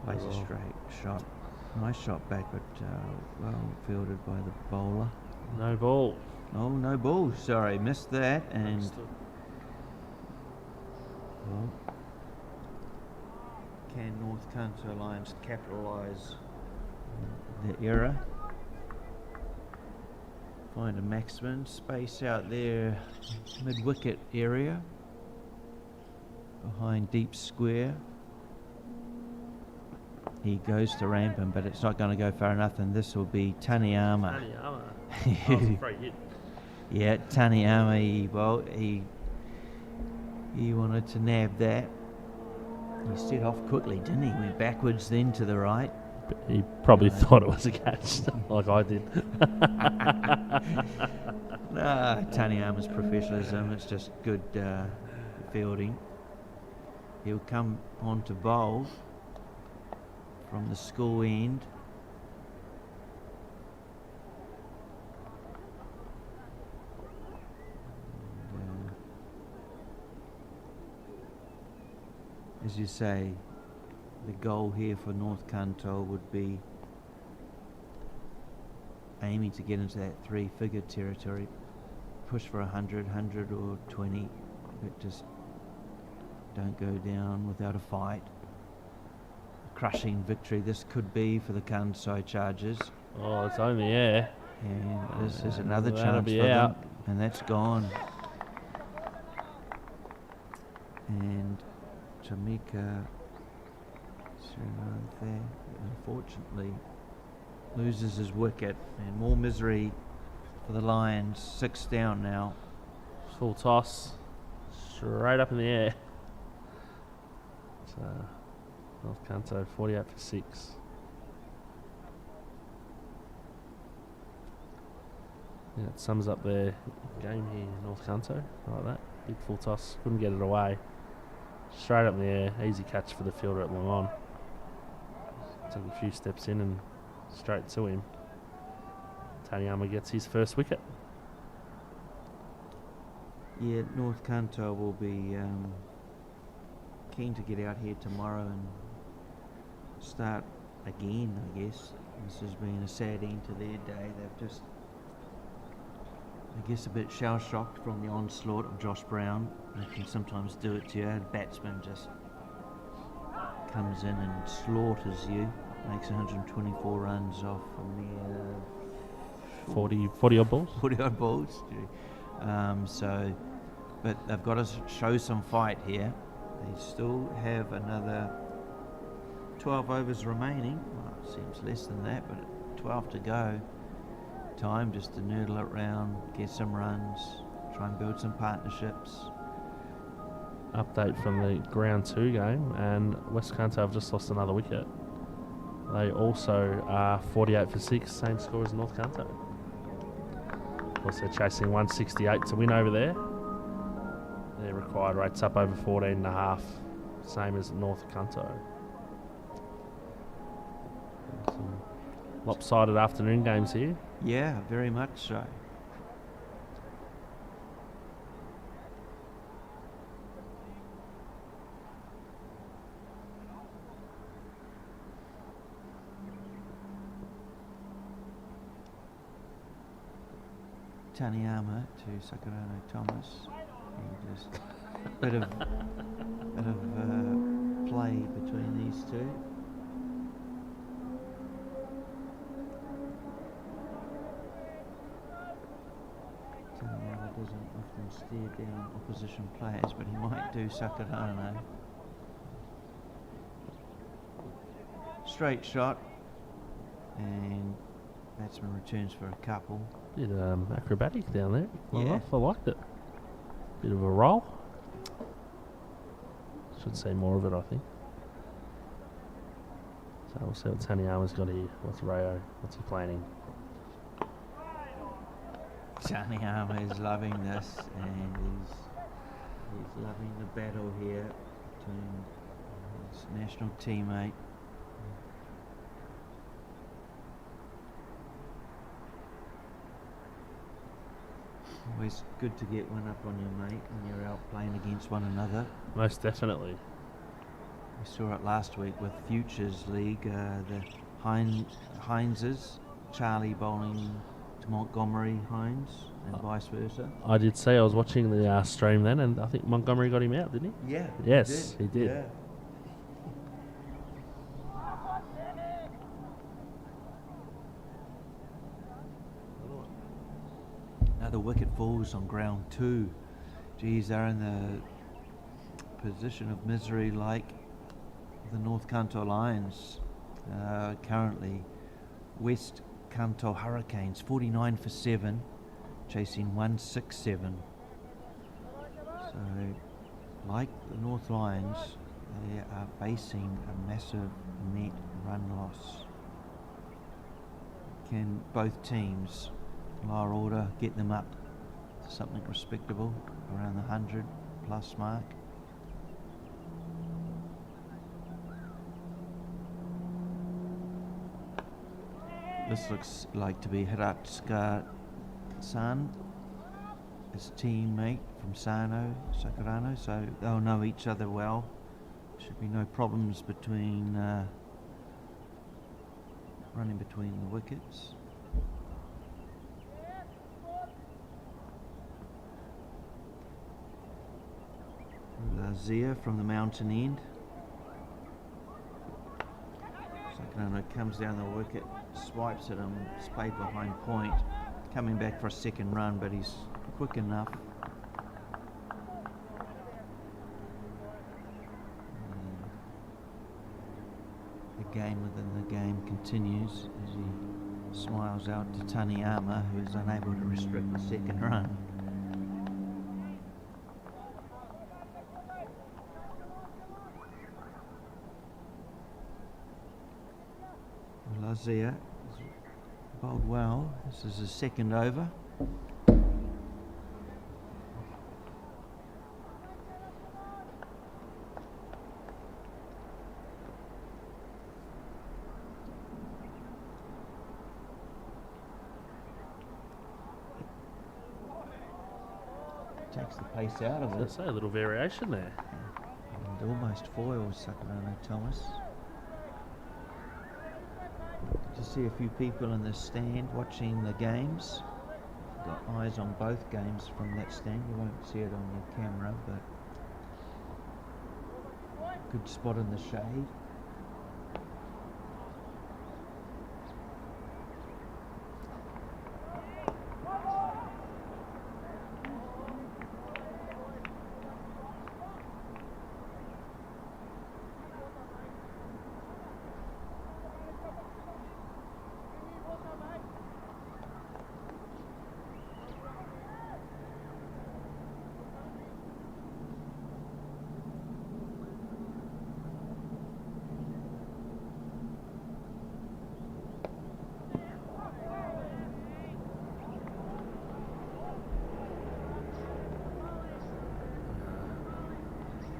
Plays a straight shot. Nice shot back, but well fielded by the bowler. No ball. Oh, no ball. Sorry, missed that. And Understood. well, can North Kanto Lions capitalise the error? Find a maximum space out there, mid-wicket area, behind deep square. He goes to Rampin, but it's not going to go far enough, and this will be Taniyama. Taniyama. That was a free hit. Yeah, Taniyama, he wanted to nab that. He set off quickly, didn't he? Went backwards then to the right. He probably thought it was a catch, like I did. Nah, Taniyama's professionalism. It's just good fielding. He'll come on to bowl from the school end. And, as you say, the goal here for North Kanto would be aiming to get into that three-figure territory, push for 100 or 20, but just don't go down without a fight. A crushing victory this could be for the Kanai Chargers. Oh, it's on the air. And this is another That'll chance be for out. them, and that's gone. And Jamaica there, unfortunately, loses his wicket, and more misery for the Lions. 6 down now. Full toss. Straight up in the air. So, North Kanto 48 for 6. Yeah, it sums up their game here, North Kanto, like that. Big full toss, couldn't get it away. Straight up in the air, easy catch for the fielder at long on. Took a few steps in and straight to him. Taniyama gets his first wicket. Yeah, North Kanto will be keen to get out here tomorrow and start again, I guess. This has been a sad end to their day. They've just, I guess, a bit shell-shocked from the onslaught of Josh Brown. They can sometimes do it to you. A batsman just comes in and slaughters you, makes 124 runs off a mere 40 odd balls. 40 odd balls. But they've got to show some fight here. They still have another 12 overs remaining. Well, it seems less than that, but 12 to go. Time just to noodle it round, get some runs, try and build some partnerships. Update from the ground 2 game, and West Kanto have just lost another wicket. They also are 48 for 6, same score as North Kanto. Of course, they're chasing 168 to win over there. Their required rate's up over 14.5, same as North Kanto. Some lopsided afternoon games here. Yeah, very much so. Taniyama to Sakurano Thomas. And just bit of play between these two. Taniyama doesn't often stare down opposition players, but he might do Sakurano. Straight shot, and batsman returns for a couple. Bit acrobatic down there. Yeah. Off. I liked it. Bit of a roll. Should see more of it, I think. So we'll see what Taniyama's got here. What's Rayo? What's he planning? Taniyama is loving this, and he's loving the battle here between his national teammate. Always good to get one up on your mate when you're out playing against one another. Most definitely. We saw it last week with Futures League, the Hineses, Charlie bowling to Montgomery Hines, and vice versa. I did say I was watching the stream then, and I think Montgomery got him out, didn't he? Yeah. Yes, he did. Yeah. Another wicket falls on ground 2. Geez, they're in the position of misery like the North Kanto Lions. Currently, West Kanto Hurricanes 49 for 7, chasing 167. So, like the North Lions, they are facing a massive net run loss. can both teams, lower order, get them up to something respectable around the 100 plus mark. This looks like to be Hiratsuka-san, his teammate from Sakurano, so they'll know each other well. Should be no problems between running between the wickets. Lazia from the mountain end. Sakurano comes down the wicket, swipes at him, it's played behind point, coming back for a second run, but he's quick enough. The game within the game continues as he smiles out to Taniyama, who is unable to restrict the second run. Lazia bowled well. This is his second over. Takes the pace out of it. Let's say a little variation there. And almost foils Sakurano Thomas. To see a few people in the stand watching the games. Got eyes on both games from that stand. You won't see it on the camera, but good spot in the shade.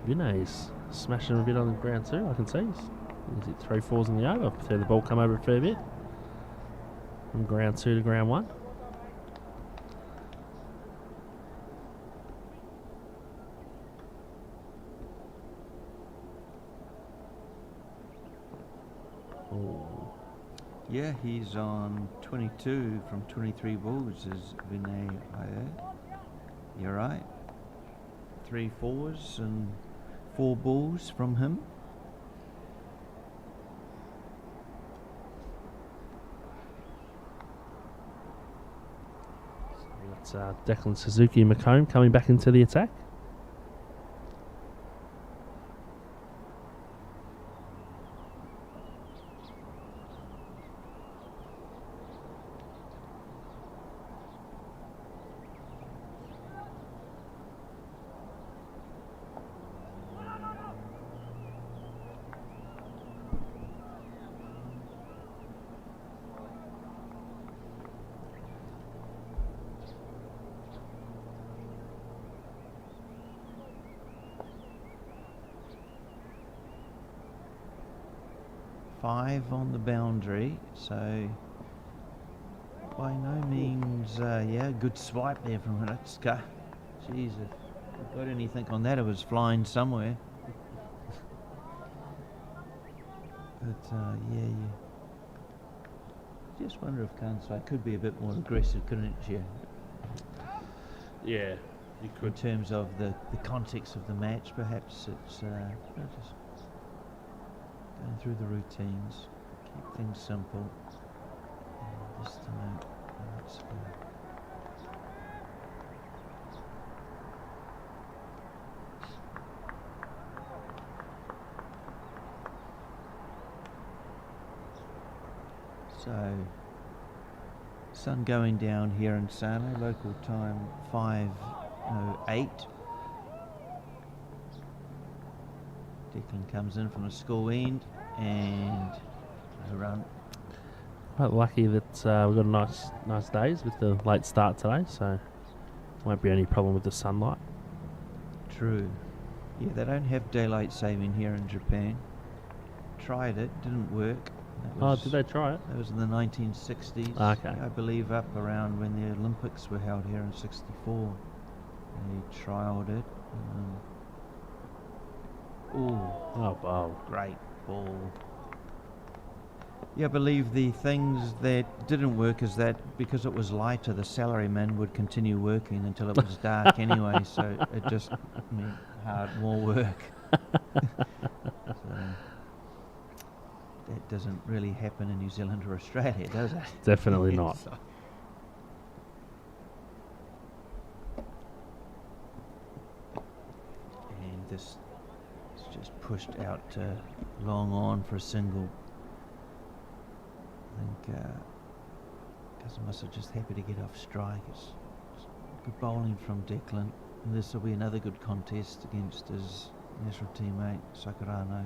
Vinay's smashing a bit on the ground too, I can see. He's hit 3 4s in the over. See the ball come over a fair bit. From ground 2 to ground 1. Oh. Yeah, he's on 22 from 23 balls is Vinay Iyer. You're right. 3 4s and 4 balls from him. That's Declan Suzuki Macomb coming back into the attack. Five on the boundary, so by no means, yeah, good swipe there from Hiratsuka. Jeez, if we got anything on that, it was flying somewhere. But yeah, you just wonder if Kansai could be a bit more aggressive, couldn't you? Yeah, you In could. terms of the context of the match, perhaps it's just going through the routines, keep things simple. And this time, let's go. So, sun going down here in Sano, local time 5:08. Declan comes in from the school end and a run. quite lucky that we've got a nice days with the late start today, so won't be any problem with the sunlight. True. Yeah, they don't have daylight saving here in Japan. Tried it, didn't work. Did they try it? That was in the 1960s. Okay. I believe up around when the Olympics were held here in '64. They trialled it. Oh, wow. Great ball. Yeah, I believe the things that didn't work is that because it was lighter, the salaryman would continue working until it was dark anyway, so it just meant more work. So that doesn't really happen in New Zealand or Australia, does it? Definitely not. And this is just pushed out to long on for a single. I think Kazumasa just happy to get off strike. It's good bowling from Declan. And this will be another good contest against his national teammate Sakurano.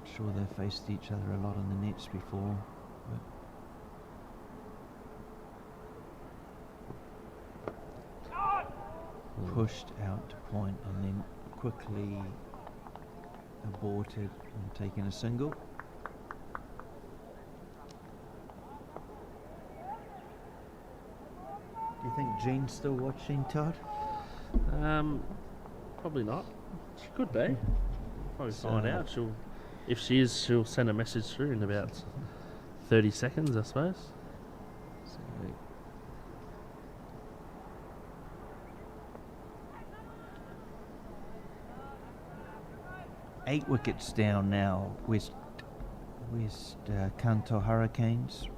I'm sure they've faced each other a lot in the nets before. Pushed out to point and then quickly aborted and taken a single. Do you think Jean's still watching, Todd? Probably not. She could be. Probably find out. If she is, she'll send a message through in about 30 seconds, I suppose. So 8 wickets down now. West Kanto Hurricanes.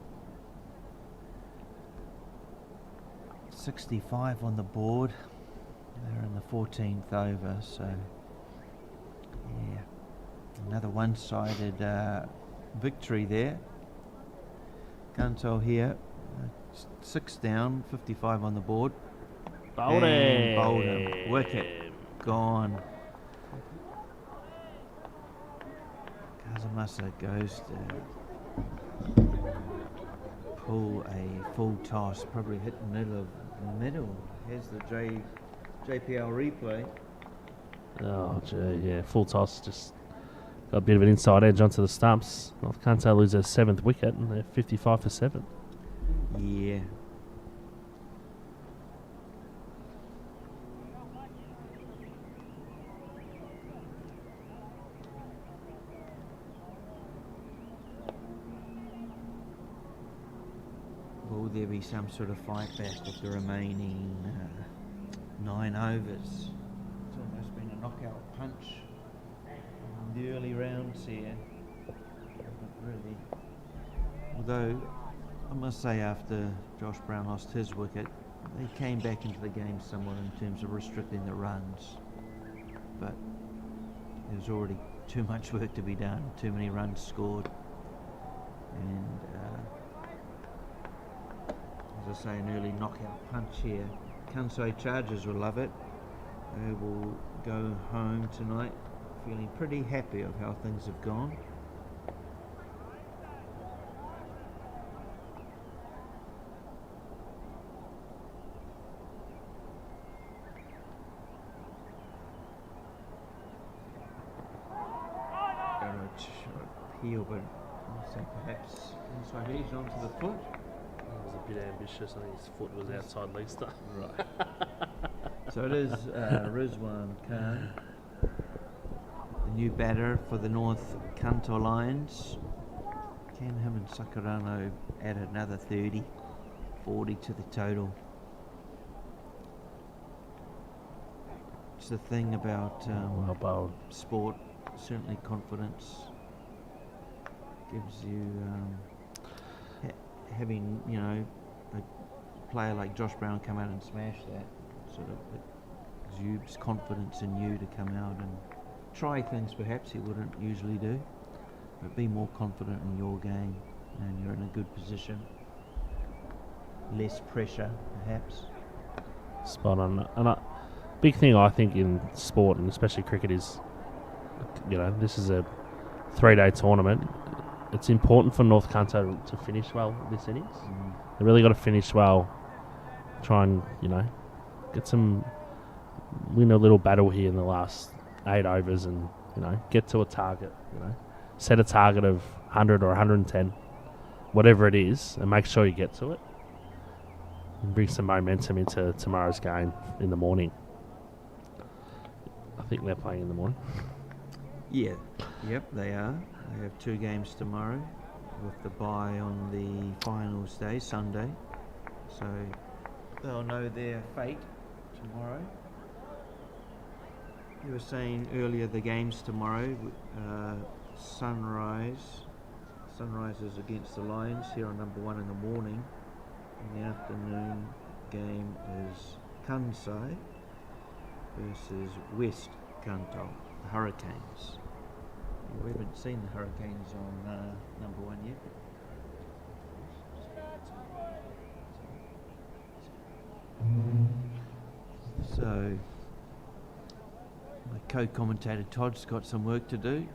65 on the board. They're in the 14th over, so yeah, another one-sided victory there. Kanto here, 6 down, 55 on the board. Bowled him. Wicket gone. Kazumasa goes to pull a full toss, probably hit the middle. Here's the JPL replay. Oh, gee, yeah, full toss, just got a bit of an inside edge onto the stumps. North Kanto lose their 7th wicket, and they're 55 for 7. Yeah. Will there be some sort of fight back with the remaining 9 overs? It's almost been a knockout punch in the early rounds here. Not really. Although, I must say after Josh Brown lost his wicket, they came back into the game somewhat in terms of restricting the runs. But there's already too much work to be done, too many runs scored. And as I say, an early knockout punch here. Kanai Chargers will love it. They will go home tonight feeling pretty happy of how things have gone. Appeal, but I'll say perhaps inside edge onto the foot. That was a bit ambitious. I think his foot was outside leg stuff. Right. So it is Rizwan Khan, the new batter for the North Kanto Lions. Can him and Sakurano add another 30, 40 to the total? It's the thing about Well bowled. sport, certainly confidence gives you having, you know, a player like Josh Brown come out and smash that, sort of it exudes confidence in you to come out and try things perhaps he wouldn't usually do, but be more confident in your game and you're in a good position. Less pressure perhaps. Spot on. And a big thing I think in sport, and especially cricket, is, you know, this is a 3-day tournament. it's important for North Kanto to finish well this innings. They really got to finish well. Try and, win a little battle here in the last 8 overs and, get to a target, Set a target of 100 or 110, whatever it is, and make sure you get to it. And bring some momentum into tomorrow's game in the morning. I think they're playing in the morning. Yeah, yep, they are. They have 2 games tomorrow with the bye on the finals day, Sunday. So they'll know their fate tomorrow. You were saying earlier the games tomorrow, Sunrise is against the Lions here on number 1 in the morning. In the afternoon game is Kansai versus West Kanto, the Hurricanes. We haven't seen the Hurricanes on number 1 yet. So my co-commentator Todd's got some work to do,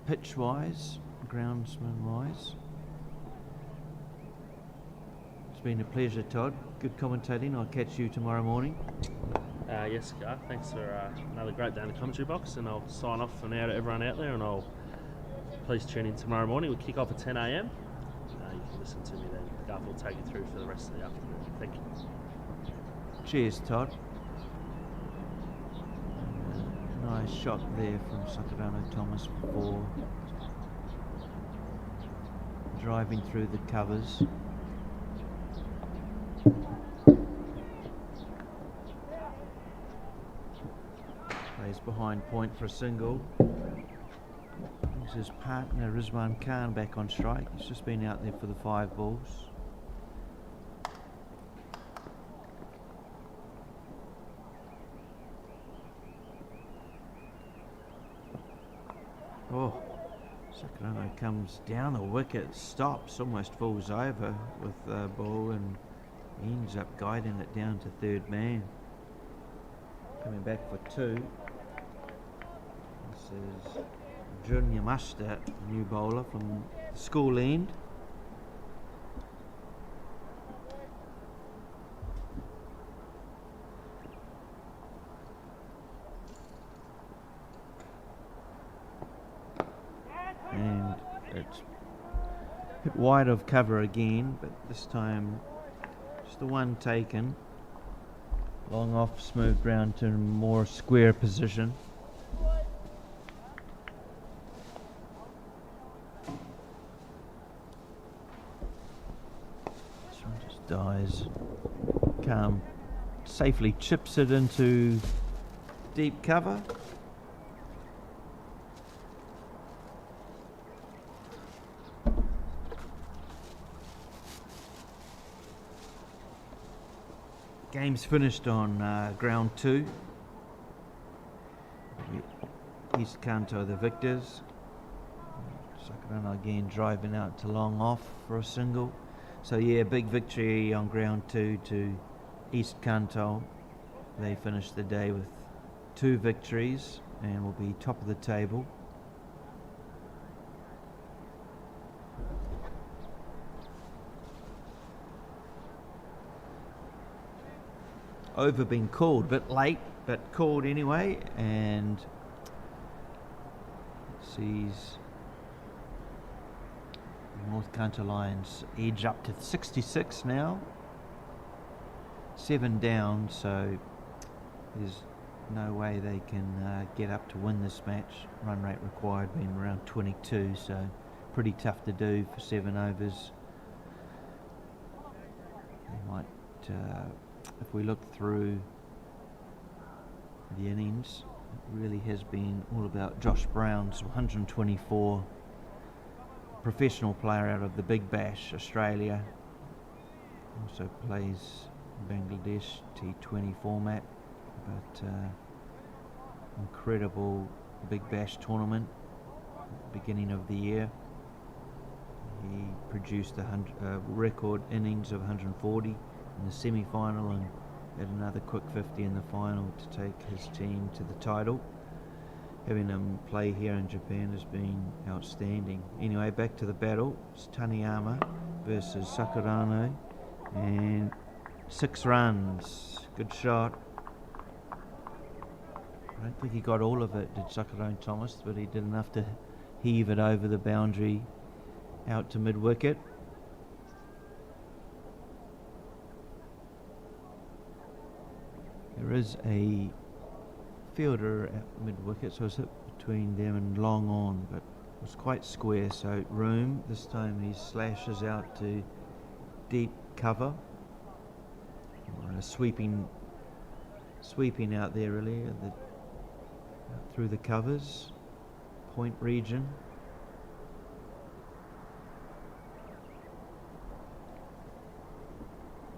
pitch-wise, groundsman-wise. It's been a pleasure, Todd. Good commentating. I'll catch you tomorrow morning. Yes, Gar. Thanks for another great day in the commentary box, and I'll sign off for now to everyone out there, and I'll please tune in tomorrow morning. We'll kick off at 10 a.m. You can listen to me then. Garth will take you through for the rest of the afternoon. Thank you. Cheers, Todd. Nice shot there from Sakurano Thomas before driving through the covers. Plays behind point for a single. Brings his partner Rizwan Khan back on strike. He's just been out there for the 5 balls. Oh, Sakurano comes down the wicket, stops, almost falls over with the ball, and he ends up guiding it down to 3rd man. Coming back for 2. This is Jun Yamashita, new bowler from School End. And it's hit wide of cover again, but this time just the one taken. Long off, smooth round to a more square position. This one just dies. Calm safely chips it into deep cover. Game's finished on ground 2. East Kanto the victors. Sakurano again driving out to long off for a single. So yeah, big victory on ground 2 to East Kanto. They finished the day with 2 victories and will be top of the table. Over been called, a bit late, but called anyway, and sees North Kanto Lions edge up to 66 now. 7 down, so there's no way they can get up to win this match. Run rate required being around 22, so pretty tough to do for 7 overs. They might, if we look through the innings, it really has been all about Josh Brown's 124, professional player out of the Big Bash, Australia. Also plays Bangladesh T20 format, but incredible Big Bash tournament at the beginning of the year. He produced a record innings of 140 in the semi-final and had another quick 50 in the final to take his team to the title. having him play here in Japan has been outstanding. Anyway, back to the battle. It's Taniyama versus Sakurano, and 6 runs. Good shot. I don't think he got all of it, did Sakurano Thomas, but he did enough to heave it over the boundary out to mid-wicket. There is a fielder at mid-wicket, so it's hit between them and long on, but it was quite square, so room. This time he slashes out to deep cover. Sweeping out there really through the covers, point region.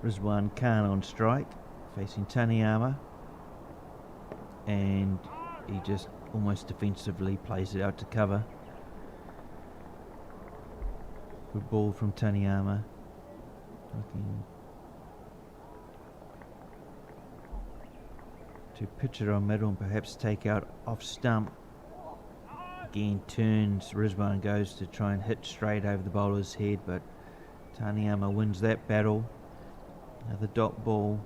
Rizwan Khan on strike, facing Taniyama, and he just almost defensively plays it out to cover. Good ball from Taniyama, looking to pitch it on middle and perhaps take out off stump. Again turns, Rizwan goes to try and hit straight over the bowler's head, but Taniyama wins that battle. Another dot ball.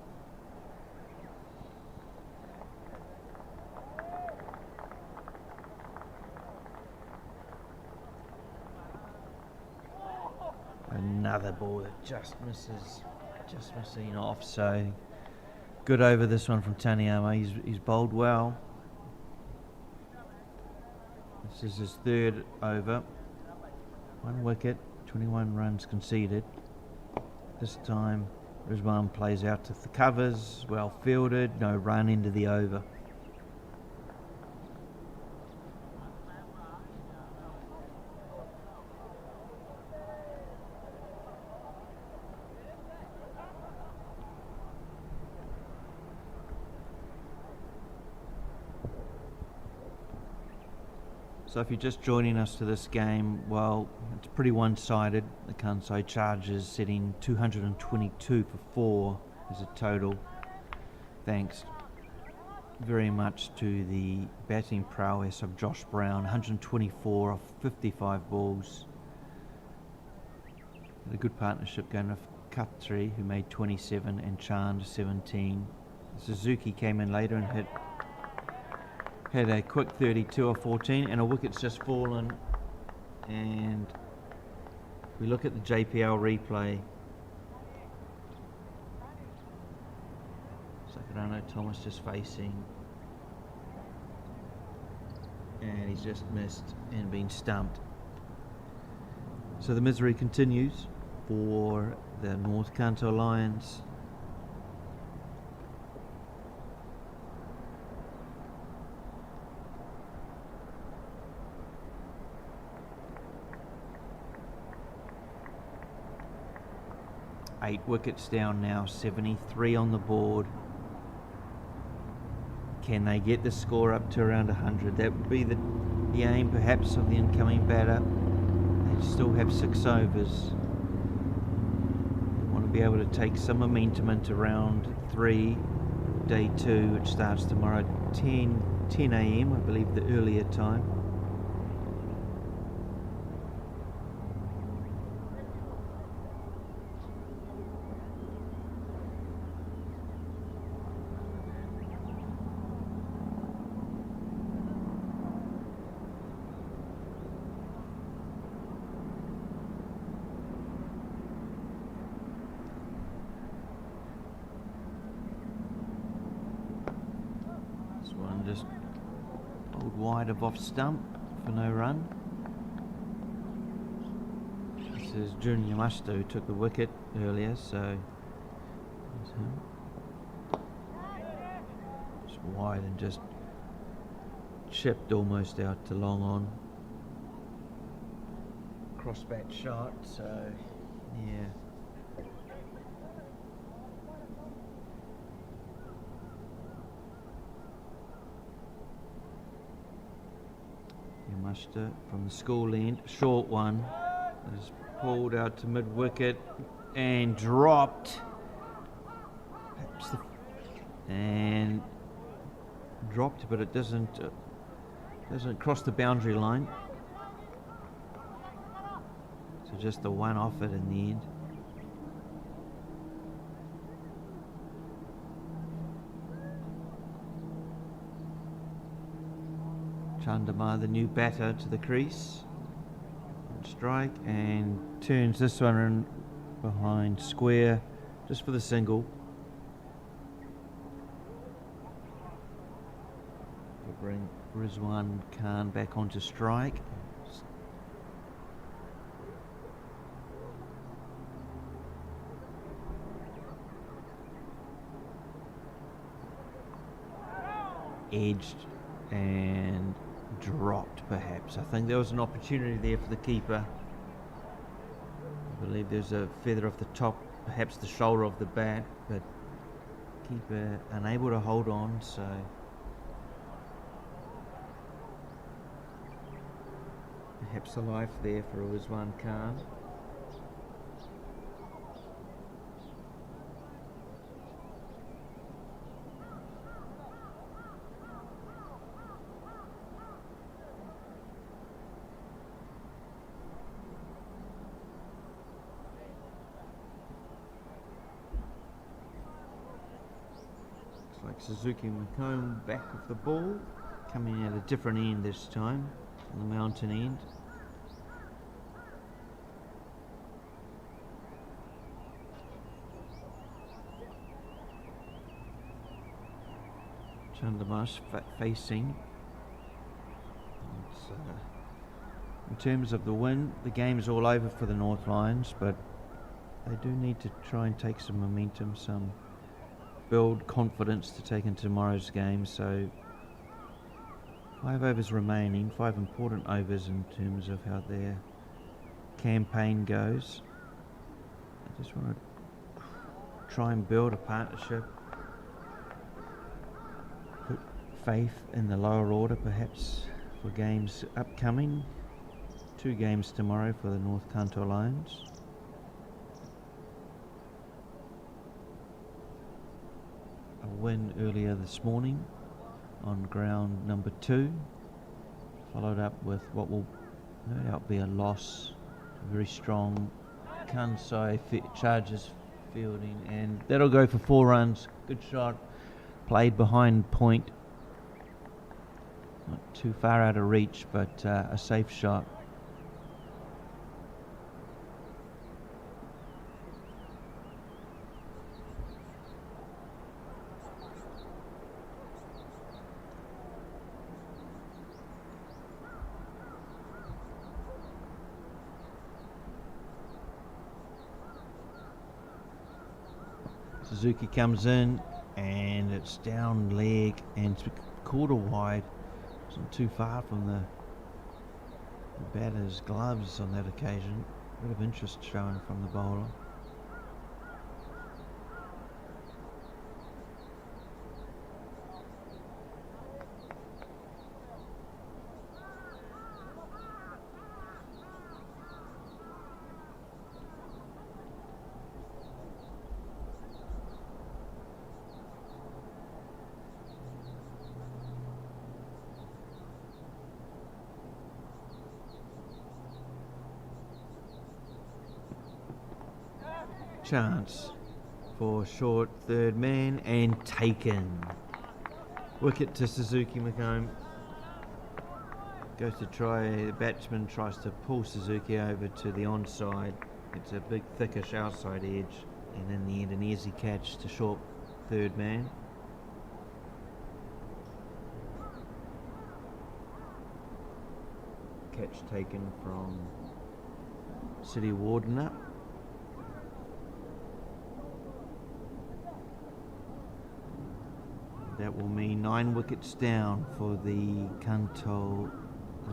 Another ball that just missing off, so good over this one from Taniyama. He's bowled well. This is his 3rd over. 1 wicket, 21 runs conceded. This time Rizwan plays out to the covers, well fielded, no run into the over. So if you're just joining us to this game, well, it's pretty one-sided. The Kanto Chargers setting 222 for 4 as a total. Thanks very much to the batting prowess of Josh Brown, 124 off 55 balls. Had a good partnership going with Khatri, who made 27, and Chand 17. Suzuki came in later and had a quick 32 or 14, and a wicket's just fallen. And we look at the JPL replay. Sakurano Thomas just facing, and he's just missed and been stumped. So the misery continues for the North Kanto Lions. Eight wickets down now, 73 on the board. Can they get the score up to around 100? That would be the aim perhaps of the incoming batter. They still have 6 overs. They want to be able to take some momentum into round 3, day 2, which starts tomorrow 10 a.m, I believe the earlier time. Just pulled wide of off stump for no run. This is Jun Yamashita who took the wicket earlier, so just wide and just chipped almost out to long on. Cross bat shot, so yeah. Yamashita from the school end, short one, is pulled out to mid wicket and dropped. Perhaps and dropped, but it doesn't Doesn't cross the boundary line. So just the one off it in the end. Chandamar, the new batter, to the crease. Strike and turns this one in behind square just for the single. We'll bring Rizwan Khan back onto strike. Edged and dropped, perhaps. I think there was an opportunity there for the keeper. I believe there's a feather off the top, perhaps the shoulder of the bat, but keeper unable to hold on, so perhaps a life there for Rizwan Khan. Like Suzuki McComb back of the ball, coming at a different end this time, on the mountain end. Chandramas facing. In terms of the win, the game is all over for the North Lions, but they do need to try and take some momentum, build confidence to take into tomorrow's game. So 5 overs remaining, 5 important overs in terms of how their campaign goes. I just want to try and build a partnership, put faith in the lower order perhaps for games upcoming. 2 games tomorrow for the North Kanto Lions. Win earlier this morning on ground number 2, followed up with what will no doubt be a loss. Very strong Kanai Chargers fielding, and that'll go for 4 runs. Good shot, played behind point, not too far out of reach, but a safe shot. Suzuki comes in and it's down leg and it's quarter wide. Wasn't too far from the batter's gloves on that occasion. A bit of interest shown from the bowler. Chance for short third man and taken. Wicket to Suzuki McComb. Goes to try, the batsman tries to pull Suzuki over to the onside. It's a big thickish outside edge, and in the end an easy catch to short third man. Catch taken from City Warden up. That will mean 9 wickets down for the Kanto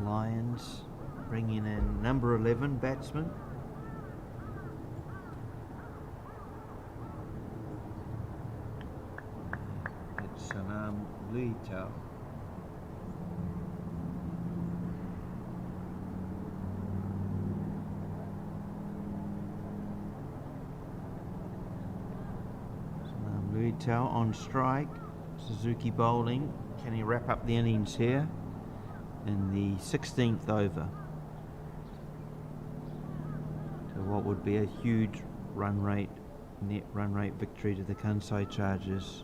Lions, bringing in number 11 batsman. It's Sanam Luitao. Sanam Luitao on strike. Suzuki bowling. Can he wrap up the innings here? in the 16th over. So what would be a huge net run rate victory to the Kanai Chargers.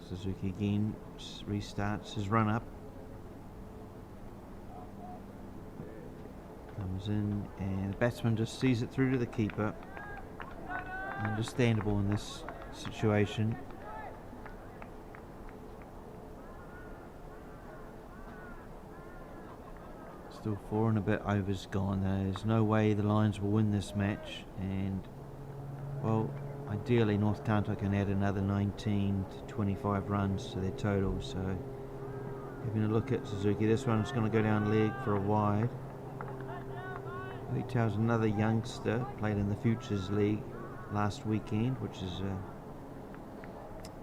Suzuki again restarts his run up. Comes in and the batsman just sees it through to the keeper. Understandable in this situation. Still 4 and a bit overs gone. There's no way the Lions will win this match, and well, ideally North Kanto can add another 19 to 25 runs to their total. So having a look at Suzuki, this one's going to go down leg for a wide. Tells another youngster, played in the Futures League last weekend, which is a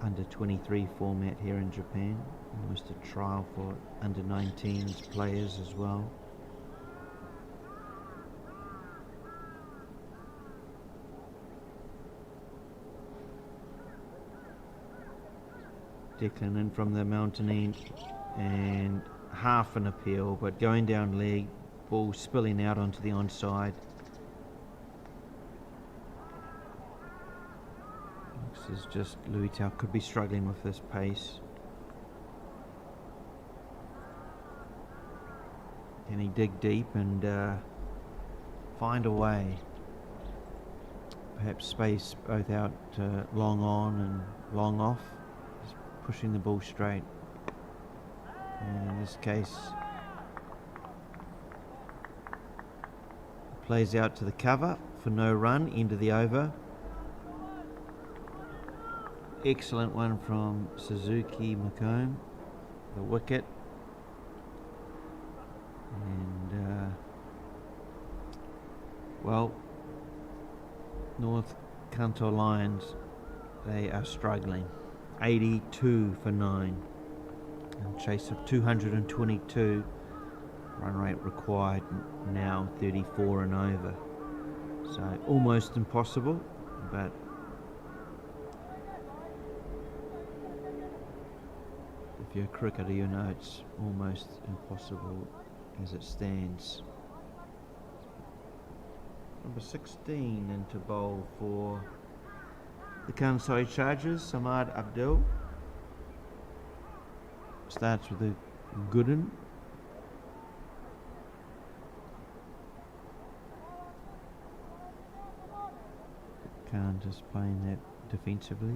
under 23 format here in Japan. Almost a trial for under 19s players as well. Declan in from the mountain end and half an appeal, but going down leg, ball spilling out onto the onside. This is just Louis Tau could be struggling with this pace. Can he dig deep and find a way? Perhaps space both out long on and long off. Just pushing the ball straight. And in this case, plays out to the cover for no run, end of the over. Excellent one from Suzuki Macomb, the wicket. And well, North Kanto Lions, they are struggling. 82 for 9. In chase of 222. Run rate required now 34 and over. So almost impossible, but if you're a cricketer, you know it's almost impossible as it stands. Number 16 into bowl for the Kanai Chargers, Samad Abdul. Starts with a good one. Khan just playing that defensively.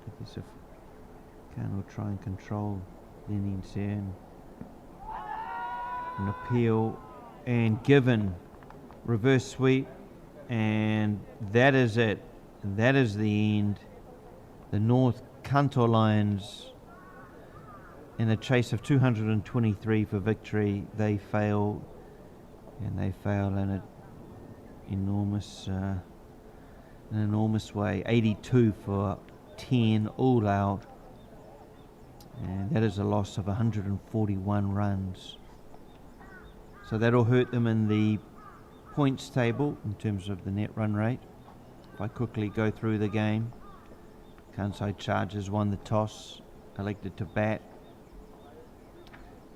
Because if Khan will try and control the innings here, and an appeal and given, reverse sweep, and that is it. That is the end. The North Kanto Lions, in a chase of 223 for victory, they fail, and they fail in an enormous way. 82 for 10 all out, and that is a loss of 141 runs. So that'll hurt them in the points table in terms of the net run rate. If I quickly go through the game, Kanai Chargers won the toss, elected to bat.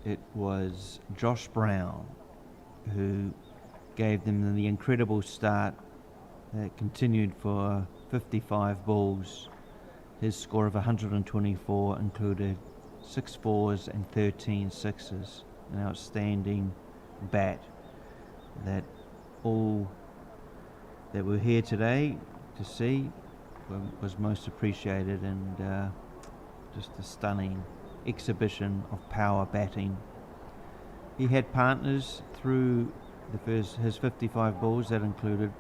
It was Josh Brown who gave them the incredible start that continued for 55 balls. His score of 124 included 6 fours and 13 sixes. An outstanding bat that all that were here today to see was most appreciated, and just a stunning exhibition of power batting. He had partners through his 55 balls that included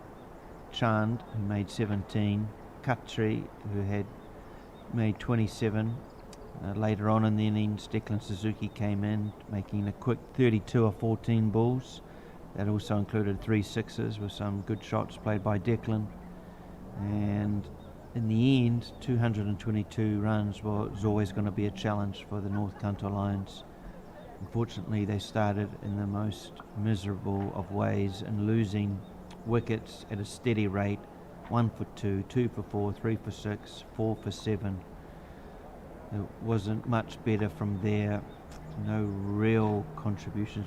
Chand, who made 17, Khatri, who had made 27. Later on in the innings, Declan Suzuki came in, making a quick 32 of 14 balls. That also included 3 sixes with some good shots played by Declan. And in the end, 222 runs was always going to be a challenge for the North Kanto Lions. Unfortunately, they started in the most miserable of ways and losing wickets at a steady rate 1 for 2, 2 for 4, 3 for 6, 4 for 7. It wasn't much better from there. No real contributions.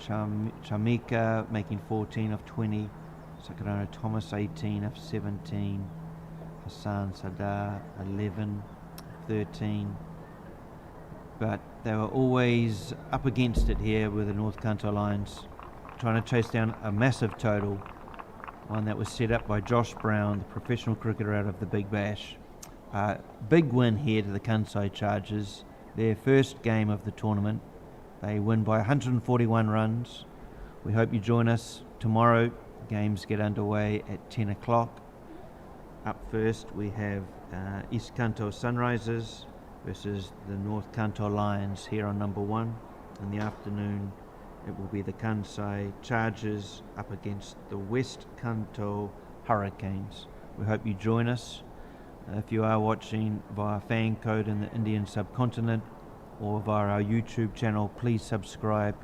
Chamika making 14 of 20. Sakarano Thomas 18 of 17. Hassan Sadar 11 of 13. But they were always up against it here with the North Kanto Lions, trying to chase down a massive total, one that was set up by Josh Brown, the professional cricketer out of the Big Bash. Big win here to the Kanai Chargers, their first game of the tournament. They win by 141 runs. We hope you join us tomorrow. Games get underway at 10 o'clock. Up first we have East Kanto Sunrisers versus the North Kanto Lions here on number 1. In the afternoon it will be the Kanai Chargers up against the West Kanto Hurricanes. We hope you join us. If you are watching via fan code in the Indian subcontinent or via our YouTube channel, please subscribe.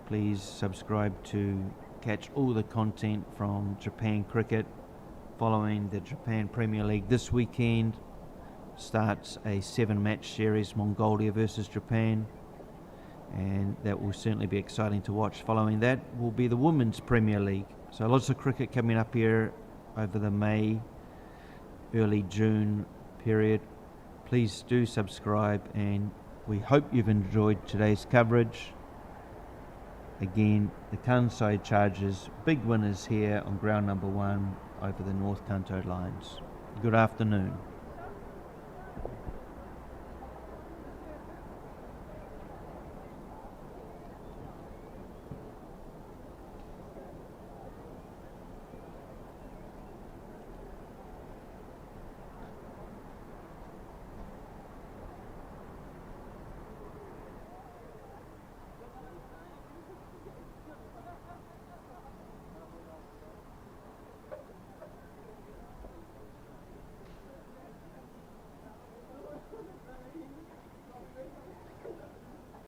Please subscribe to catch all the content from Japan cricket. Following the Japan Premier League this weekend starts a 7-match series, Mongolia versus Japan, and that will certainly be exciting to watch. Following that will be the Women's Premier League. So lots of cricket coming up here over the May, early June period. Please do subscribe, and we hope you've enjoyed today's coverage. Again, the Kanai Chargers, big winners here on ground number 1 over the North Kanto Lions. Good afternoon.